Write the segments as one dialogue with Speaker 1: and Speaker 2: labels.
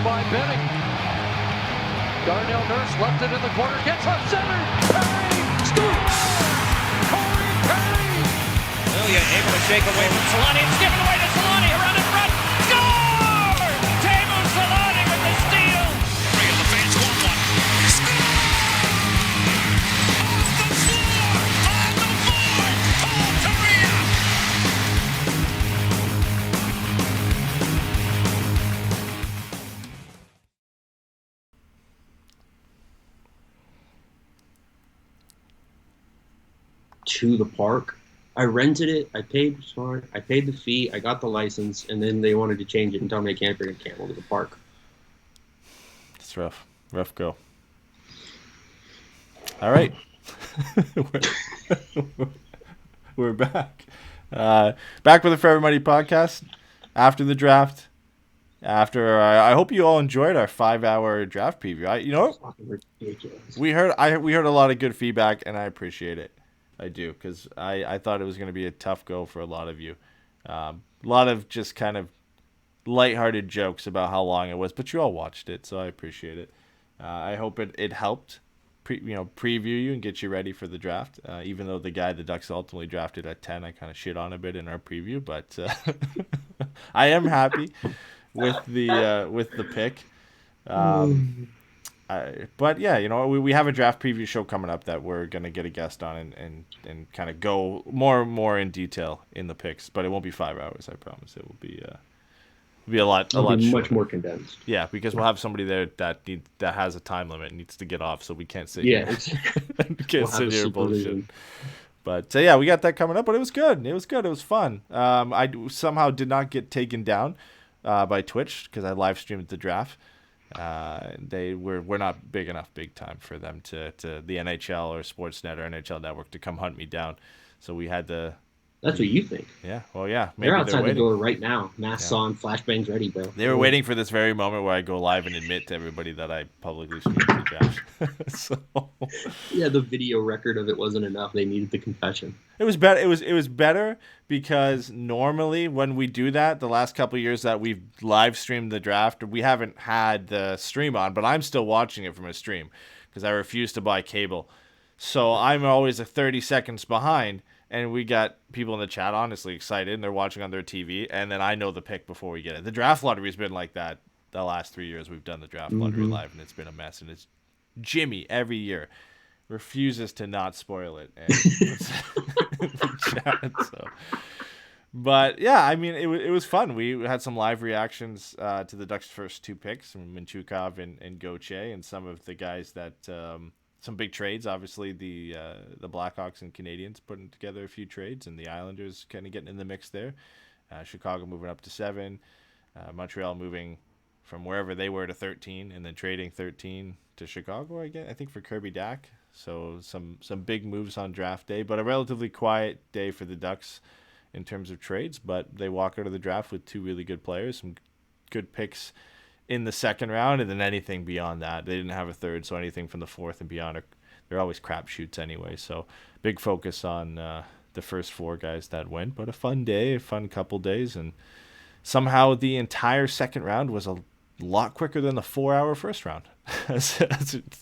Speaker 1: by Benning. Darnell Nurse left it in the corner, gets up center. Perry scores! Corey Perry!
Speaker 2: Ilya able to shake away from Solani. It's given away to Solani. Around in front. Score! Teemu Solani with the steal.
Speaker 3: Three of the fans want one. Score! Off the floor! On the board! Paul Kariya!
Speaker 4: To the park. I rented it. I paid for it. I paid the fee. I got the license, and then they wanted to change it and tell me I can't bring a camel to the park.
Speaker 5: It's rough. Rough go. All right. We're back. Back with the Forever Money podcast after the draft. I hope you all enjoyed our 5-hour draft preview. You know what?
Speaker 4: Ridiculous.
Speaker 5: We heard a lot of good feedback, and I appreciate it. I do, because I thought it was going to be a tough go for a lot of you. A lot of just kind of lighthearted jokes about how long it was, but you all watched it, so I appreciate it. I hope it helped preview you and get you ready for the draft, even though the guy the Ducks ultimately drafted at 10, I kind of shit on a bit in our preview, but I am happy with the pick. But yeah, we have a draft preview show coming up that we're gonna get a guest on and kind of go more in detail in the picks. But it won't be 5 hours, I promise. It will be a lot
Speaker 4: much more condensed.
Speaker 5: Yeah, because we'll have somebody there that has a time limit and needs to get off, so we can't sit
Speaker 4: Yeah,
Speaker 5: here. Sit here bullshit. But yeah, we got that coming up. But it was good. It was fun. I somehow did not get taken down by Twitch because I live streamed the draft. We're not big time for them to the NHL or Sportsnet or NHL Network to come hunt me down. So we had to.
Speaker 4: That's what you think.
Speaker 5: Yeah. Well, yeah. Maybe
Speaker 4: they're outside the
Speaker 5: waiting.
Speaker 4: door right now. Masks on, flashbangs ready, bro.
Speaker 5: They were waiting for this very moment where I go live and admit to everybody that I publicly streamed the draft. So.
Speaker 4: Yeah, the video record of it wasn't enough. They needed the confession.
Speaker 5: It was better. It was better because normally when we do that, the last couple of years that we've live streamed the draft, we haven't had the stream on, but I'm still watching it from a stream because I refuse to buy cable. So I'm always 30 seconds behind. And we got people in the chat honestly excited, and they're watching on their TV, and then I know the pick before we get it. The draft lottery has been like that the last 3 years we've done the draft lottery live, and it's been a mess. And it's Jimmy every year refuses to not spoil it. And the chat, so. But yeah, I mean, it was fun. We had some live reactions to the Ducks' first 2 picks, from Mintyukov and Gauthier, and some of the guys that. Some big trades, obviously the Blackhawks and Canadiens putting together a few trades, and the Islanders kind of getting in the mix there. Chicago moving up to 7, Montreal moving from wherever they were to 13, and then trading 13 to Chicago. I think for Kirby Dach. So some big moves on draft day, but a relatively quiet day for the Ducks in terms of trades. But they walk out of the draft with 2 really good players, some good picks in the second round, and then anything beyond that. They didn't have a third, so anything from the 4th and beyond they're always crapshoots anyway. So big focus on the first 4 guys that went, but a fun day, a fun couple days, and somehow the entire second round was a lot quicker than the 4-hour first round. as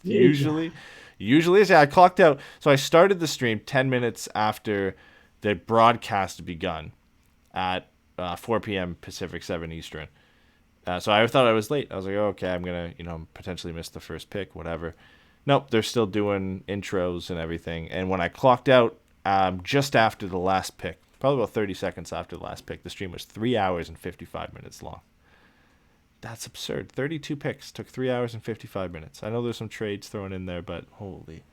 Speaker 5: usually is. Yeah, I clocked out. So I started the stream 10 minutes after the broadcast begun at 4 p.m. Pacific, 7 Eastern. So I thought I was late. I was like, oh, okay, I'm going to, potentially miss the first pick, whatever. Nope, they're still doing intros and everything. And when I clocked out just after the last pick, probably about 30 seconds after the last pick, the stream was 3 hours and 55 minutes long. That's absurd. 32 picks took 3 hours and 55 minutes. I know there's some trades thrown in there, but holy.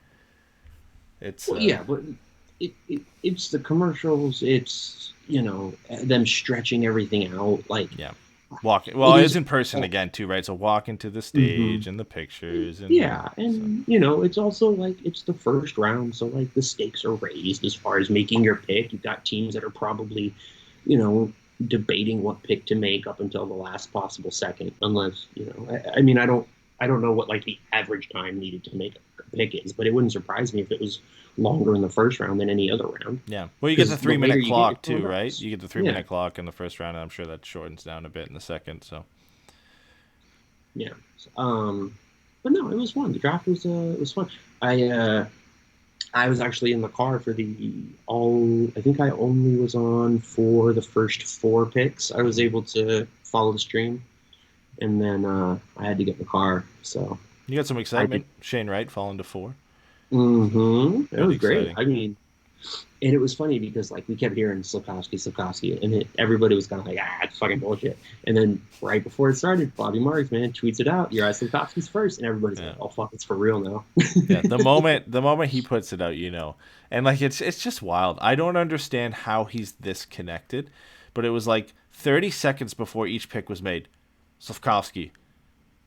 Speaker 5: It's
Speaker 4: yeah, but it's the commercials. It's, them stretching everything out. Like,
Speaker 5: yeah. Walking. Well, it's in person again too, right? So walking to the stage and the pictures. And,
Speaker 4: it's also like it's the first round, so like the stakes are raised as far as making your pick. You've got teams that are probably, debating what pick to make up until the last possible second, unless I don't know what like the average time needed to make a pick is, but it wouldn't surprise me if it was longer in the first round than any other round.
Speaker 5: Yeah. Well, you get the 3-minute clock too, right? You get the 3-minute clock in the first round, and I'm sure that shortens down a bit in the second. So.
Speaker 4: Yeah. But no, it was fun. The draft was fun. I was actually in the car for I think I only was on for the first 4 picks. I was able to follow the stream, and then I had to get in the car. So
Speaker 5: You got some excitement. Shane Wright falling to 4.
Speaker 4: It was
Speaker 5: Pretty
Speaker 4: great.
Speaker 5: exciting.
Speaker 4: I mean, and it was funny because like we kept hearing Slafkovsky, and everybody was kind of like, it's fucking bullshit. And then right before it started, Bobby Marchman tweets it out, "You're at Slafkovsky's first," and everybody's like, "Oh fuck, it's for real now."
Speaker 5: Yeah, the moment he puts it out, and like it's just wild. I don't understand how he's this connected, but it was like 30 seconds before each pick was made. Slafkovsky,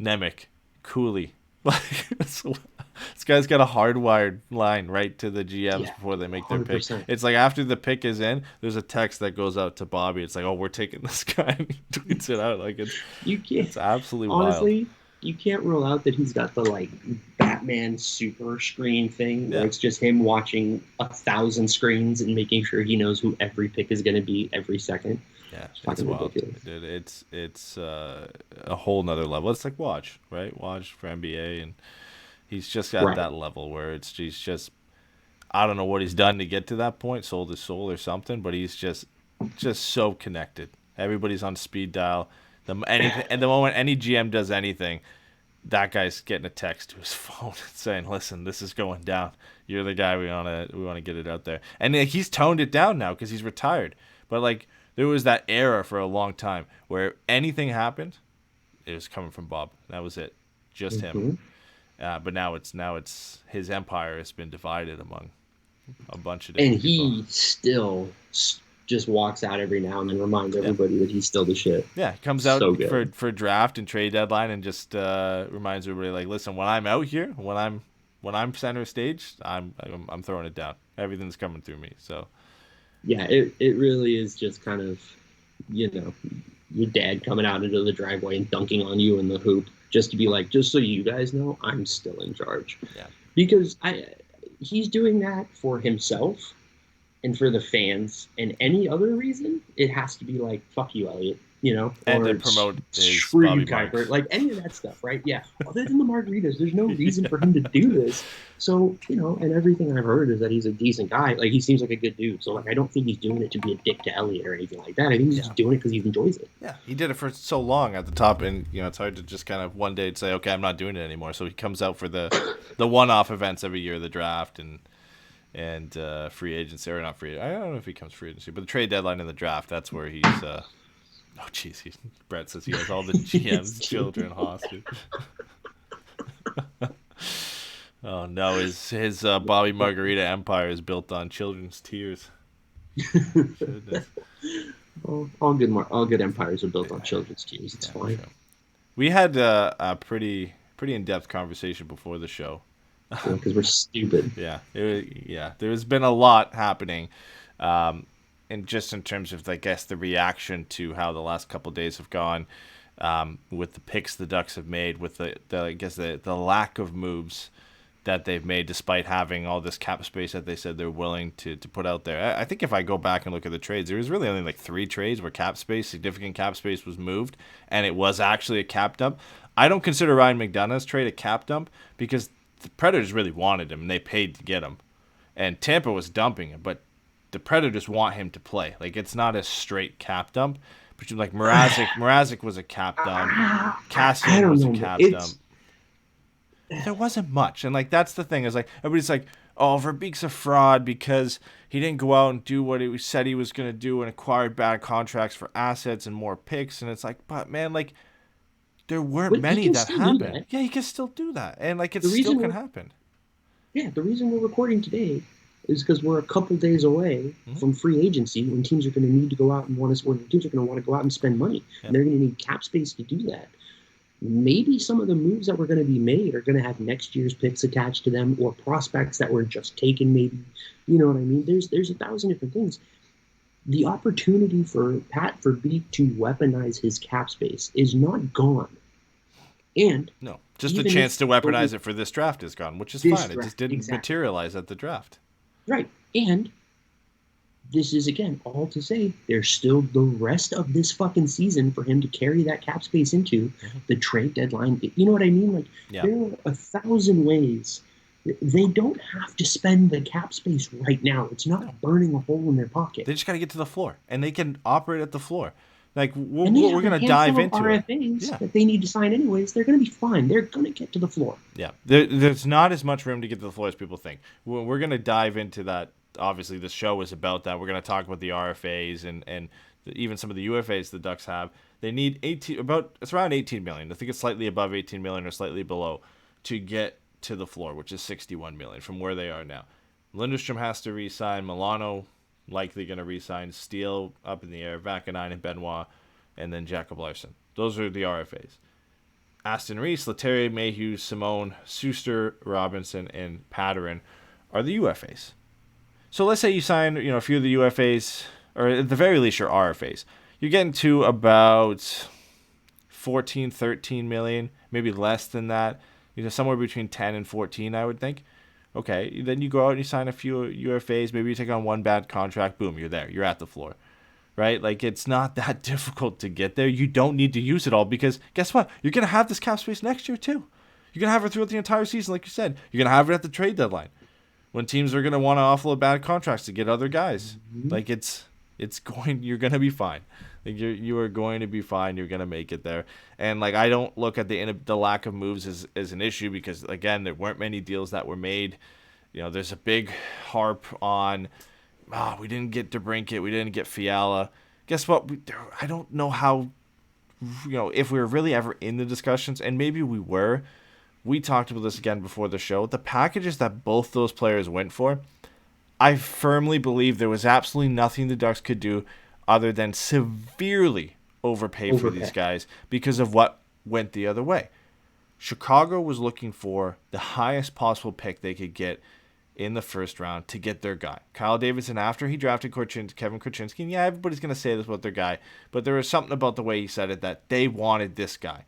Speaker 5: Nemec, Cooley. Like this guy's got a hardwired line right to the GMs before they make their
Speaker 4: 100%.
Speaker 5: pick. It's like after the pick is in, there's a text that goes out to Bobby. It's like, "Oh, we're taking this guy," and he tweets it out. Like it's absolutely
Speaker 4: honestly,
Speaker 5: wild.
Speaker 4: you can't rule out that he's got the like Batman super screen thing where
Speaker 5: Yeah.
Speaker 4: it's just him watching 1,000 screens and making sure he knows who every pick is going to be every second.
Speaker 5: Yeah,
Speaker 4: It's
Speaker 5: it's
Speaker 4: fucking
Speaker 5: wild.
Speaker 4: ridiculous.
Speaker 5: Dude, it's a whole nother level. It's like Watch, right? Watch for NBA, and he's just at
Speaker 4: Right.
Speaker 5: that level where he's just I don't know what he's done to get to that point, sold his soul or something, but he's just so connected. Everybody's on speed dial. And the moment any GM does anything, that guy's getting a text to his phone saying, "Listen, this is going down. You're the guy we want to get it out there." And like, he's toned it down now because he's retired. But like there was that era for a long time where anything happened, it was coming from Bob. That was it, just him. But now it's his empire has been divided among a bunch of different
Speaker 4: And
Speaker 5: people.
Speaker 4: he still just walks out every now and then, reminds everybody that he's still the shit.
Speaker 5: Yeah, he comes out
Speaker 4: So good.
Speaker 5: for draft and trade deadline and just reminds everybody like, "Listen, when I'm out here, when I'm center stage, I'm throwing it down. Everything's coming through me." So
Speaker 4: Yeah, it really is just kind of, your dad coming out into the driveway and dunking on you in the hoop just to be like, just so you guys know, I'm still in charge.
Speaker 5: Yeah.
Speaker 4: Because he's doing that for himself and for the fans, and any other reason, it has to be like, fuck you, Elliot,
Speaker 5: and
Speaker 4: or
Speaker 5: to promote his
Speaker 4: screw
Speaker 5: Bobby
Speaker 4: you, Kuiper,
Speaker 5: Marks.
Speaker 4: like any of that stuff, right? Yeah. Other than the margaritas, there's no reason for him to do this. So, and everything I've heard is that he's a decent guy. Like, he seems like a good dude. So, like, I don't think he's doing it to be a dick to Elliot or anything like that. I think he's just doing it because he enjoys it.
Speaker 5: Yeah, he did it for so long at the top, and it's hard to just kind of one day say, "Okay, I'm not doing it anymore." So he comes out for the one-off events every year, the draft and free agency, or not free. I don't know if he comes free agency, but the trade deadline and the draft. That's where he's. Oh, jeez, Brett says he has all the GM's children hostage. Oh no, his Bobby Margarita empire is built on children's tears. Goodness.
Speaker 4: All good empires are built on children's tears. It's fine.
Speaker 5: Sure. We had a pretty in-depth conversation before the show.
Speaker 4: Because we're stupid.
Speaker 5: Yeah, there's been a lot happening, and just in terms of, I guess, the reaction to how the last couple of days have gone, with the picks the Ducks have made, with the lack of moves that they've made despite having all this cap space that they said they're willing to put out there. I think if I go back and look at the trades, there was really only like 3 trades where significant cap space was moved, and it was actually a cap dump. I don't consider Ryan McDonough's trade a cap dump because the Predators really wanted him and they paid to get him, and Tampa was dumping him, but the Predators want him to play. Like, it's not a straight cap dump. But like Mrazek was a cap dump. Cassian was a cap dump. There wasn't much, and like that's the thing is like everybody's like, "Oh, Verbeek's a fraud because he didn't go out and do what he said he was going to do and acquired bad contracts for assets and more picks." And it's like, but man, like there weren't many that happened. Yeah, he can still do that, and like it still can happen.
Speaker 4: Yeah, the reason we're recording today is because we're a couple days away from free agency, when teams are going to need to go out and teams are going to want to go out and spend money, and they're going to need cap space to do that. Maybe some of the moves that were going to be made are going to have next year's picks attached to them, or prospects that were just taken. Maybe, you know what I mean? There's 1,000 different things. The opportunity for Pat Verbeek to weaponize his cap space is not gone. And
Speaker 5: no, just the chance to weaponize it for this draft is gone, which is fine. It just didn't materialize at the draft.
Speaker 4: Right. And this is, again, all to say there's still the rest of this fucking season for him to carry that cap space into the trade deadline. You know what I mean? Like, there are 1,000 ways. They don't have to spend the cap space right now. It's not burning a hole in their pocket.
Speaker 5: They just got to get to the floor, and they can operate at the floor. Like, we're going to
Speaker 4: dive
Speaker 5: into
Speaker 4: RFAs that they need to sign anyways. They're going to be fine. They're going to get to the floor.
Speaker 5: Yeah, there's not as much room to get to the floor as people think. We're going to dive into that. Obviously, the show is about that. We're going to talk about the RFAs and even some of the UFAs the Ducks have. They need it's around $18 million. I think it's slightly above $18 million or slightly below to get to the floor, which is $61 million from where they are now. Lindstrom has to re-sign. Milano likely going to re-sign. Steele up in the air. Vacanine and Benoit, and then Jacob Larsson. Those are the RFAs. Aston Reese, Lettieri, Mayhew, Simone, Suster, Robinson, and Patterin are the UFAs. So let's say you sign, a few of the UFAs, or at the very least your RFAs. You're getting to about 14, 13 million, maybe less than that. Somewhere between 10 and 14, I would think. Okay, then you go out and you sign a few UFAs. Maybe you take on one bad contract. Boom, you're there. You're at the floor, right? Like, it's not that difficult to get there. You don't need to use it all because guess what? You're going to have this cap space next year too. You're going to have it throughout the entire season, like you said. You're going to have it at the trade deadline when teams are going to want to offload bad contracts to get other guys. Like, you're going to be fine. Like, you are going to be fine. You're going to make it there. And, like, I don't look at the lack of moves as an issue because, again, there weren't many deals that were made. There's a big harp on, we didn't get DeBrincat. We didn't get Fiala. Guess what? I don't know how, if we were really ever in the discussions, and maybe we were. We talked about this again before the show. The packages that both those players went for, I firmly believe there was absolutely nothing the Ducks could do other than severely overpay for these guys because of what went the other way. Chicago was looking for the highest possible pick they could get in the first round to get their guy. Kyle Davidson, after he drafted Kevin Korchinski, and yeah, everybody's going to say this about their guy, but there was something about the way he said it that they wanted this guy.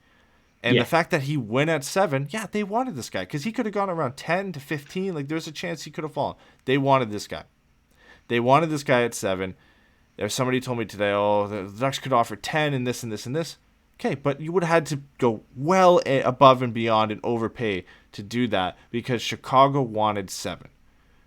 Speaker 5: And the fact that he went at 7, they wanted this guy because he could have gone around 10 to 15. Like, there's a chance he could have fallen. They wanted this guy. They wanted this guy at 7. There's somebody told me today, the Ducks could offer 10 and this and this and this. Okay, but you would have had to go well above and beyond and overpay to do that because Chicago wanted 7.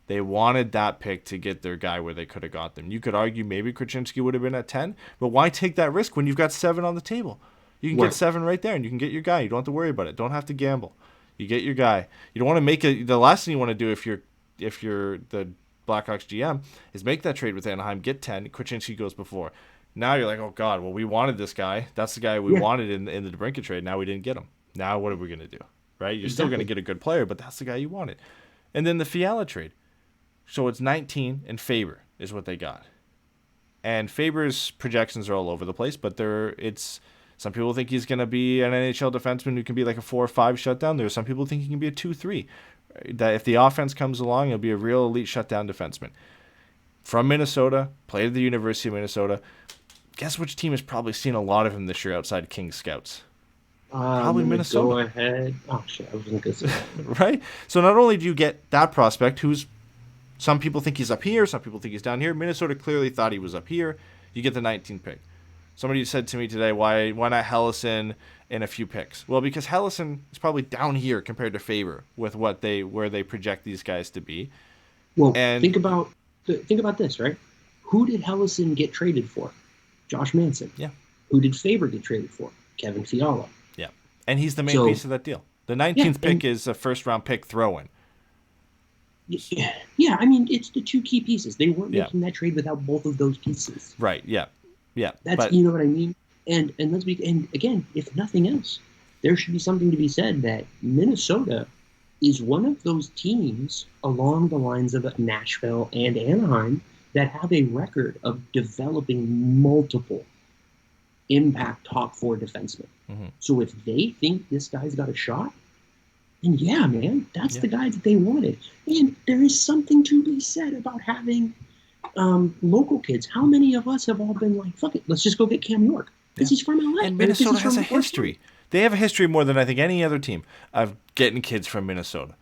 Speaker 5: They wanted that pick to get their guy where they could have got them. You could argue maybe Korchinski would have been at 10, but why take that risk when you've got 7 on the table? You can get 7 right there, and you can get your guy. You don't have to worry about it. Don't have to gamble. You get your guy. You don't want to make it. The last thing you want to do if you're the Blackhawks GM is make that trade with Anaheim, get 10. Korchinski goes before. Now you're like, oh God, well we wanted this guy. That's the guy we wanted in the DeBrincat trade. Now we didn't get him. Now what are we gonna do? Right? You're still gonna get a good player, but that's the guy you wanted. And then the Fiala trade. So it's 19 and Faber is what they got. And Faber's projections are all over the place, but some people think he's going to be an NHL defenseman who can be like a 4 or 5 shutdown. There are some people think he can be a 2-3. That if the offense comes along, he'll be a real elite shutdown defenseman. From Minnesota, played at the University of Minnesota. Guess which team has probably seen a lot of him this year outside Kings scouts? Probably Minnesota.
Speaker 4: Go ahead. Oh, shit. I wasn't going to say that.
Speaker 5: Right? So not only do you get that prospect who's some people think he's up here, some people think he's down here. Minnesota clearly thought he was up here. You get the 19th pick. Somebody said to me today, why not Hellison and a few picks? Well, because Hellison is probably down here compared to Faber with where they project these guys to be.
Speaker 4: Well, think about this, right? Who did Hellison get traded for? Josh Manson.
Speaker 5: Yeah.
Speaker 4: Who did Faber get traded for? Kevin Fiala.
Speaker 5: Yeah. And he's the main piece of that deal. The 19th pick is a first-round pick throw-in.
Speaker 4: Yeah, I mean, it's the 2 key pieces. They weren't making that trade without both of those pieces.
Speaker 5: Right, yeah.
Speaker 4: You know what I mean? And again, if nothing else, there should be something to be said that Minnesota is one of those teams along the lines of Nashville and Anaheim that have a record of developing multiple impact top 4 defensemen. Mm-hmm. So if they think this guy's got a shot, then yeah, man, that's the guy that they wanted. And there is something to be said about having local kids. How many of us have all been like, fuck it, let's just go get Cam York because he's from LA.
Speaker 5: And Minnesota has a history. They have a history more than I think any other team of getting kids from Minnesota.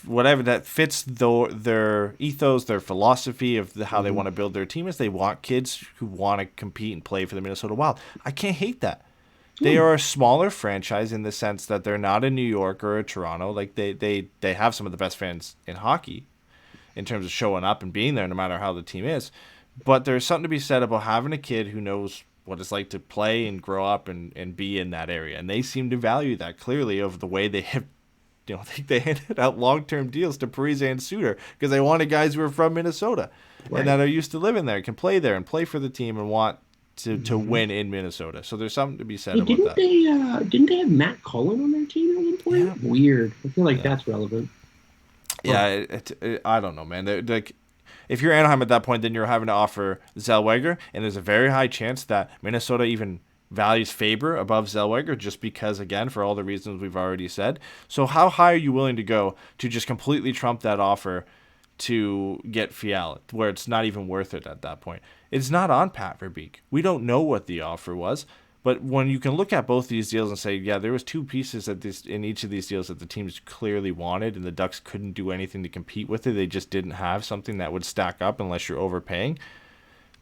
Speaker 5: whatever that fits their ethos, their philosophy of how they want to build their team is they want kids who want to compete and play for the Minnesota Wild. I can't hate that. They are a smaller franchise in the sense that they're not a New York or a Toronto. Like they have some of the best fans in hockey in terms of showing up and being there no matter how the team is. But there's something to be said about having a kid who knows what it's like to play and grow up and be in that area. And they seem to value that clearly of the way they have, they handed out long-term deals to Parise and Suter because they wanted guys who are from Minnesota and that are used to living there, can play there and play for the team and want to win in Minnesota. So there's something to be said about that.
Speaker 4: Didn't they have Matt Cullen on their team at one point? Yeah. Weird. I feel like that's relevant.
Speaker 5: Yeah, I don't know, man. Like, if you're Anaheim at that point, then you're having to offer Zellweger, and there's a very high chance that Minnesota even values Faber above Zellweger just because, again, for all the reasons we've already said. So how high are you willing to go to just completely trump that offer to get Fiala, where it's not even worth it at that point? It's not on Pat Verbeek. We don't know what the offer was, but when you can look at both these deals and say, yeah, there was two pieces in each of these deals that the teams clearly wanted, and the Ducks couldn't do anything to compete with it. They just didn't have something that would stack up unless you're overpaying.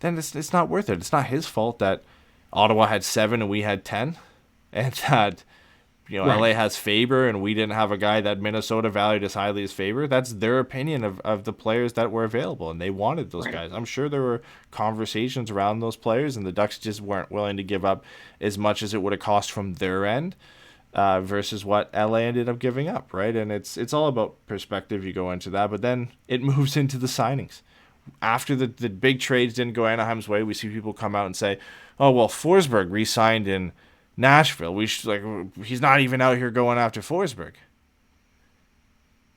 Speaker 5: Then it's not worth it. It's not his fault that Ottawa had 7 and we had 10, and that LA has Faber and we didn't have a guy that Minnesota valued as highly as Faber. That's their opinion of the players that were available, and they wanted those guys. I'm sure there were conversations around those players, and the Ducks just weren't willing to give up as much as it would have cost from their end versus what LA ended up giving up, right? And it's all about perspective. You go into that, but then it moves into the signings. After the big trades didn't go Anaheim's way, we see people come out and say, oh, well, Forsberg re-signed in Nashville. He's not even out here going after Forsberg.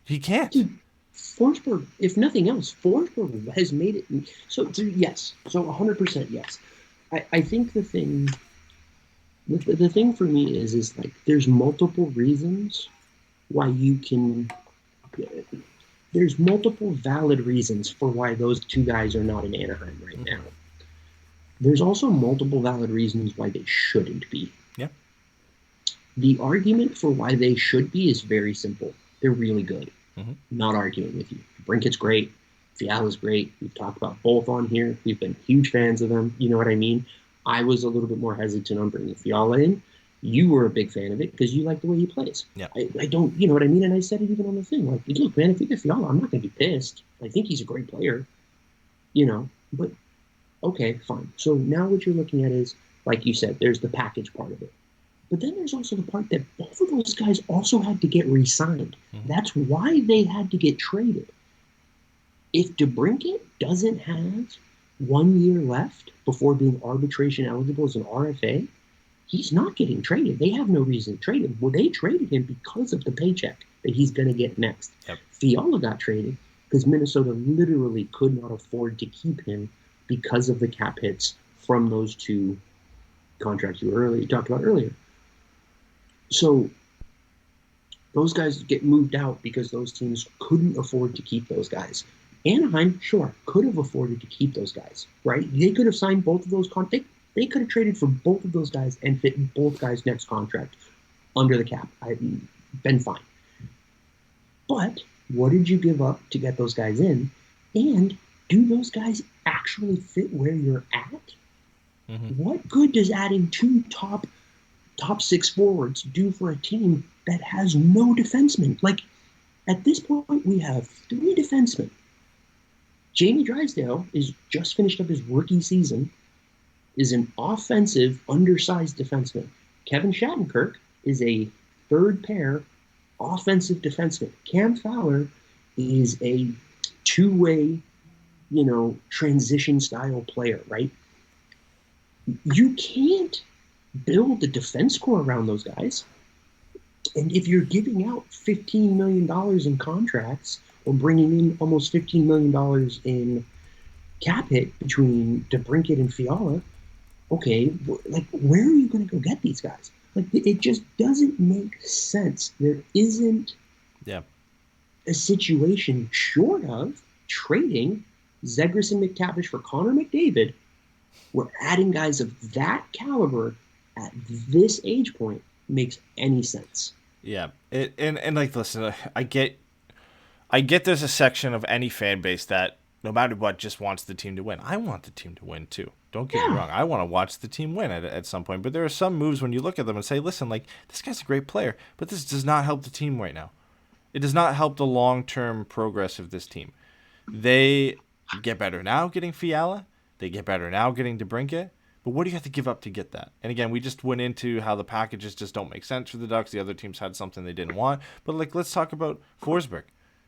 Speaker 5: He can't.
Speaker 4: Dude, Forsberg, if nothing else, Forsberg has made it. So yes. So 100% yes. I think the thing for me is like there's multiple reasons why you can. There's multiple valid reasons for why those two guys are not in Anaheim right now. There's also multiple valid reasons why they shouldn't be.
Speaker 5: Yeah.
Speaker 4: The argument for why they should be is very simple. They're really good. Not arguing with you. Brinkett's great. Fiala's great. We've talked about both on here. We've been huge fans of them. You know what I mean? I was a little bit more hesitant on bringing Fiala in. You were a big fan of it because you like the way he plays.
Speaker 5: Yeah.
Speaker 4: I don't, you know what I mean? And I said it even on the thing. Like, look, man, if we get Fiala, I'm not going to be pissed. I think he's a great player. But okay, fine. So now what you're looking at is, like you said, there's the package part of it. But then there's also the part that both of those guys also had to get re-signed. That's why they had to get traded. If DeBrincat doesn't have 1 year left before being arbitration eligible as an RFA, he's not getting traded. They have no reason to trade him. Well, they traded him because of the paycheck that he's going to get next.
Speaker 5: Yep.
Speaker 4: Fiala got traded because Minnesota literally could not afford to keep him because of the cap hits from those two contracts you talked about earlier. So those guys get moved out because those teams couldn't afford to keep those guys. Anaheim, sure, could have afforded to keep those guys, right? They could have signed both of those contracts. They could have traded for both of those guys and fit both guys' next contract under the cap. I've been fine. But what did you give up to get those guys in? And do those guys actually fit where you're at? What good does adding two top 6 forwards do for a team that has no defensemen? Like, at this point, we have 3 defensemen. Jamie Drysdale is just finished up his rookie season, is an offensive, undersized defenseman. Kevin Shattenkirk is a third pair offensive defenseman. Cam Fowler is a two-way, transition style player, right? You can't build a defense core around those guys. And if you're giving out $15 million in contracts or bringing in almost $15 million in cap hit between DeBrincat and Fiala, okay, like, where are you going to go get these guys? Like, it just doesn't make sense. There isn't a situation short of trading Zegras and McTavish for Connor McDavid. We're adding guys of that caliber at this age point makes any sense.
Speaker 5: Yeah. And like, listen, I get I get there's a section of any fan base that no matter what just wants the team to win. I want the team to win too. Don't get me wrong. I want to watch the team win at some point. But there are some moves when you look at them and say, listen, like, this guy's a great player, but this does not help the team right now. It does not help the long-term progress of this team. They get better now getting Fiala. They get better now getting DeBrincat. But what do you have to give up to get that? And again, we just went into how the packages just don't make sense for the Ducks. The other teams had something they didn't want. But like, let's talk about Forsberg,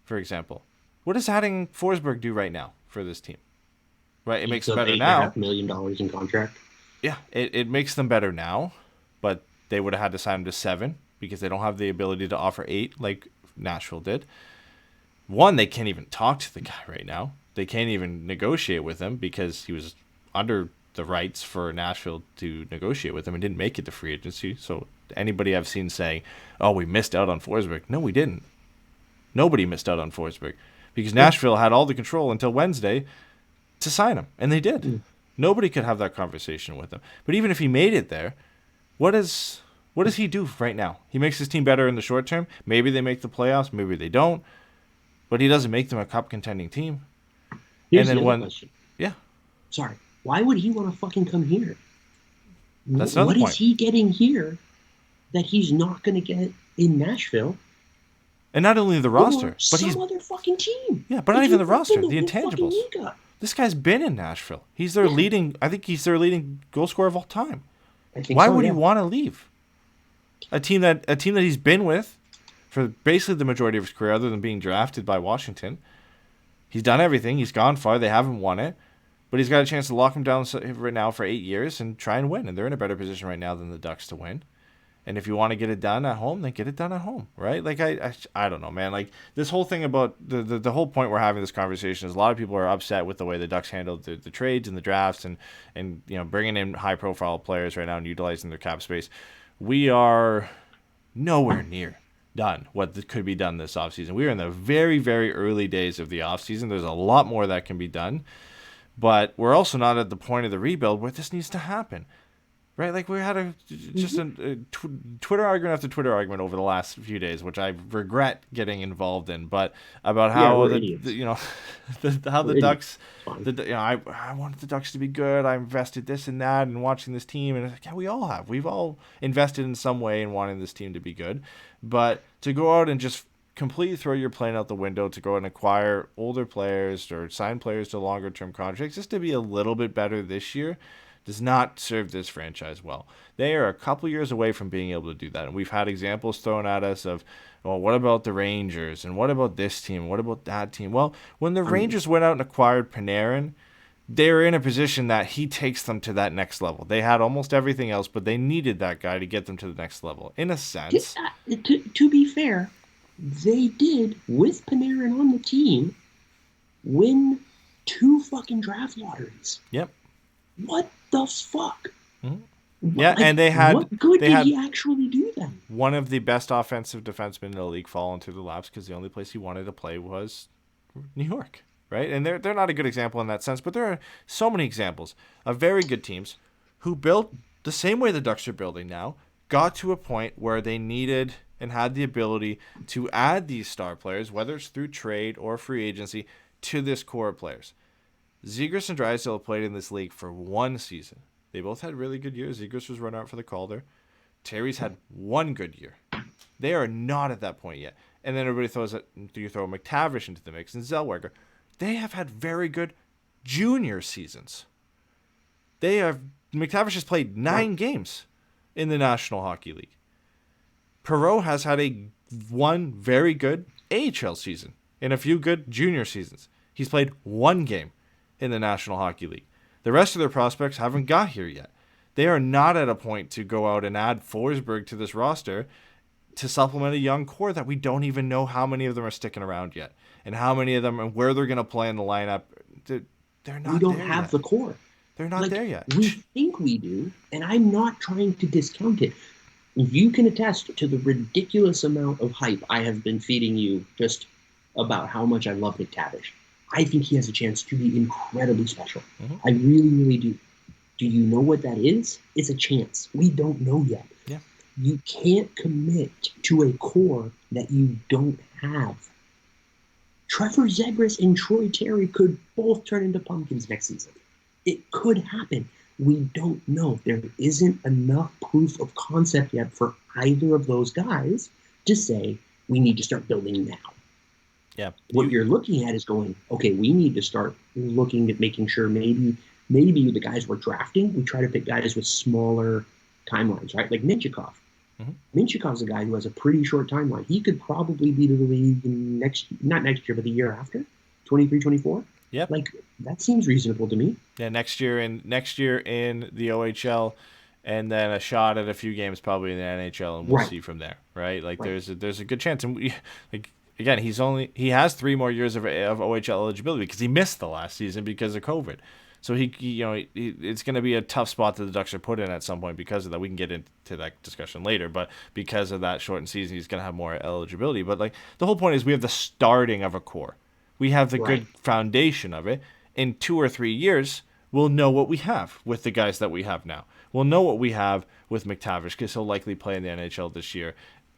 Speaker 5: for example. What does adding Forsberg do right now for this team? Right, it makes them better now.
Speaker 4: $8.5 million in contract.
Speaker 5: Yeah, it makes them better now, but they would have had to sign him to 7 because they don't have the ability to offer 8 like Nashville did. 1, they can't even talk to the guy right now. They can't even negotiate with him because he was under the rights for Nashville to negotiate with him and didn't make it to free agency. So anybody I've seen saying, oh, we missed out on Forsberg. No, we didn't. Nobody missed out on Forsberg because Nashville had all the control until Wednesday to sign him, and they did. Nobody could have that conversation with him. But even if he made it there, what does he do right now? He makes his team better in the short term. Maybe they make the playoffs, maybe they don't. But he doesn't make them a cup contending team.
Speaker 4: Here's the other question.
Speaker 5: Yeah.
Speaker 4: Sorry. Why would he want to fucking come here?
Speaker 5: That's another
Speaker 4: point.
Speaker 5: What
Speaker 4: is he getting here that he's not going to get in Nashville?
Speaker 5: And not only the roster, but
Speaker 4: some other fucking team.
Speaker 5: Yeah, but not even the roster, the intangibles. This guy's been in Nashville. He's their leading. I think he's their leading goal scorer of all time. Why would he want to leave? A team that he's been with for basically the majority of his career, other than being drafted by Washington. He's done everything. He's gone far. They haven't won it, but he's got a chance to lock him down right now for 8 years and try and win. And they're in a better position right now than the Ducks to win. And if you want to get it done at home, then get it done at home, right? Like, I don't know, man. Like, this whole thing about the whole point we're having this conversation is a lot of people are upset with the way the Ducks handled the trades and the drafts and you know, bringing in high-profile players right now and utilizing their cap space. We are nowhere near done what could be done this offseason. We are in the very, very early days of the offseason. There's a lot more that can be done. But we're also not at the point of the rebuild where this needs to happen. Right, like we had a Twitter argument after Twitter argument over the last few days, which I regret getting involved in. But about how the Ducks, I wanted the Ducks to be good. I invested this and that in watching this team, and it's like, yeah, we all have. We've all invested in some way in wanting this team to be good. But to go out and just completely throw your plan out the window to go and acquire older players or sign players to longer term contracts just to be a little bit better this year does not serve this franchise well. They are a couple years away from being able to do that. And we've had examples thrown at us of, well, what about the Rangers? And what about this team? What about that team? Well, when the Rangers went out and acquired Panarin, they were in a position that he takes them to that next level. They had almost everything else, but they needed that guy to get them to the next level. In a sense.
Speaker 4: To be fair, they did, with Panarin on the team, win 2 fucking draft lotteries.
Speaker 5: Yep.
Speaker 4: What the fuck?
Speaker 5: Mm-hmm. Yeah, and they had.
Speaker 4: What good did he actually do then?
Speaker 5: One of the best offensive defensemen in the league fall into the laps because the only place he wanted to play was New York, right? And they're not a good example in that sense, but there are so many examples of very good teams who built the same way the Ducks are building now, got to a point where they needed and had the ability to add these star players, whether it's through trade or free agency, to this core of players. Zegras and Drysdale have played in this league for 1 season. They both had really good years. Zegras was run out for the Calder. Terry's had 1 good year. They are not at that point yet. And then everybody you throw McTavish into the mix and Zellweger. They have had very good junior seasons. McTavish has played 9 games in the National Hockey League. Perreault has had one very good AHL season and a few good junior seasons. He's played 1 game in the National Hockey League. The rest of their prospects haven't got here yet. They are not at a point to go out and add Forsberg to this roster to supplement a young core that we don't even know how many of them are sticking around yet and how many of them and where they're going to play in the lineup. They're not. We
Speaker 4: don't have the core.
Speaker 5: They're not there yet.
Speaker 4: We think we do, and I'm not trying to discount it. You can attest to the ridiculous amount of hype I have been feeding you just about how much I love McTavish. I think he has a chance to be incredibly special. Mm-hmm. I really, really do. Do you know what that is? It's a chance. We don't know yet.
Speaker 5: Yeah.
Speaker 4: You can't commit to a core that you don't have. Trevor Zegras and Troy Terry could both turn into pumpkins next season. It could happen. We don't know. There isn't enough proof of concept yet for either of those guys to say we need to start building now.
Speaker 5: Yeah.
Speaker 4: What you're looking at is going, okay, we need to start looking at making sure maybe the guys we're drafting, we try to pick guys with smaller timelines, right? Like Minchikov. Mm-hmm. Minchikov's a guy who has a pretty short timeline. He could probably be to the league not next year, but the year after, 23, 24.
Speaker 5: Yep.
Speaker 4: Like, that seems reasonable to me.
Speaker 5: Yeah, next year in the OHL, and then a shot at a few games probably in the NHL, and we'll see from there, right? Like, there's a good chance. And again, he has 3 more years of OHL eligibility because he missed the last season because of COVID. So it's going to be a tough spot that the Ducks are put in at some point because of that. We can get into that discussion later, but because of that shortened season, he's going to have more eligibility. But like the whole point is, we have the starting of a core. We have the good foundation of it. In 2 or 3 years, we'll know what we have with the guys that we have now. We'll know what we have with McTavish because he'll likely play in the NHL this year.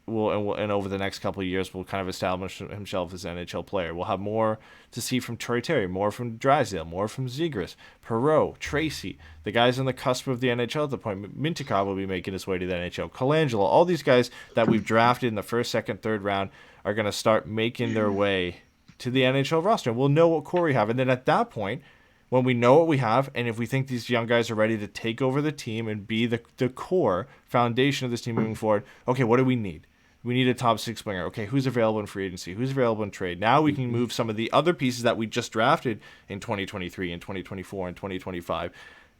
Speaker 5: And over the next couple of years, we'll kind of establish himself as an NHL player. We'll have more to see from Troy Terry, more from Drysdale, more from Zegras, Perreault, Tracy, the guys on the cusp of the NHL at the point. Mintikov will be making his way to the NHL. Colangelo, all these guys that we've drafted in the first, second, third round are going to start making their way to the NHL roster. We'll know what core we have. And then at that point, when we know what we have, and if we think these young guys are ready to take over the team and be the core foundation of this team moving forward, okay, what do we need? We need a top 6 winger. Okay, who's available in free agency? Who's available in trade? Now we can move some of the other pieces that we just drafted in 2023 and 2024 and 2025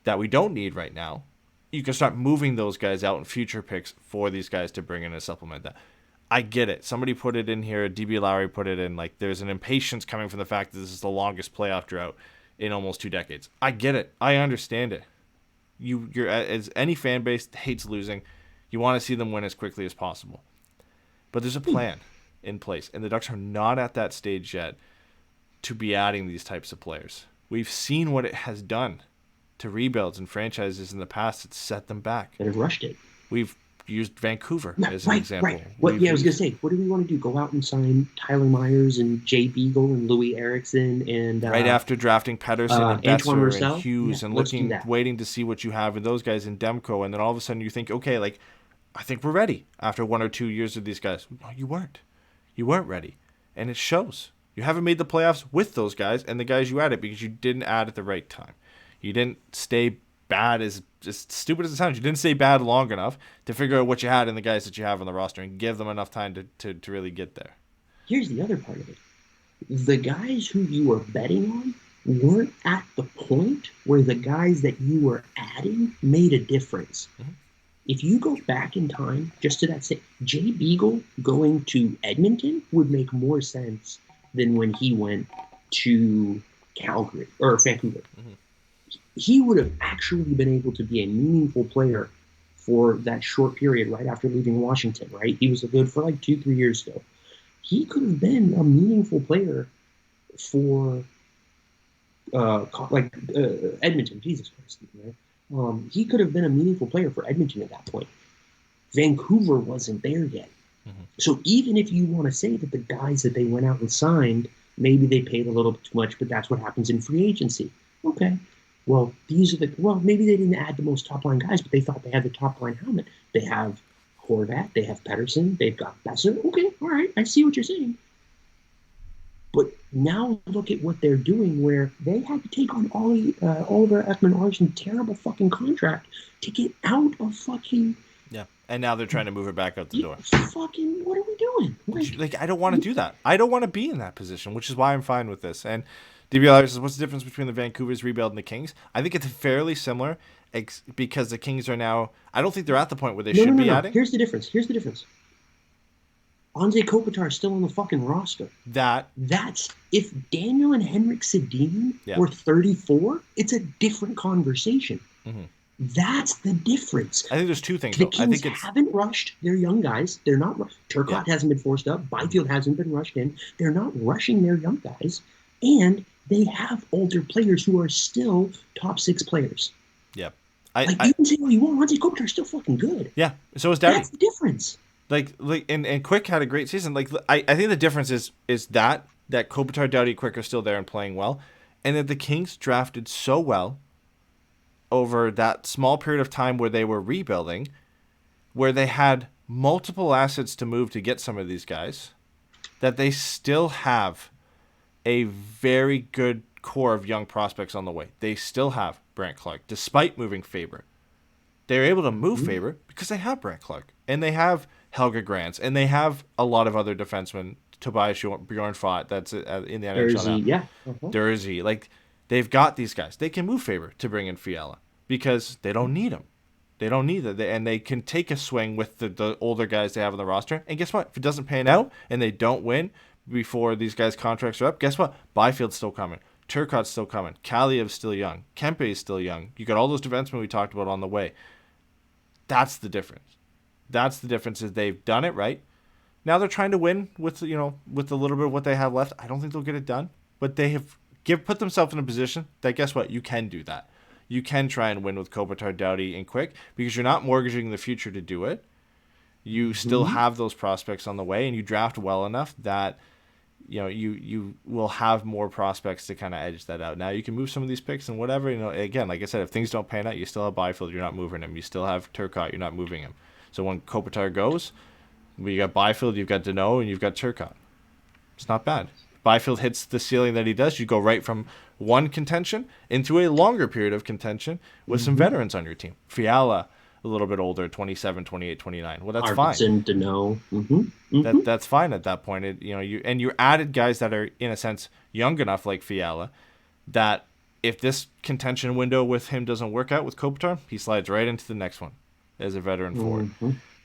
Speaker 5: that we don't need right now. You can start moving those guys out in future picks for these guys to bring in and supplement that. I get it. Somebody put it in here. DB Lowry put it in. Like, there's an impatience coming from the fact that this is the longest playoff drought in almost 2 decades. I get it. I understand it. You're as any fan base hates losing. You want to see them win as quickly as possible. But there's a plan in place, and the Ducks are not at that stage yet to be adding these types of players. We've seen what it has done to rebuilds and franchises in the past. It's set them back.
Speaker 4: That have rushed it.
Speaker 5: We've used Vancouver as an example.
Speaker 4: Right. I was going to say, what do we want to do? Go out and sign Tyler Myers and Jay Beagle and Louis Eriksson and
Speaker 5: right after drafting Pedersen and Betzer and Hughes and waiting to see what you have in those guys in Demko, and then all of a sudden you think, okay, like, I think we're ready after 1 or 2 years of these guys. No, you weren't. You weren't ready. And it shows. You haven't made the playoffs with those guys and the guys you added because you didn't add at the right time. You didn't stay bad, as stupid as it sounds. You didn't stay bad long enough to figure out what you had in the guys that you have on the roster and give them enough time to really get there.
Speaker 4: Here's the other part of it. The guys who you were betting on weren't at the point where the guys that you were adding made a difference. Mm-hmm. If you go back in time, just to that state, Jay Beagle going to Edmonton would make more sense than when he went to Calgary or Vancouver. Mm-hmm. He would have actually been able to be a meaningful player for that short period right after leaving Washington, right? He was good for like 2-3 years ago. He could have been a meaningful player for Edmonton. Jesus Christ, right? He could have been a meaningful player for Edmonton at that point. Vancouver wasn't there yet. Mm-hmm. So even if you want to say that the guys that they went out and signed, maybe they paid a little bit too much, but that's what happens in free agency. Okay. Well, maybe they didn't add the most top-line guys, but they thought they had the top-line helmet. They have Horvat, they have Pedersen, they've got Besser. Okay, all right, I see what you're saying. But now look at what they're doing, where they had to take on Oliver Ekman-Larsson's terrible fucking contract to get out of fucking...
Speaker 5: Yeah, and now they're trying to move it back out the door.
Speaker 4: Fucking, what are we doing?
Speaker 5: Like, I don't want to do that. I don't want to be in that position, which is why I'm fine with this. And DBL says, what's the difference between the Vancouver's rebuild and the Kings? I think it's fairly similar because the Kings are now... I don't think they're at the point where they should be adding.
Speaker 4: Here's the difference. Anze Kopitar is still on the fucking roster. That's if Daniel and Henrik Sedin were 34, it's a different conversation. Mm-hmm. That's the difference.
Speaker 5: I think there's two things.
Speaker 4: The Kings haven't rushed their young guys. They're not. Turcotte hasn't been forced up. Byfield hasn't been rushed in. They're not rushing their young guys, and they have older players who are still top 6 players.
Speaker 5: Yeah,
Speaker 4: you can say what you want. Anze Kopitar's still fucking good.
Speaker 5: Yeah, so is Doughty.
Speaker 4: That's the difference.
Speaker 5: And Quick had a great season. I think the difference is that that Kopitar, Doughty, Quick are still there and playing well, and that the Kings drafted so well over that small period of time where they were rebuilding, where they had multiple assets to move to get some of these guys, that they still have a very good core of young prospects on the way. They still have Brant Clark, despite moving Faber. They're able to move Faber because they have Brant Clark, and they have Helga Grants, and they have a lot of other defensemen, Tobias Bjornfot, that's in the NHL now.
Speaker 4: Yeah.
Speaker 5: Dursey. Like, they've got these guys. They can move Faber to bring in Fiala because they don't need him. They don't need it. And they can take a swing with the older guys they have on the roster. And guess what? If it doesn't pan out and they don't win before these guys' contracts are up, guess what? Byfield's still coming. Turcotte's still coming. Kaliev's still young. Kempe is still young. You got all those defensemen we talked about on the way. That's the difference. That's the difference, is they've done it right. Now they're trying to win with a little bit of what they have left. I don't think they'll get it done, but they have put themselves in a position that, guess what? You can do that. You can try and win with Kopitar, Doughty, and Quick, because you're not mortgaging the future to do it. You still have those prospects on the way, and you draft well enough that you will have more prospects to kind of edge that out. Now you can move some of these picks and whatever. Again, like I said, if things don't pan out, you still have Byfield. You're not moving him. You still have Turcotte. You're not moving him. So when Kopitar goes, you got Byfield, you've got Deneau, and you've got Turcotte. It's not bad. Byfield hits the ceiling that he does. You go right from one contention into a longer period of contention with some veterans on your team. Fiala, a little bit older, 27, 28, 29. Well, that's fine.
Speaker 4: Deneau.
Speaker 5: That's fine at that point. You added guys that are, in a sense, young enough, like Fiala, that if this contention window with him doesn't work out with Kopitar, he slides right into the next one as a veteran forward.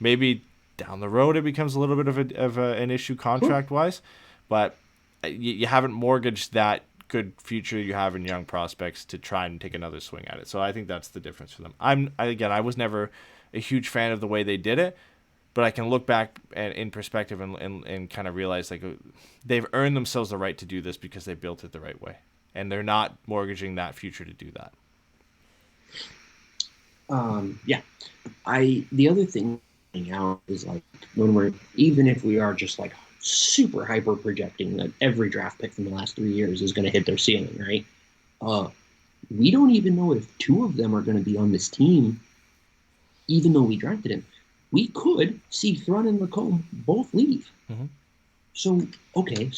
Speaker 5: Maybe down the road it becomes a little bit of an issue contract-wise, but you haven't mortgaged that good future you have in young prospects to try and take another swing at it. So I think that's the difference for them. I was never a huge fan of the way they did it, but I can look back in perspective and kind of realize, like, they've earned themselves the right to do this because they built it the right way, and they're not mortgaging that future to do that.
Speaker 4: The other thing out is, like, even if we are just like super hyper projecting that every draft pick from the last 3 years is going to hit their ceiling, right? We don't even know if two of them are going to be on this team, even though we drafted him. We could see Thrun and Lacombe both leave. So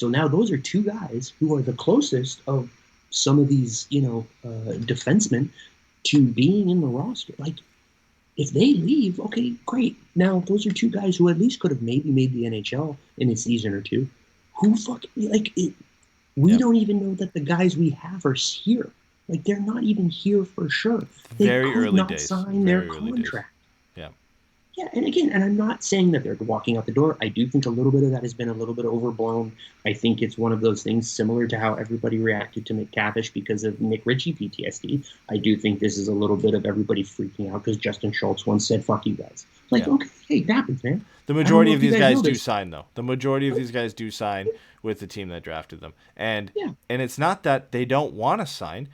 Speaker 4: now those are two guys who are the closest of some of these, defensemen to being in the roster. Like, if they leave, okay, great. Now, those are two guys who at least could have maybe made the NHL in a season or two. Who fucking, like, we don't even know that the guys we have are here. Like, they're not even here for sure. They
Speaker 5: Very
Speaker 4: could
Speaker 5: early
Speaker 4: not
Speaker 5: days.
Speaker 4: sign their contract.
Speaker 5: Yeah.
Speaker 4: Yeah, and again, and I'm not saying that they're walking out the door. I do think a little bit of that has been a little bit overblown. I think it's one of those things similar to how everybody reacted to McTavish because of Nick Ritchie PTSD. I do think this is a little bit of everybody freaking out because Justin Schultz once said, "Fuck you guys." Like, okay, hey, it happens, man.
Speaker 5: The majority of these guys do sign, though. The majority of these guys do sign with the team that drafted them. And it's not that they don't want to sign.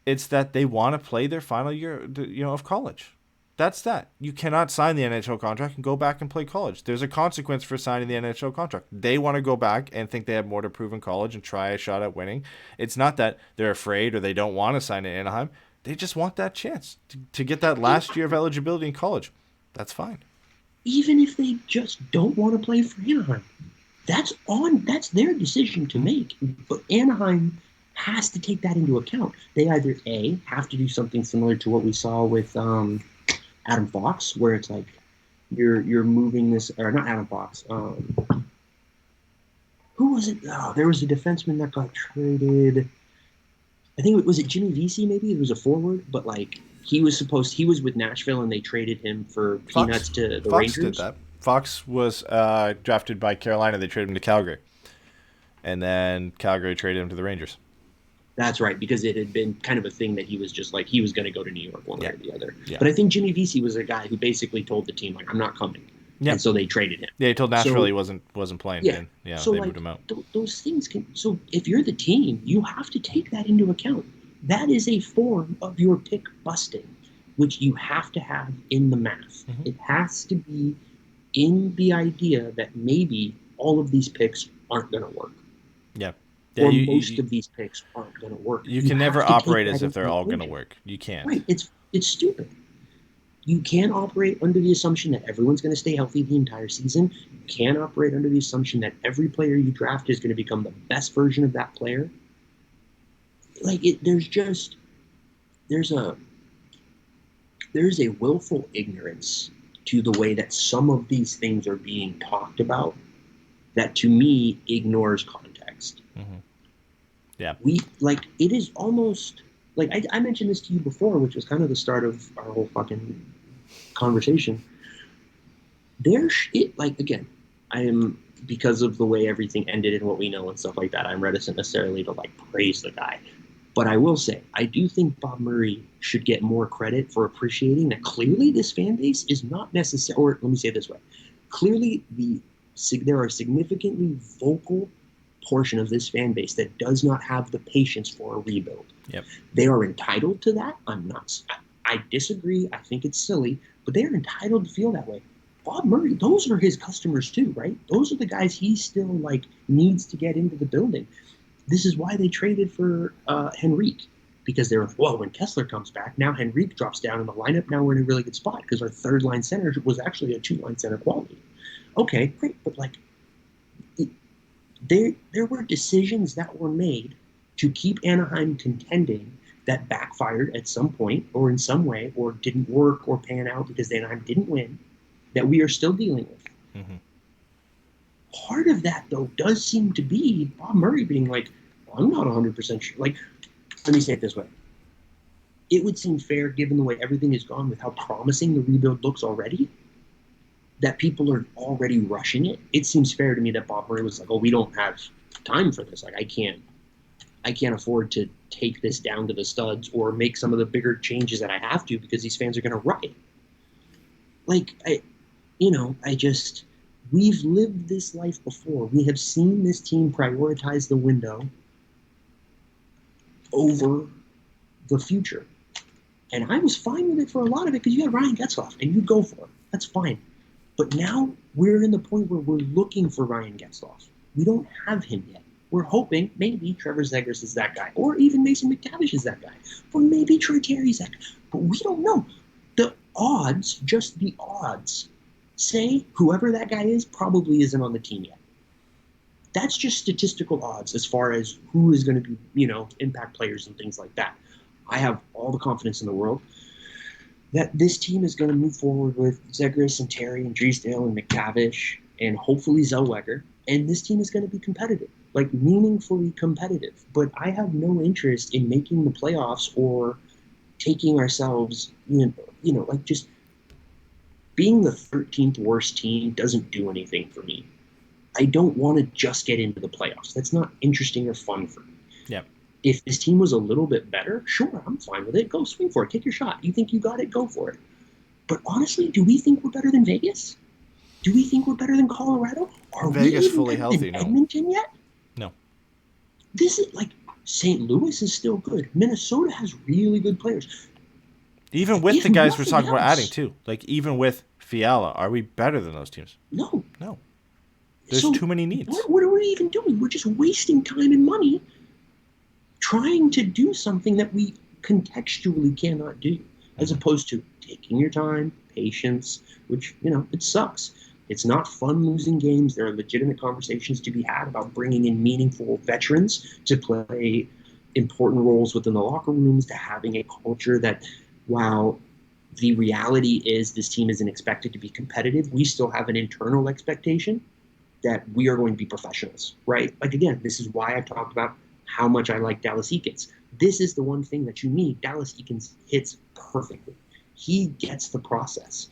Speaker 5: It's that they want to play their final year, of college. That's that. You cannot sign the NHL contract and go back and play college. There's a consequence for signing the NHL contract. They want to go back and think they have more to prove in college and try a shot at winning. It's not that they're afraid or they don't want to sign in Anaheim. They just want that chance to get that last year of eligibility in college. That's fine.
Speaker 4: Even if they just don't want to play for Anaheim, that's their decision to make. But Anaheim has to take that into account. They either have to do something similar to what we saw with Adam Fox, where it's like you're moving this, or not Adam Fox. Who was it? Oh, there was a defenseman that got traded. I think was it Jimmy Vesey? Maybe it was a forward, but like he was with Nashville, and they traded him for peanuts to the
Speaker 5: Fox
Speaker 4: Rangers.
Speaker 5: Did that. Fox was drafted by Carolina. They traded him to Calgary, and then Calgary traded him to the Rangers.
Speaker 4: That's right, because it had been kind of a thing that he was just like, he was going to go to New York one way or the other.
Speaker 5: Yeah.
Speaker 4: But I think Jimmy Vesey was a guy who basically told the team, like, I'm not coming.
Speaker 5: Yeah.
Speaker 4: And so they traded him.
Speaker 5: Yeah, he told Nashville he wasn't playing.
Speaker 4: Yeah. So
Speaker 5: they
Speaker 4: like,
Speaker 5: moved him out.
Speaker 4: Those things so if you're the team, you have to take that into account. That is a form of your pick busting, which you have to have in the math. It has to be in the idea that maybe all of these picks aren't going to work.
Speaker 5: Yeah. Yeah,
Speaker 4: or most of these picks aren't going to work.
Speaker 5: You can never
Speaker 4: have to
Speaker 5: operate
Speaker 4: take
Speaker 5: as
Speaker 4: that
Speaker 5: if they're
Speaker 4: into
Speaker 5: all going to
Speaker 4: account.
Speaker 5: work. You can't.
Speaker 4: Right. It's stupid. You can't operate under the assumption that everyone's going to stay healthy the entire season. You can't operate under the assumption that every player you draft is going to become the best version of that player. Like there's a willful ignorance to the way that some of these things are being talked about that to me ignores context.
Speaker 5: Mm-hmm. Yeah.
Speaker 4: It is almost like I mentioned this to you before, which was kind of the start of our whole fucking conversation. Again, I am, because of the way everything ended and what we know and stuff like that, I'm reticent necessarily to praise the guy. But I will say, I do think Bob Murray should get more credit for appreciating that clearly this fan base is not necessary, or let me say it this way. Clearly there are significantly vocal portion of this fan base that does not have the patience for a rebuild.
Speaker 5: Yep.
Speaker 4: They are entitled to that. I disagree. I think it's silly, but they are entitled to feel that way. Bob Murray, those are his customers too, right? Those are the guys he still needs to get into the building. This is why they traded for Henrique, because they were, well, when Kessler comes back, now Henrique drops down in the lineup. Now we're in a really good spot because our third line center was actually a 2-line center quality. Okay, great, but there were decisions that were made to keep Anaheim contending that backfired at some point or in some way or didn't work or pan out because Anaheim didn't win that we are still dealing with.
Speaker 5: Mm-hmm.
Speaker 4: Part of that, though, does seem to be Bob Murray being I'm not 100% sure. Let me say it this way. It would seem fair, given the way everything has gone with how promising the rebuild looks already, that people are already rushing it. It seems fair to me that Bob Murray was like, oh, we don't have time for this. I can't afford to take this down to the studs or make some of the bigger changes that I have to because these fans are going to riot. We've lived this life before. We have seen this team prioritize the window over the future. And I was fine with it for a lot of it because you had Ryan Getzlaf and you go for it. That's fine. But now we're in the point where we're looking for Ryan Getzlaf. We don't have him yet. We're hoping maybe Trevor Zegras is that guy, or even Mason McTavish is that guy, or maybe Troy Terry's that guy. But we don't know. The odds, just the odds, say whoever that guy is probably isn't on the team yet. That's just statistical odds as far as who is going to be, impact players and things like that. I have all the confidence in the world that this team is going to move forward with Zegras and Terry and Drysdale and McTavish and hopefully Zellweger, and this team is going to be competitive, meaningfully competitive. But I have no interest in making the playoffs or taking ourselves, just being the 13th worst team doesn't do anything for me. I don't want to just get into the playoffs. That's not interesting or fun for me.
Speaker 5: Yep.
Speaker 4: If this team was a little bit better, sure, I'm fine with it. Go swing for it. Take your shot. You think you got it? Go for it. But honestly, do we think we're better than Vegas? Do we think we're better than Colorado? Are
Speaker 5: Vegas
Speaker 4: we even
Speaker 5: fully
Speaker 4: better
Speaker 5: healthy?
Speaker 4: than
Speaker 5: No.
Speaker 4: Edmonton yet?
Speaker 5: No.
Speaker 4: This is St. Louis is still good. Minnesota has really good players.
Speaker 5: Even with
Speaker 4: If
Speaker 5: the guys we're
Speaker 4: nothing
Speaker 5: talking about
Speaker 4: else-
Speaker 5: adding too, even with Fiala, are we better than those teams?
Speaker 4: No.
Speaker 5: No. There's
Speaker 4: So
Speaker 5: too many needs.
Speaker 4: What are we even doing? We're just wasting time and money trying to do something that we contextually cannot do, as opposed to taking your time, patience, which, it sucks. It's not fun losing games. There are legitimate conversations to be had about bringing in meaningful veterans to play important roles within the locker rooms, to having a culture that, while the reality is this team isn't expected to be competitive, we still have an internal expectation that we are going to be professionals, right? Again, this is why I talked about how much I like Dallas Eakins. This is the one thing that you need. Dallas Eakins hits perfectly. He gets the process.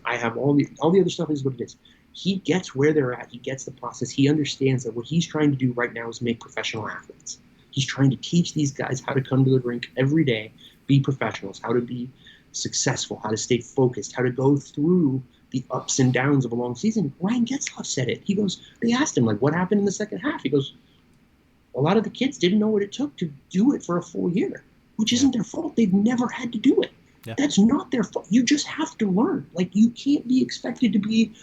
Speaker 4: I have all the other stuff is what it is. He gets where they're at. He gets the process. He understands that what he's trying to do right now is make professional athletes. He's trying to teach these guys how to come to the rink every day, be professionals, how to be successful, how to stay focused, how to go through the ups and downs of a long season. Ryan Getzlaf said it. He goes, they asked him, what happened in the second half? He goes, a lot of the kids didn't know what it took to do it for a full year, which isn't their fault. They've never had to do it. Yeah. That's not their fault. You just have to learn. You can't be expected to be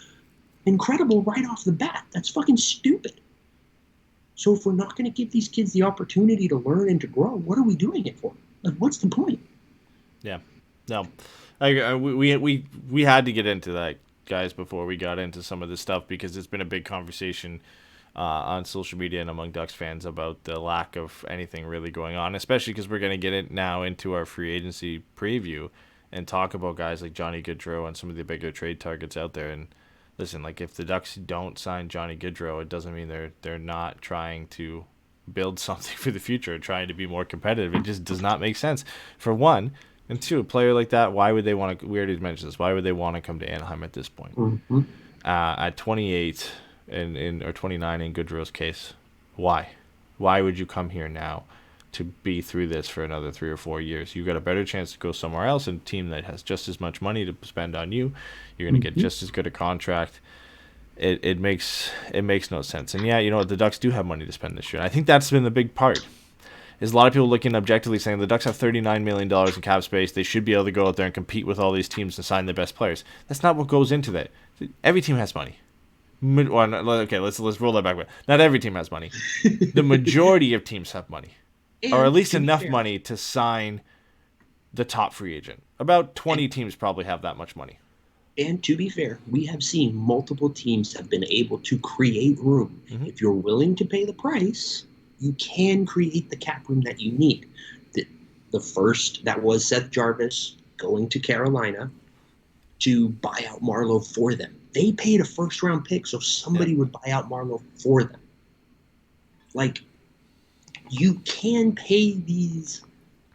Speaker 4: incredible right off the bat. That's fucking stupid. So if we're not going to give these kids the opportunity to learn and to grow, what are we doing it for? Like, what's the point?
Speaker 5: Yeah. No. We had to get into that, guys, before we got into some of this stuff, because it's been a big conversation on social media and among Ducks fans about the lack of anything really going on, especially because we're going to get it now into our free agency preview and talk about guys like Johnny Gaudreau and some of the bigger trade targets out there. And listen, like, if the Ducks don't sign Johnny Gaudreau, it doesn't mean they're not trying to build something for the future, trying to be more competitive. It just does not make sense, for one. And two, a player like that, why would they want to? We already mentioned this. Why would they want to come to Anaheim at this point?
Speaker 4: Mm-hmm.
Speaker 5: At 28 or 29 in Gaudreau's case, why? Why would you come here now to be through this for another 3 or 4 years? You got a better chance to go somewhere else, and a team that has just as much money to spend on you. You're going to get just as good a contract. It makes no sense. And yeah, you know what? The Ducks do have money to spend this year. I think that's been the big part. Is a lot of people looking objectively saying the Ducks have $39 million in cap space. They should be able to go out there and compete with all these teams and sign the best players. That's not what goes into that. Every team has money. Okay, let's roll that back. Not every team has money. The majority of teams have money, or at least enough money to sign the top free agent. About 20 teams probably have that much money.
Speaker 4: And to be fair, we have seen multiple teams have been able to create room. Mm-hmm. If you're willing to pay the price, you can create the cap room that you need. The first, that was Seth Jarvis going to Carolina to buy out Marleau for them. They paid a first-round pick so somebody would buy out Marleau for them. Like, you can pay these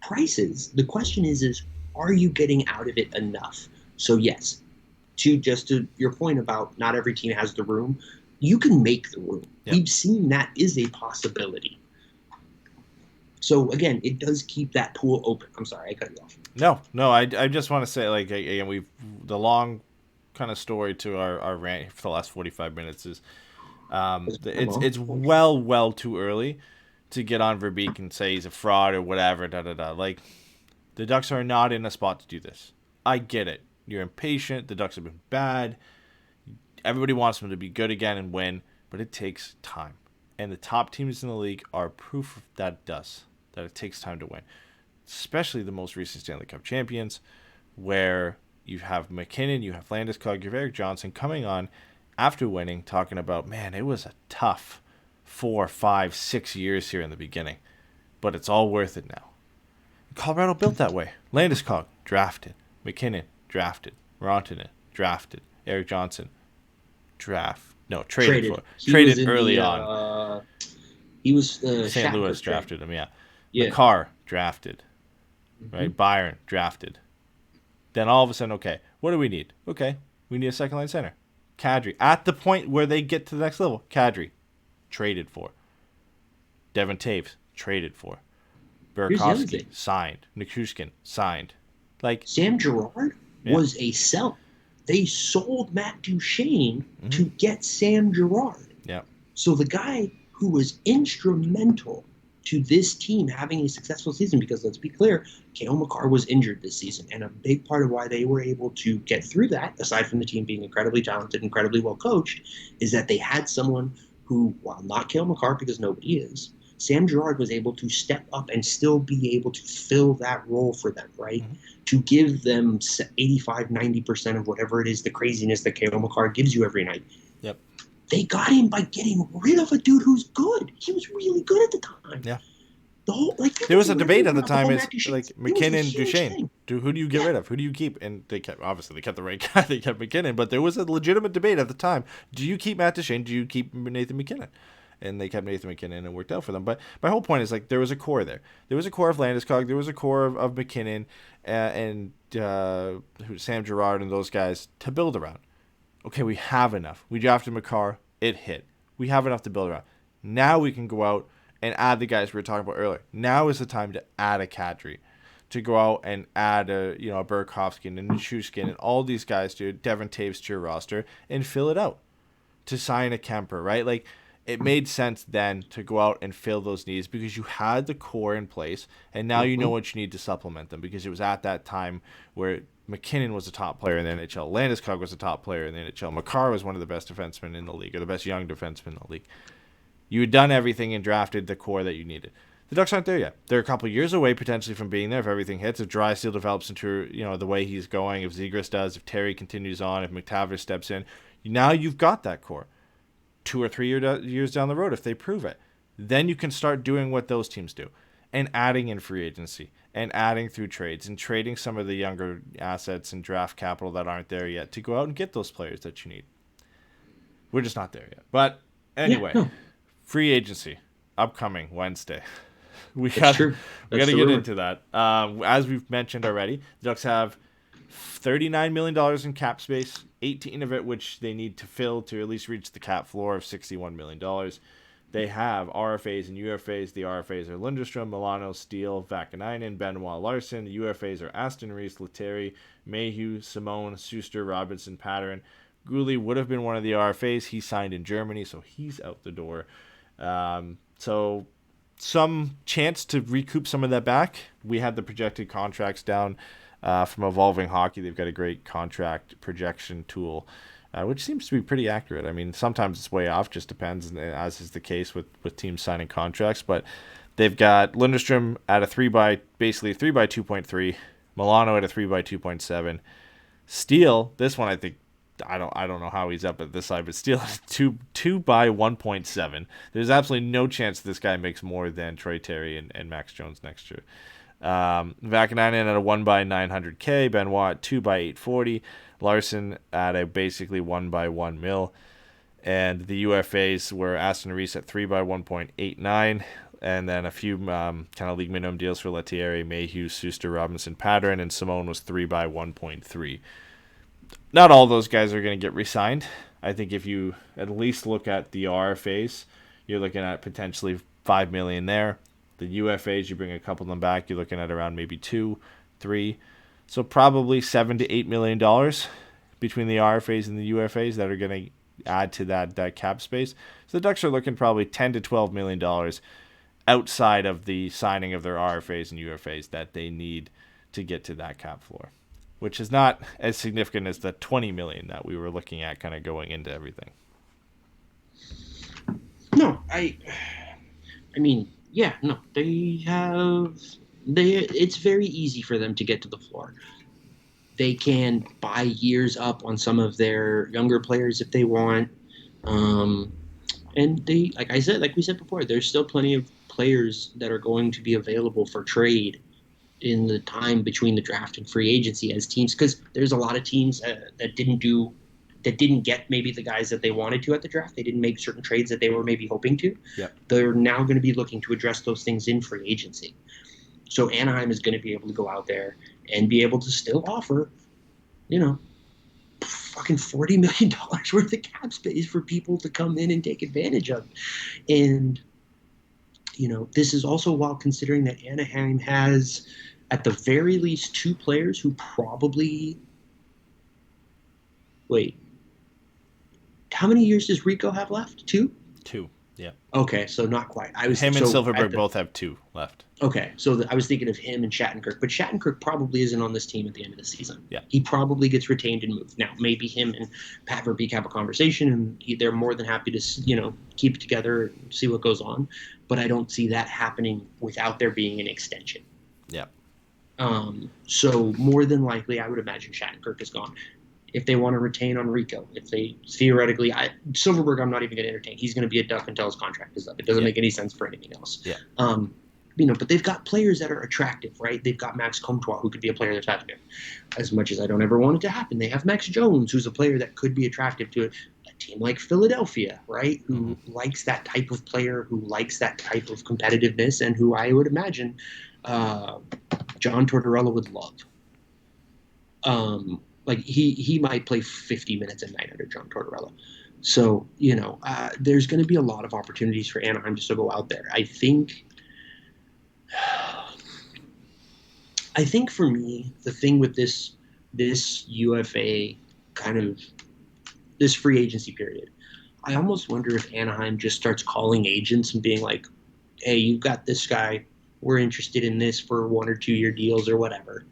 Speaker 4: prices. The question is are you getting out of it enough? So yes, to your point about not every team has the room, you can make the room. Yep. We've seen that is a possibility. So again, it does keep that pool open. I'm sorry, I cut you off.
Speaker 5: No, I just want to say, like, again, the long kind of story to our rant for the last 45 minutes is it's well too early to get on Verbeek and say he's a fraud or whatever, Like, the Ducks are not in a spot to do this. I get it. You're impatient. The Ducks have been bad. Everybody wants them to be good again and win, but it takes time. And the top teams in the league are proof that it takes time to win. Especially the most recent Stanley Cup champions, where you have McKinnon, you have Landeskog, you have Erik Johnson coming on after winning, talking about, man, it was a tough 4, 5, 6 years here in the beginning, but it's all worth it now. Colorado built that way. Landeskog, drafted. McKinnon, drafted. Rantanen, drafted. Erik Johnson, traded for. Traded early on.
Speaker 4: He was
Speaker 5: St. Louis drafted him, yeah.
Speaker 4: McCarr,
Speaker 5: drafted. Right? Byron, drafted. Then all of a sudden, okay, what do we need? Okay, we need a second line center. Kadri. At the point where they get to the next level, Kadri, traded for. Devon Taves, traded for. Burakovsky, signed. Nichushkin, signed. Like,
Speaker 4: Sam Girard was a sell. They sold Matt Duchene to get Sam Girard.
Speaker 5: Yeah.
Speaker 4: So the guy who was instrumental to this team having a successful season, because let's be clear, Cale Makar was injured this season, and a big part of why they were able to get through that, aside from the team being incredibly talented, incredibly well coached, is that they had someone who, while not Cale Makar, because nobody is, Sam Girard was able to step up and still be able to fill that role for them, right? Mm-hmm. To give them 85, 90% of whatever it is, the craziness that Cale Makar gives you every night.
Speaker 5: Yep.
Speaker 4: They got him by getting rid of a dude who's good. He was really good at the time.
Speaker 5: Yeah.
Speaker 4: There
Speaker 5: was a debate at the time, is like McKinnon, Duchene. Who do you get rid of? Who do you keep? And they kept the right guy. They kept McKinnon, but there was a legitimate debate at the time. Do you keep Matt Duchene? Do you keep Nathan McKinnon? And they kept Nathan McKinnon, and it worked out for them. But my whole point is, like, there was a core there. There was a core of Landeskog. There was a core of McKinnon and Sam Girard and those guys to build around. Okay, we have enough. We drafted Makar. It hit. We have enough to build around. Now we can go out and add the guys we were talking about earlier. Now is the time to add a Kadri, to go out and add a Burakovsky and a Nichushkin and all these guys, dude, Devon Taves to your roster, and fill it out. To sign a Kemper, right? Like, it made sense then to go out and fill those needs because you had the core in place, and now you know what you need to supplement them, because it was at that time where McKinnon was a top player in the NHL, Landeskog was a top player in the NHL, Makar was one of the best defensemen in the league, or the best young defenseman in the league. You had done everything and drafted the core that you needed. The Ducks aren't there yet. They're a couple years away potentially from being there if everything hits. If Drysdale develops into the way he's going, if Zegras does, if Terry continues on, if McTavish steps in, now you've got that core. 2 or 3 years down the road, if they prove it, then you can start doing what those teams do and adding in free agency and adding through trades and trading some of the younger assets and draft capital that aren't there yet to go out and get those players that you need. We're just not there yet. But anyway, free agency upcoming Wednesday. We got to get into that. As we've mentioned already, the Ducks have $39 million in cap space, 18 of it which they need to fill to at least reach the cap floor of $61 million. They have RFAs and UFAs. The RFAs are Lindstrom, Milano, Steele, Vakanainen, Benoit, Larson. The UFAs are Aston Reese, Lettieri, Mayhew, Simone, Suster, Robinson, Patterson. Gooley would have been one of the RFAs. He signed in Germany, so he's out the door. So some chance to recoup some of that back. We had the projected contracts down from Evolving Hockey. They've got a great contract projection tool, which seems to be pretty accurate. I mean, sometimes it's way off, just depends, as is the case with teams signing contracts. But they've got Lindstrom at a 3 by 2.3, Milano at a 3 by 2.7, Steele. This one I don't know how he's up at this side, but Steele at 2 by 1.7. There's absolutely no chance this guy makes more than Troy Terry and Max Jones next year. Vakanainen at a 1 by 900K, Benoit at 2 by 840, Larson at a basically 1 by 1 mil, and the UFAs were Aston Reese at 3 by 1.89, and then a few kind of league minimum deals for Lettieri, Mayhew, Suster, Robinson, Patterson, and Simone was 3 by 1.3. Not all those guys are going to get re-signed. I think if you at least look at the RFAs, you're looking at potentially $5 million there. The UFAs, you bring a couple of them back, you're looking at around maybe 2, 3. So probably $7 to $8 million between the RFAs and the UFAs that are going to add to that cap space. So the Ducks are looking probably $10 to $12 million outside of the signing of their RFAs and UFAs that they need to get to that cap floor, which is not as significant as the $20 million that we were looking at kind of going into everything.
Speaker 4: No, I mean, yeah, no, it's very easy for them to get to the floor. They can buy years up on some of their younger players if they want. And they, like we said before, there's still plenty of players that are going to be available for trade in the time between the draft and free agency as teams, because there's a lot of teams that didn't get maybe the guys that they wanted to at the draft. They didn't make certain trades that they were maybe hoping to.
Speaker 5: Yep. They're
Speaker 4: now going to be looking to address those things in free agency. So Anaheim is going to be able to go out there and be able to still offer, fucking $40 million worth of cap space for people to come in and take advantage of. And, this is also while considering that Anaheim has at the very least 2 players who probably – wait. How many years does Rico have left? 2?
Speaker 5: 2, yeah.
Speaker 4: Okay, so not quite.
Speaker 5: Him and Silverberg both have 2 left.
Speaker 4: Okay, so I was thinking of him and Shattenkirk, but Shattenkirk probably isn't on this team at the end of the season.
Speaker 5: Yeah.
Speaker 4: He probably gets retained and moved. Now, maybe him and Pat Verbeek have a conversation, and they're more than happy to, keep it together and see what goes on. But I don't see that happening without there being an extension.
Speaker 5: Yeah.
Speaker 4: So more than likely, I would imagine Shattenkirk is gone. If they want to retain on Rico, if they theoretically, Silverberg, I'm not even going to entertain. He's going to be a Duck until his contract is up. It doesn't make any sense for anything else.
Speaker 5: Yeah.
Speaker 4: But they've got players that are attractive, right? They've got Max Comtois, who could be a player that's attractive. As much as I don't ever want it to happen, they have Max Jones, who's a player that could be attractive to a team like Philadelphia, right? Who likes that type of player, who likes that type of competitiveness, and who I would imagine John Tortorella would love. He might play 50 minutes a night under John Tortorella. So, there's going to be a lot of opportunities for Anaheim just to go out there. I think for me, the thing with this UFA kind of this free agency period, I almost wonder if Anaheim just starts calling agents and being like, hey, you've got this guy. We're interested in this for 1 or 2 year deals or whatever.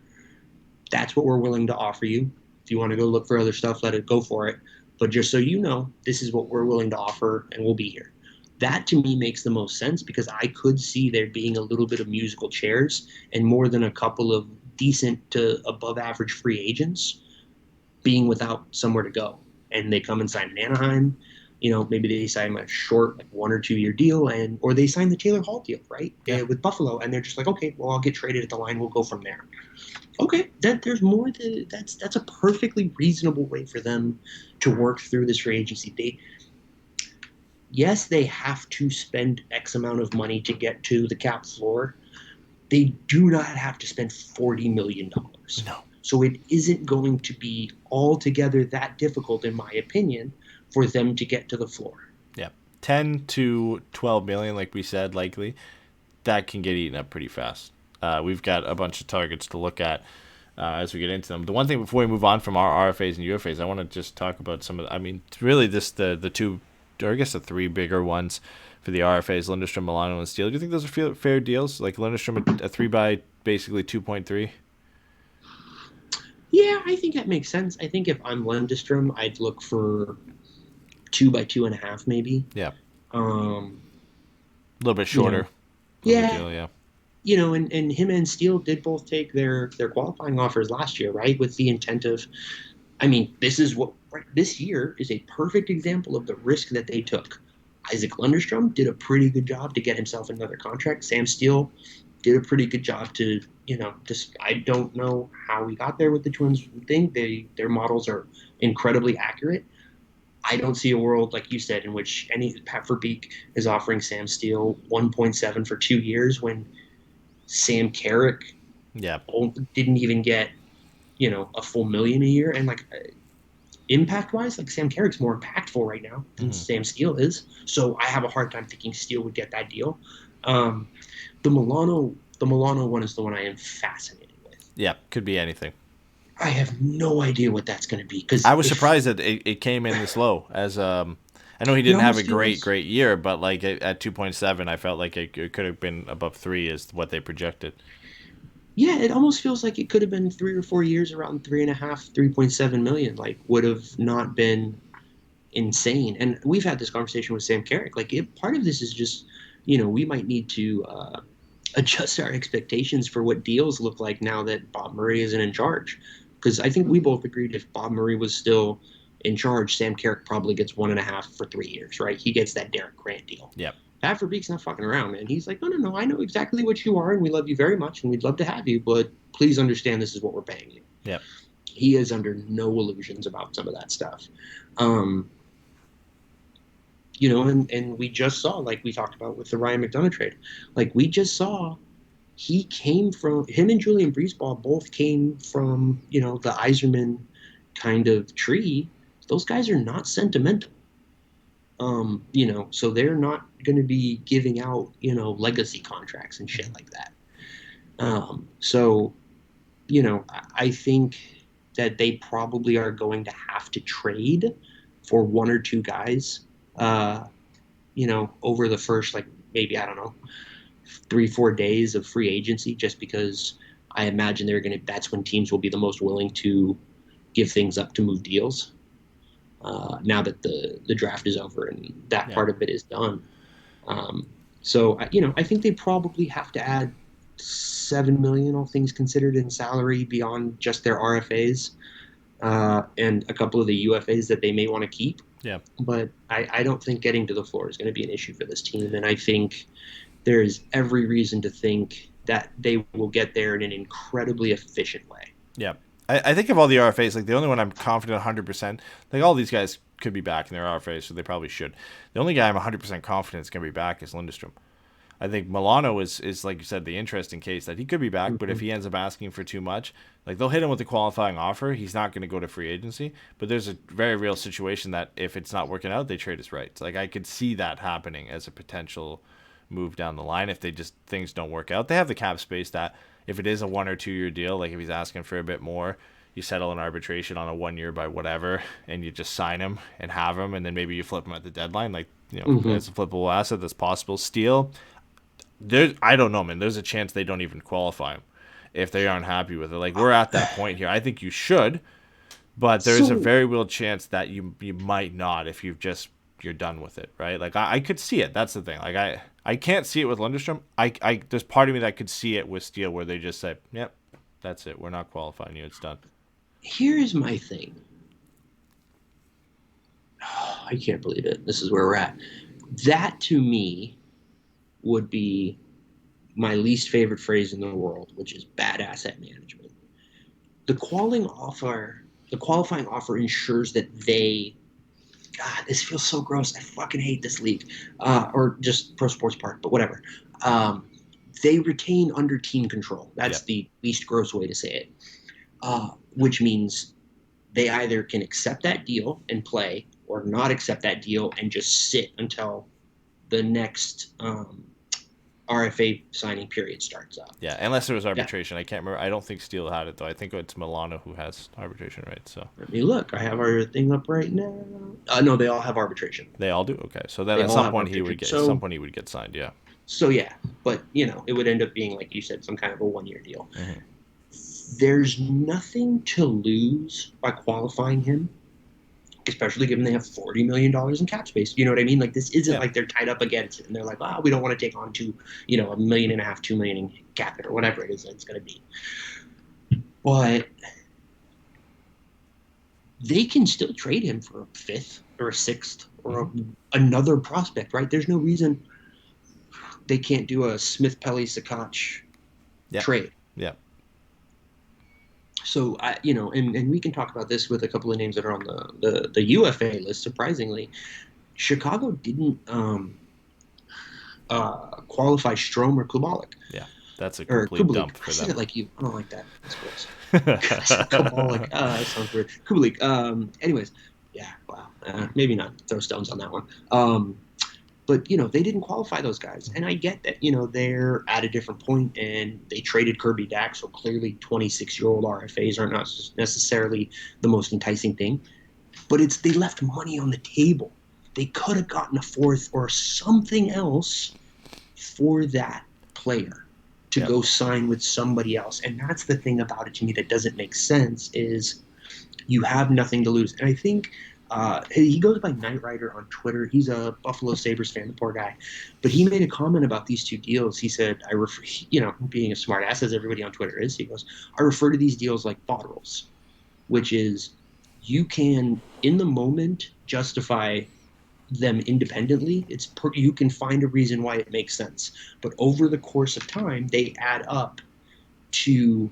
Speaker 4: That's what we're willing to offer you. If you want to go look for other stuff, let it go for it. But just so you know, this is what we're willing to offer, and we'll be here. That to me makes the most sense because I could see there being a little bit of musical chairs and more than a couple of decent to above average free agents being without somewhere to go. And they come and sign in Anaheim. Maybe they sign a short, like 1 or 2 year deal, or they sign the Taylor Hall deal, right?
Speaker 5: Yeah.
Speaker 4: With Buffalo, and they're just like, okay, well, I'll get traded at the line. We'll go from there. Okay, there's more to that's a perfectly reasonable way for them to work through this free agency. Yes, they have to spend X amount of money to get to the cap floor. They do not have to spend $40 million.
Speaker 5: No.
Speaker 4: So it isn't going to be altogether that difficult, in my opinion, for them to get to the floor.
Speaker 5: Yeah. 10 to 12 million, like we said, likely. That can get eaten up pretty fast. We've got a bunch of targets to look at as we get into them. The one thing before we move on from our RFAs and UFAs, I want to just talk about some of really the two, or I guess the three bigger ones for the RFAs, Lindstrom, Milano, and Steele. Do you think those are fair deals? Like Lindstrom, a 3 by basically 2.3?
Speaker 4: Yeah, I think that makes sense. I think if I'm Lindstrom, I'd look for 2 by 2.5 maybe.
Speaker 5: Yeah.
Speaker 4: A
Speaker 5: little bit shorter.
Speaker 4: Yeah. And him and Steele did both take their qualifying offers last year, right? With the intent of, this year is a perfect example of the risk that they took. Isaac Lundstrom did a pretty good job to get himself another contract. Sam Steele did a pretty good job to, I don't know how we got there with the Twins thing. Their models are incredibly accurate. I don't see a world, like you said, in which Pat Verbeek is offering Sam Steele 1.7 for 2 years when Sam Carrick didn't even get, a full $1 million a year. And impact-wise, Sam Carrick's more impactful right now than Sam Steele is. So I have a hard time thinking Steele would get that deal. The Milano one is the one I am fascinated with.
Speaker 5: Yeah, could be anything.
Speaker 4: I have no idea what that's going to be.
Speaker 5: I was surprised that it came in this low. As I know he didn't have a great year, but at 2.7, I felt like it could have been above 3 is what they projected.
Speaker 4: Yeah, it almost feels like it could have been 3 or 4 years around 3.5, 3.7 million. Would have not been insane. And we've had this conversation with Sam Carrick. Part of this is just, we might need to adjust our expectations for what deals look like now that Bob Murray isn't in charge. Because I think we both agreed if Bob Murray was still in charge, Sam Carrick probably gets 1.5 for 3 years, right? He gets that Derek Grant deal.
Speaker 5: Yep.
Speaker 4: Pat Verbeek's not fucking around, man. He's like, no, I know exactly what you are, and we love you very much, and we'd love to have you, but please understand this is what we're paying you.
Speaker 5: Yep.
Speaker 4: He is under no illusions about some of that stuff. And we just saw, like we talked about with the Ryan McDonough trade, we just saw him and Julian Breezeball both came from, the Yzerman kind of tree. Those guys are not sentimental. So they're not going to be giving out, legacy contracts and shit like that. I think that they probably are going to have to trade for 1 or 2 guys, over the first, maybe, 3-4 days of free agency, just because I imagine that's when teams will be the most willing to give things up to move deals. Now that the draft is over and that part of it is done. I think they probably have to add $7 million, all things considered, in salary beyond just their RFAs, and a couple of the UFAs that they may want to keep.
Speaker 5: Yeah.
Speaker 4: But I don't think getting to the floor is going to be an issue for this team. And I think there's every reason to think that they will get there in an incredibly efficient way.
Speaker 5: Yeah. I think of all the RFAs, the only one I'm confident 100%, all these guys could be back in their RFAs, so they probably should. The only guy I'm 100% confident is going to be back is Lindstrom. I think Milano is, like you said, the interesting case that he could be back, but if he ends up asking for too much, they'll hit him with a qualifying offer. He's not going to go to free agency, but there's a very real situation that if it's not working out, they trade his rights. I could see that happening as a potential move down the line if things don't work out. They have the cap space that if it is a 1 or 2 year deal, if he's asking for a bit more, you settle an arbitration on a 1 year by whatever, and you just sign him and have him, and then maybe you flip him at the deadline. It's a flippable asset that's possible. Steele, I don't know, man. There's a chance they don't even qualify him if they aren't happy with it. We're at that point here. I think you should, but there's a very real chance that you might not if you've just you're done with it, right? Like I could see it. That's the thing. Like I can't see it with Lundestrom. I there's part of me that could see it with Steele where they just say, yep, that's it. We're not qualifying you. It's done.
Speaker 4: Here's my thing. Oh, I can't believe it. This is where we're at. That to me would be my least favorite phrase in the world, which is bad asset management. The qualifying offer ensures that they, God, this feels so gross. I fucking hate this league, or just pro sports park, but whatever. They retain under team control. That's the least gross way to say it, which means they either can accept that deal and play or not accept that deal and just sit until the next RFA signing period starts up.
Speaker 5: Yeah, unless there was arbitration. I can't remember. I don't think Steele had it, though. I think it's Milano who has arbitration rights. So
Speaker 4: let me look. I have our thing up right now. No, they all have arbitration.
Speaker 5: They all do? Okay. So then at some point he would get signed, yeah.
Speaker 4: So yeah, but it would end up being, like you said, some kind of a 1-year deal. Mm-hmm. There's nothing to lose by qualifying him, especially given they have $40 million in cap space. You know what I mean? Like, this isn't like they're tied up against it and they're like, we don't want to take on $1.5 million, $2 million in cap it or whatever it is that it's going to be. But they can still trade him for a 5th or a 6th or another prospect, right? There's no reason they can't do a Smith-Pelly-Sakach trade.
Speaker 5: Yeah.
Speaker 4: So, and we can talk about this with a couple of names that are on the UFA list. Surprisingly, Chicago didn't qualify Strom or Kubalik.
Speaker 5: Yeah, that's a complete dump for them.
Speaker 4: I said it like you. I don't like that. That's gross. Kubalik. That sounds weird. Kubalik. Anyways, yeah, wow. Maybe not throw stones on that one. But, they didn't qualify those guys. And I get that, they're at a different point and they traded Kirby Dack. So clearly 26-year-old RFAs are not necessarily the most enticing thing. But they left money on the table. They could have gotten a 4th or something else for that player to go sign with somebody else. And that's the thing about it to me that doesn't make sense is you have nothing to lose. And I think he goes by Knight Rider on Twitter. He's a Buffalo Sabres fan, the poor guy. But he made a comment about these two deals. He said, being a smart ass as everybody on Twitter is, he goes, I refer to these deals like bottles, which is you can, in the moment, justify them independently. You can find a reason why it makes sense. But over the course of time, they add up to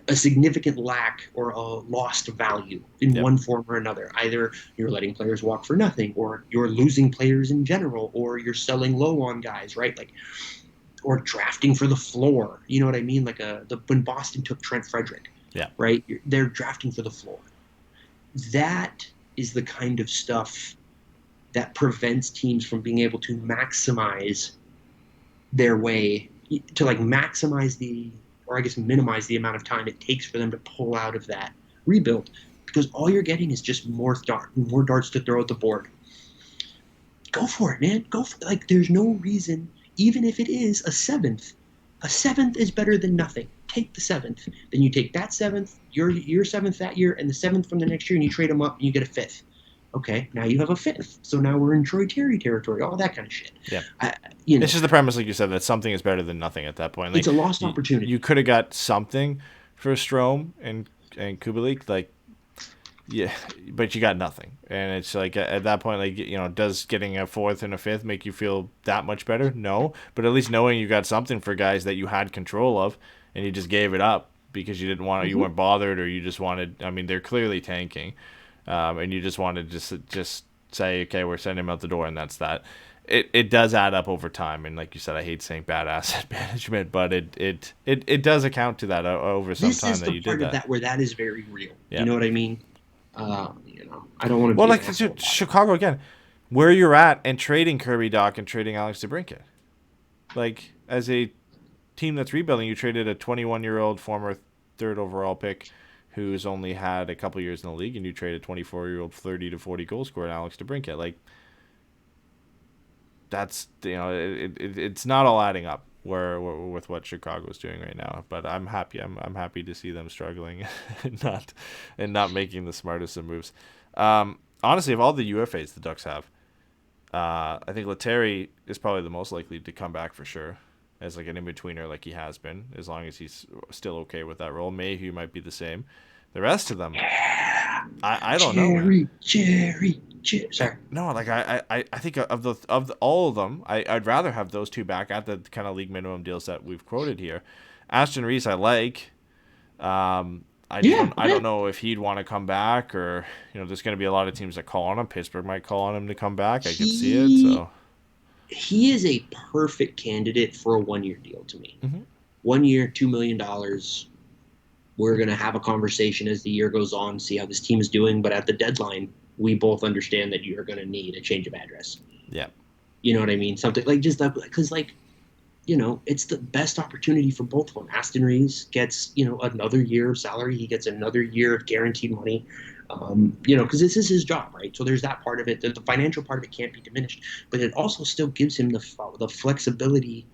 Speaker 4: a significant lack or a lost value in one form or another. Either you're letting players walk for nothing, or you're losing players in general, or you're selling low on guys, right? Like, or drafting for the floor. You know what I mean? Like when Boston took Trent Frederick, right? They're drafting for the floor. That is the kind of stuff that prevents teams from being able to maximize their way to minimize the amount of time it takes for them to pull out of that rebuild, because all you're getting is just more darts to throw at the board. Go for it, man. There's no reason, even if it is a 7th. A 7th is better than nothing. Take the 7th. Then you take that 7th, your 7th that year, and the 7th from the next year, and you trade them up, and you get a 5th. Okay, now you have a 5th. So now we're in Troy Terry territory, all that kind of shit.
Speaker 5: Yeah. It's just the premise, like you said, that something is better than nothing at that point. Like,
Speaker 4: it's a lost opportunity.
Speaker 5: You could have got something for Strom and Kubalik, but you got nothing. And it's like, at that point, does getting a 4th and a 5th make you feel that much better? No. But at least knowing you got something for guys that you had control of and you just gave it up because you didn't want to, you weren't bothered, or you just wanted, they're clearly tanking. And you just wanted to just say, okay, we're sending him out the door, and that's that. It does add up over time, and like you said, I hate saying bad asset management, but it does account to that over some time that you did that. This is the part of that
Speaker 4: where that is very real. Yeah. You know what I mean? I don't want to.
Speaker 5: Well, like Chicago again, where you're at, and trading Kirby Dach and trading Alex DeBrincat, like as a team that's rebuilding, you traded a 21-year-old former 3rd overall pick who's only had a couple years in the league, and you trade a 24-year-old 30 to 40 goal scorer, Alex DeBrincat. Like, that's, it's not all adding up with what Chicago's doing right now. But I'm happy. I'm happy to see them struggling and not making the smartest of moves. Honestly, of all the UFAs the Ducks have, I think Lettieri is probably the most likely to come back for sure, as like an in-betweener like he has been, as long as he's still okay with that role. Mayhew might be the same. The rest of them, I don't know, man.
Speaker 4: Jerry. Sorry.
Speaker 5: No, like I think of all of them, I'd rather have those two back at the kind of league minimum deals that we've quoted here. Aston Reese, I like. I don't know if he'd want to come back, or there's going to be a lot of teams that call on him. Pittsburgh might call on him to come back. I could see it. So
Speaker 4: he is a perfect candidate for a 1-year deal to me. 1 year, $2 million. We're going to have a conversation as the year goes on, see how this team is doing. But at the deadline, we both understand that you're going to need a change of address.
Speaker 5: Yeah.
Speaker 4: You know what I mean? Something like just that, because it's the best opportunity for both of them. Aston Reese gets, another year of salary. He gets another year of guaranteed money, because this is his job, right? So there's that part of it. The financial part of it can't be diminished, but it also still gives him the flexibility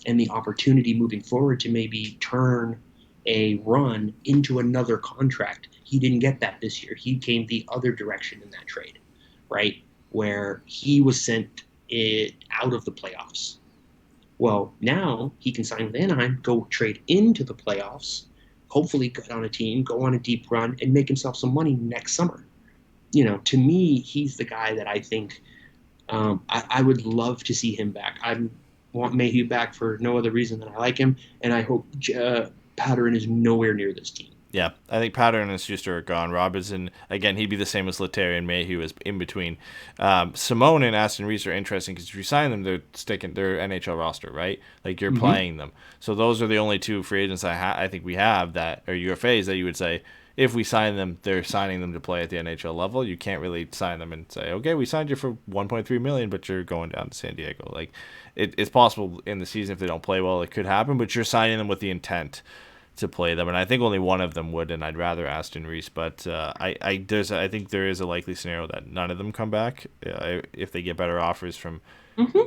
Speaker 4: and the opportunity moving forward to maybe turn a run into another contract. He didn't get that this year. He came the other direction in that trade, right? Where he was sent out of the playoffs. Well, now he can sign with Anaheim, go trade into the playoffs, hopefully get on a team, go on a deep run, and make himself some money next summer. To me, he's the guy that I think I would love to see him back. I want Mayhew back for no other reason than I like him, and I hope Patterson is nowhere near this team.
Speaker 5: Yeah, I think Patterson and Schuster are gone. Robinson, again, he'd be the same as Lettieri, and Mayhew is in between. Simone and Aston Reese are interesting because if you sign them, they're sticking their NHL roster, right? Like you're playing them. So those are the only two free agents I think we have that are UFAs that you would say if we sign them, they're signing them to play at the NHL level. You can't really sign them and say, okay, we signed you for $1.3 million, but you're going down to San Diego. Like it's possible in the season if they don't play well, it could happen, but you're signing them with the intent to play them, and I think only one of them would, and I'd rather Aston Reese. But I think there is a likely scenario that none of them come back if they get better offers from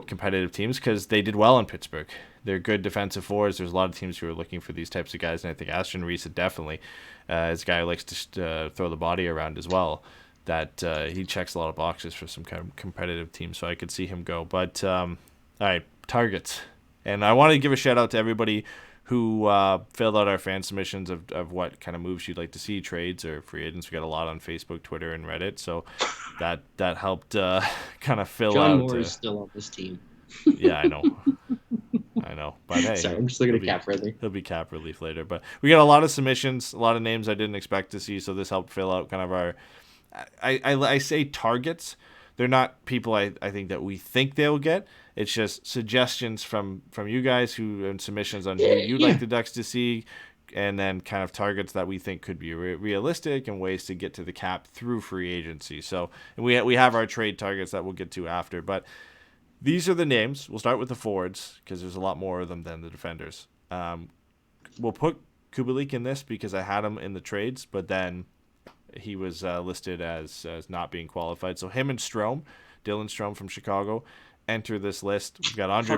Speaker 5: competitive teams, because they did well in Pittsburgh. They're good defensive forwards. There's a lot of teams who are looking for these types of guys, and I think Aston Reese definitely is a guy who likes to throw the body around as well. That he checks a lot of boxes for some kind of competitive team, so I could see him go. But all right, targets, and I want to give a shout out to everybody who filled out our fan submissions of what kind of moves you'd like to see, trades or free agents. We got a lot on Facebook, Twitter, and Reddit, so that helped kind of fill out.
Speaker 4: John Moore is still on this team.
Speaker 5: Yeah, I know. But hey,
Speaker 4: sorry, I'm just looking at cap relief.
Speaker 5: He'll be cap relief later. But we got a lot of submissions, a lot of names I didn't expect to see, so this helped fill out kind of our. I say targets. They're not people I think that we think they'll get. It's just suggestions from you guys and submissions on who you'd like the Ducks to see, and then kind of targets that we think could be realistic and ways to get to the cap through free agency. So and we have our trade targets that we'll get to after. But these are the names. We'll start with the forwards because there's a lot more of them than the defenders. We'll put Kubalik in this because I had him in the trades, but then he was listed as not being qualified. So him and Strom, Dylan Strom from Chicago, enter this list. We've got Andre.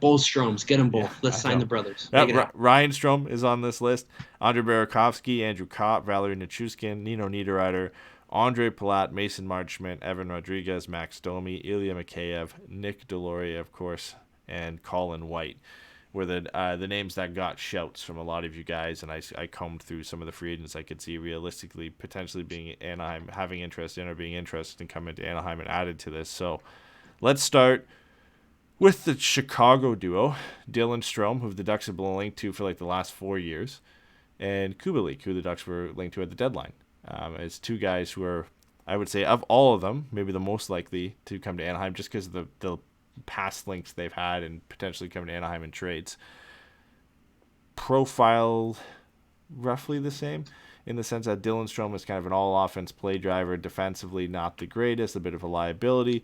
Speaker 4: Both Stroms. Get them both. Let's sign the brothers.
Speaker 5: Ryan Strom is on this list. Andre Burakovsky, Andrew Kopp, Valery Nichushkin, Nino Niederreiter, Andre Palat, Mason Marchman, Evan Rodriguez, Max Domi, Ilya Mikheyev, Nick Deloria, of course, and Colin White were the names that got shouts from a lot of you guys, and I combed through some of the free agents I could see realistically potentially being Anaheim, having interest in or being interested in coming to Anaheim and added to this. So let's start with the Chicago duo, Dylan Strom, who the Ducks have been linked to for like the last 4 years, and Kubalik, who the Ducks were linked to at the deadline. As two guys who are, I would say, of all of them, maybe the most likely to come to Anaheim just because of the past links they've had and potentially coming to Anaheim in trades. Profile roughly the same in the sense that Dylan Strom is kind of an all-offense play driver, defensively not the greatest, a bit of a liability,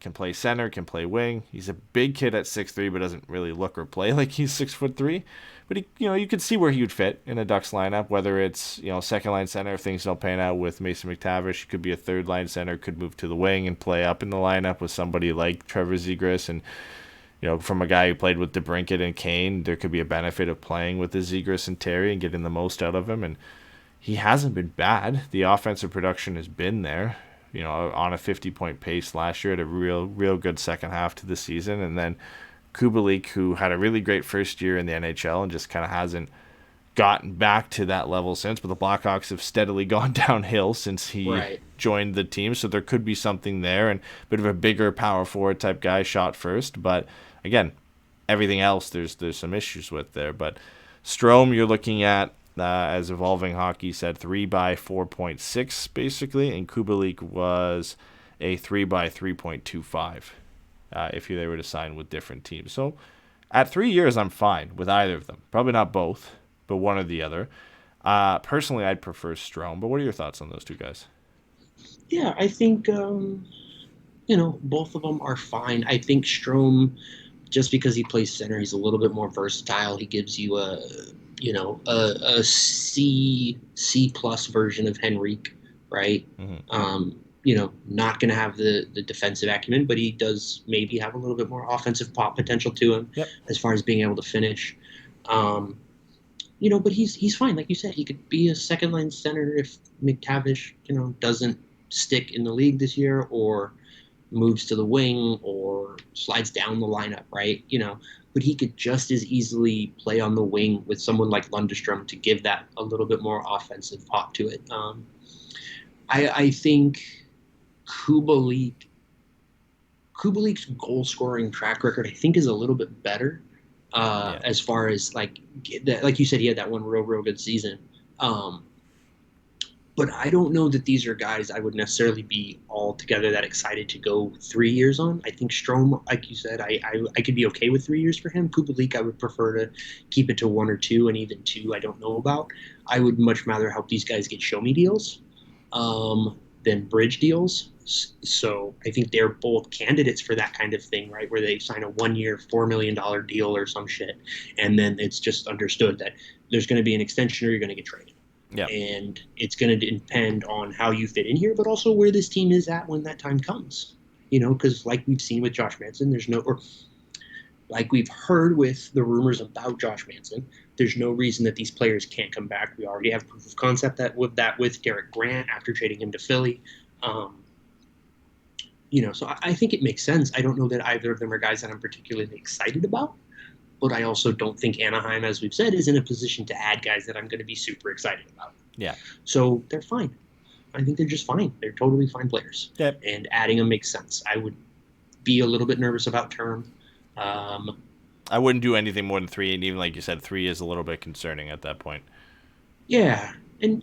Speaker 5: can play center, can play wing. He's a big kid at 6'3", but doesn't really look or play like he's 6'3". But he, you could see where he would fit in a Ducks lineup, whether it's second line center if things don't pan out with Mason McTavish. He could be a third line center, could move to the wing and play up in the lineup with somebody like Trevor Zegras. And from a guy who played with DeBrincat and Kane, there could be a benefit of playing with the Zegras and Terry and getting the most out of him. And he hasn't been bad. The offensive production has been there. on a 50-point pace last year, at a real good second half to the season. And then Kubalik, who had a really great first year in the NHL and just kind of hasn't gotten back to that level since. But the Blackhawks have steadily gone downhill since he joined the team, so there could be something there, and a bit of a bigger power forward type guy shot first. But again, everything else there's some issues with there. But Strom, you're looking at, as Evolving Hockey said, 3x4.6 basically, and Kubalik was a 3x3.25 if they were to sign with different teams. So at 3 years, I'm fine with either of them. Probably not both, but one or the other. Personally, I'd prefer Strom, but what are your thoughts on those two guys?
Speaker 4: Yeah, I think, both of them are fine. I think Strom, just because he plays center, he's a little bit more versatile. He gives you a C plus version of Henrique, right? Mm-hmm. Not going to have the defensive acumen, but he does maybe have a little bit more offensive pop potential to him as far as being able to finish. But he's fine. Like you said, he could be a second line center if McTavish, doesn't stick in the league this year, or moves to the wing, or slides down the lineup, right? But he could just as easily play on the wing with someone like Lundestrom to give that a little bit more offensive pop to it. I think Kubalik's goal scoring track record, I think, is a little bit better. As far as like you said, he had that one real good season. But I don't know that these are guys I would necessarily be altogether that excited to go 3 years on. I think Strom, like you said, I could be okay with 3 years for him. Kubalik, I would prefer to keep it to 1 or 2, and even 2 I don't know about. I would much rather help these guys get show-me deals than bridge deals. So I think they're both candidates for that kind of thing, right, where they sign a 1-year, $4 million deal or some shit, and then it's just understood that there's going to be an extension or you're going to get traded. Yeah. And it's going to depend on how you fit in here, but also where this team is at when that time comes. Because like we've seen with Josh Manson, or like we've heard with the rumors about Josh Manson, there's no reason that these players can't come back. We already have proof of concept with Derek Grant after trading him to Philly. So I think it makes sense. I don't know that either of them are guys that I'm particularly excited about. But I also don't think Anaheim, as we've said, is in a position to add guys that I'm going to be super excited about. Yeah. So they're fine. I think they're just fine. They're totally fine players. Yep. And adding them makes sense. I would be a little bit nervous about term.
Speaker 5: I wouldn't do anything more than 3, and even like you said, 3 is a little bit concerning at that point.
Speaker 4: Yeah. And,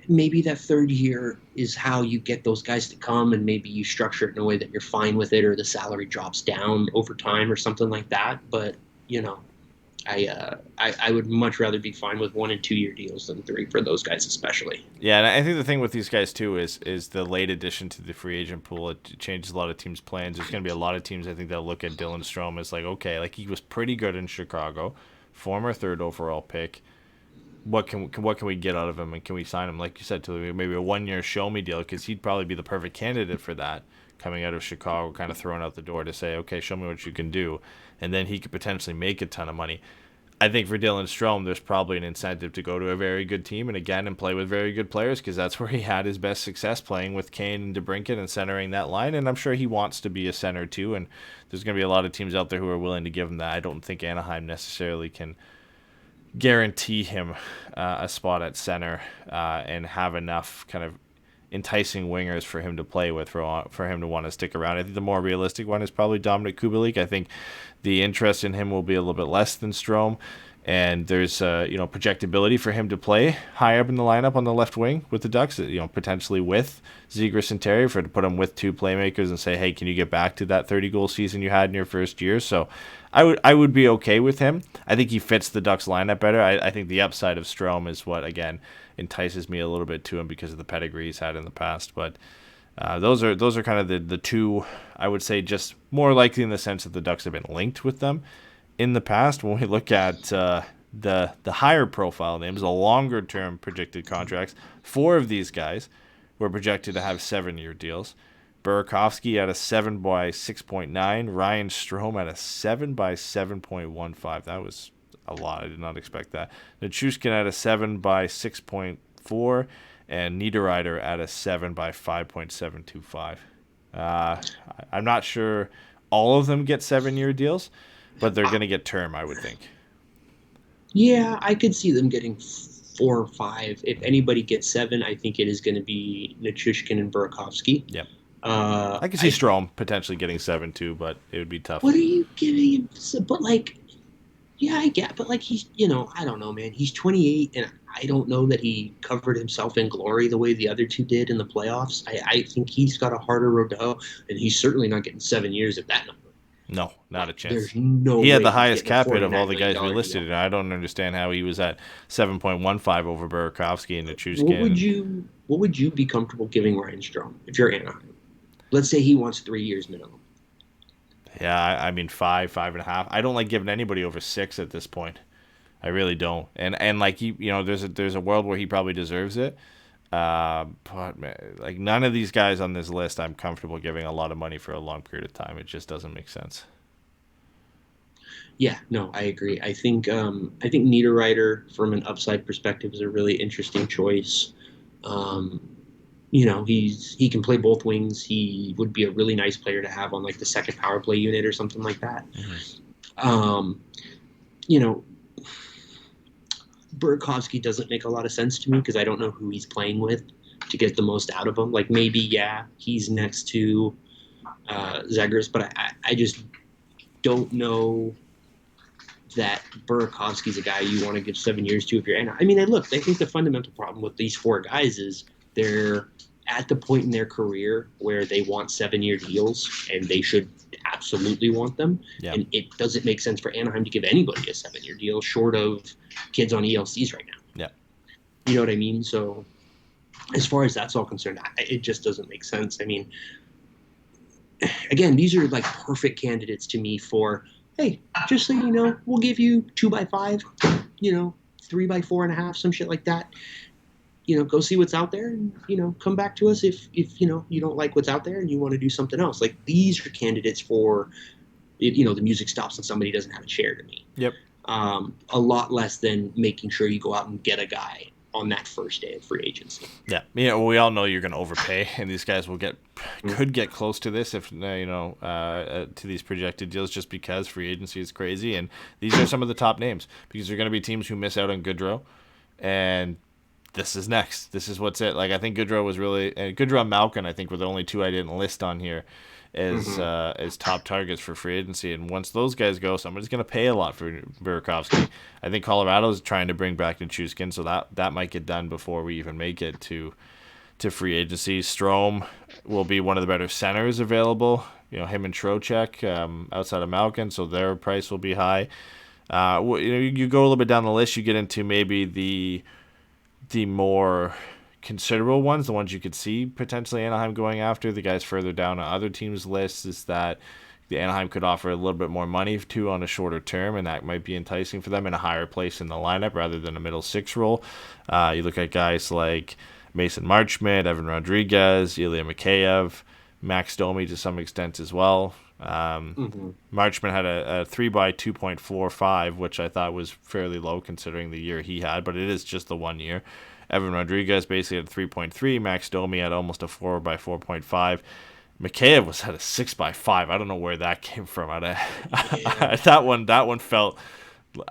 Speaker 4: maybe that third year is how you get those guys to come, and maybe you structure it in a way that you're fine with it, or the salary drops down over time or something like that. But I would much rather be fine with 1 and 2 year deals than 3 for those guys especially.
Speaker 5: Yeah, and I think the thing with these guys too is the late addition to the free agent pool. It changes a lot of teams' plans. There's going to be a lot of teams I think that'll look at Dylan Strom as like, okay, like he was pretty good in Chicago, former 3rd overall pick. What can we get out of him, and can we sign him, like you said, to maybe a 1-year show-me deal, because he'd probably be the perfect candidate for that, coming out of Chicago, kind of thrown out the door to say, okay, show me what you can do, and then he could potentially make a ton of money. I think for Dylan Strom, there's probably an incentive to go to a very good team and play with very good players, because that's where he had his best success, playing with Kane and DeBrincat and centering that line, and I'm sure he wants to be a center too, and there's going to be a lot of teams out there who are willing to give him that. I don't think Anaheim necessarily can guarantee him a spot at center and have enough kind of enticing wingers for him to play with for him to want to stick around. I think the more realistic one is probably Dominic Kubalik. I think the interest in him will be a little bit less than Strom, and there's projectability for him to play high up in the lineup on the left wing with the Ducks, potentially with Zegras and Terry, to put him with 2 playmakers and say, hey, can you get back to that 30-goal season you had in your first year? So I would be okay with him. I think he fits the Ducks lineup better. I think the upside of Strom is what, again, entices me a little bit to him because of the pedigree he's had in the past. But those are kind of the two, I would say, just more likely in the sense that the Ducks have been linked with them in the past. When we look at the higher profile names, the longer term projected contracts, 4 of these guys were projected to have 7-year deals. Burakovsky at a 7 by 6.9. Ryan Strom at a 7 by 7.15. That was a lot. I did not expect that. Nichushkin at a 7 by 6.4. and Niederreiter at a 7 by 5.725. I'm not sure all of them get 7-year deals, but they're going to get term, I would think.
Speaker 4: Yeah, I could see them getting 4 or 5. If anybody gets 7, I think it is going to be Nichushkin and Burakovsky.
Speaker 5: Yep. I could see Strom potentially getting 7 too, but it would be tough.
Speaker 4: What are you giving him? But yeah, I get. But he's, I don't know, man. He's 28, and I don't know that he covered himself in glory the way the other two did in the playoffs. I think he's got a harder road to hoe, and he's certainly not getting 7 years at that number.
Speaker 5: No, not a chance.
Speaker 4: There's no
Speaker 5: he
Speaker 4: way
Speaker 5: had the
Speaker 4: he's
Speaker 5: highest
Speaker 4: getting a
Speaker 5: cap hit of all the guys we
Speaker 4: $49
Speaker 5: listed,
Speaker 4: deal.
Speaker 5: and I don't understand how he was at 7.15 over Burakovsky and Nichushkin.
Speaker 4: What would you be comfortable giving Ryan Strom if you're Anaheim? Let's say he wants 3 years minimum.
Speaker 5: Yeah, I mean 5.5. I don't like giving anybody over 6 at this point. I really don't. And there's a world where he probably deserves it. But man, none of these guys on this list I'm comfortable giving a lot of money for a long period of time. It just doesn't make sense.
Speaker 4: Yeah, no, I agree. I think Niederreiter from an upside perspective is a really interesting choice. He can play both wings. He would be a really nice player to have on the second power play unit or something like that. Mm-hmm. Burakovsky doesn't make a lot of sense to me because I don't know who he's playing with to get the most out of him. Maybe, he's next to Zegras, but I just don't know that Burakovsky's a guy you want to give 7 years to if you're Anaheim. I mean, I think the fundamental problem with these 4 guys is they're at the point in their career where they want 7-year deals, and they should absolutely want them.
Speaker 5: Yeah.
Speaker 4: And it doesn't make sense for Anaheim to give anybody a 7-year deal short of kids on ELCs right now.
Speaker 5: Yeah.
Speaker 4: You know what I mean? So as far as that's all concerned, it just doesn't make sense. I mean, again, these are perfect candidates to me for, hey, just so you know, we'll give you 2 by 5, 3 by 4.5, some shit like that. Go see what's out there and, come back to us if you don't like what's out there and you want to do something else. These are candidates for, the music stops and somebody doesn't have a chair to me.
Speaker 5: Yep.
Speaker 4: A lot less than making sure you go out and get a guy on that first day of free agency.
Speaker 5: Yeah. We all know you're going to overpay, and these guys could get close to this if, to these projected deals just because free agency is crazy. And these are some of the top names because there are going to be teams who miss out on Goodrow, and this is next. This is what's it. I think Goodrow was really, and Goodrow and Malkin, I think, were the only 2 I didn't list on here as top targets for free agency. And once those guys go, somebody's going to pay a lot for Burakovsky. I think Colorado's trying to bring back Nichushkin, so that might get done before we even make it to free agency. Strom will be one of the better centers available. Him and Trocheck outside of Malkin, so their price will be high. You go a little bit down the list, you get into maybe the more considerable ones, the ones you could see potentially Anaheim going after. The guys further down on other teams' lists is that the Anaheim could offer a little bit more money to on a shorter term, and that might be enticing for them in a higher place in the lineup rather than a middle 6 role. You look at guys like Mason Marchman, Evan Rodriguez, Ilya Mikheyev, Max Domi to some extent as well. Marchman had a 3 by 2.45, which I thought was fairly low considering the year he had, but it is just the 1 year. Evan Rodriguez basically had a 3.3. Max Domi had almost a 4 by 4.5. Mikheyev was at a 6 by 5. I don't know where that came from. That one felt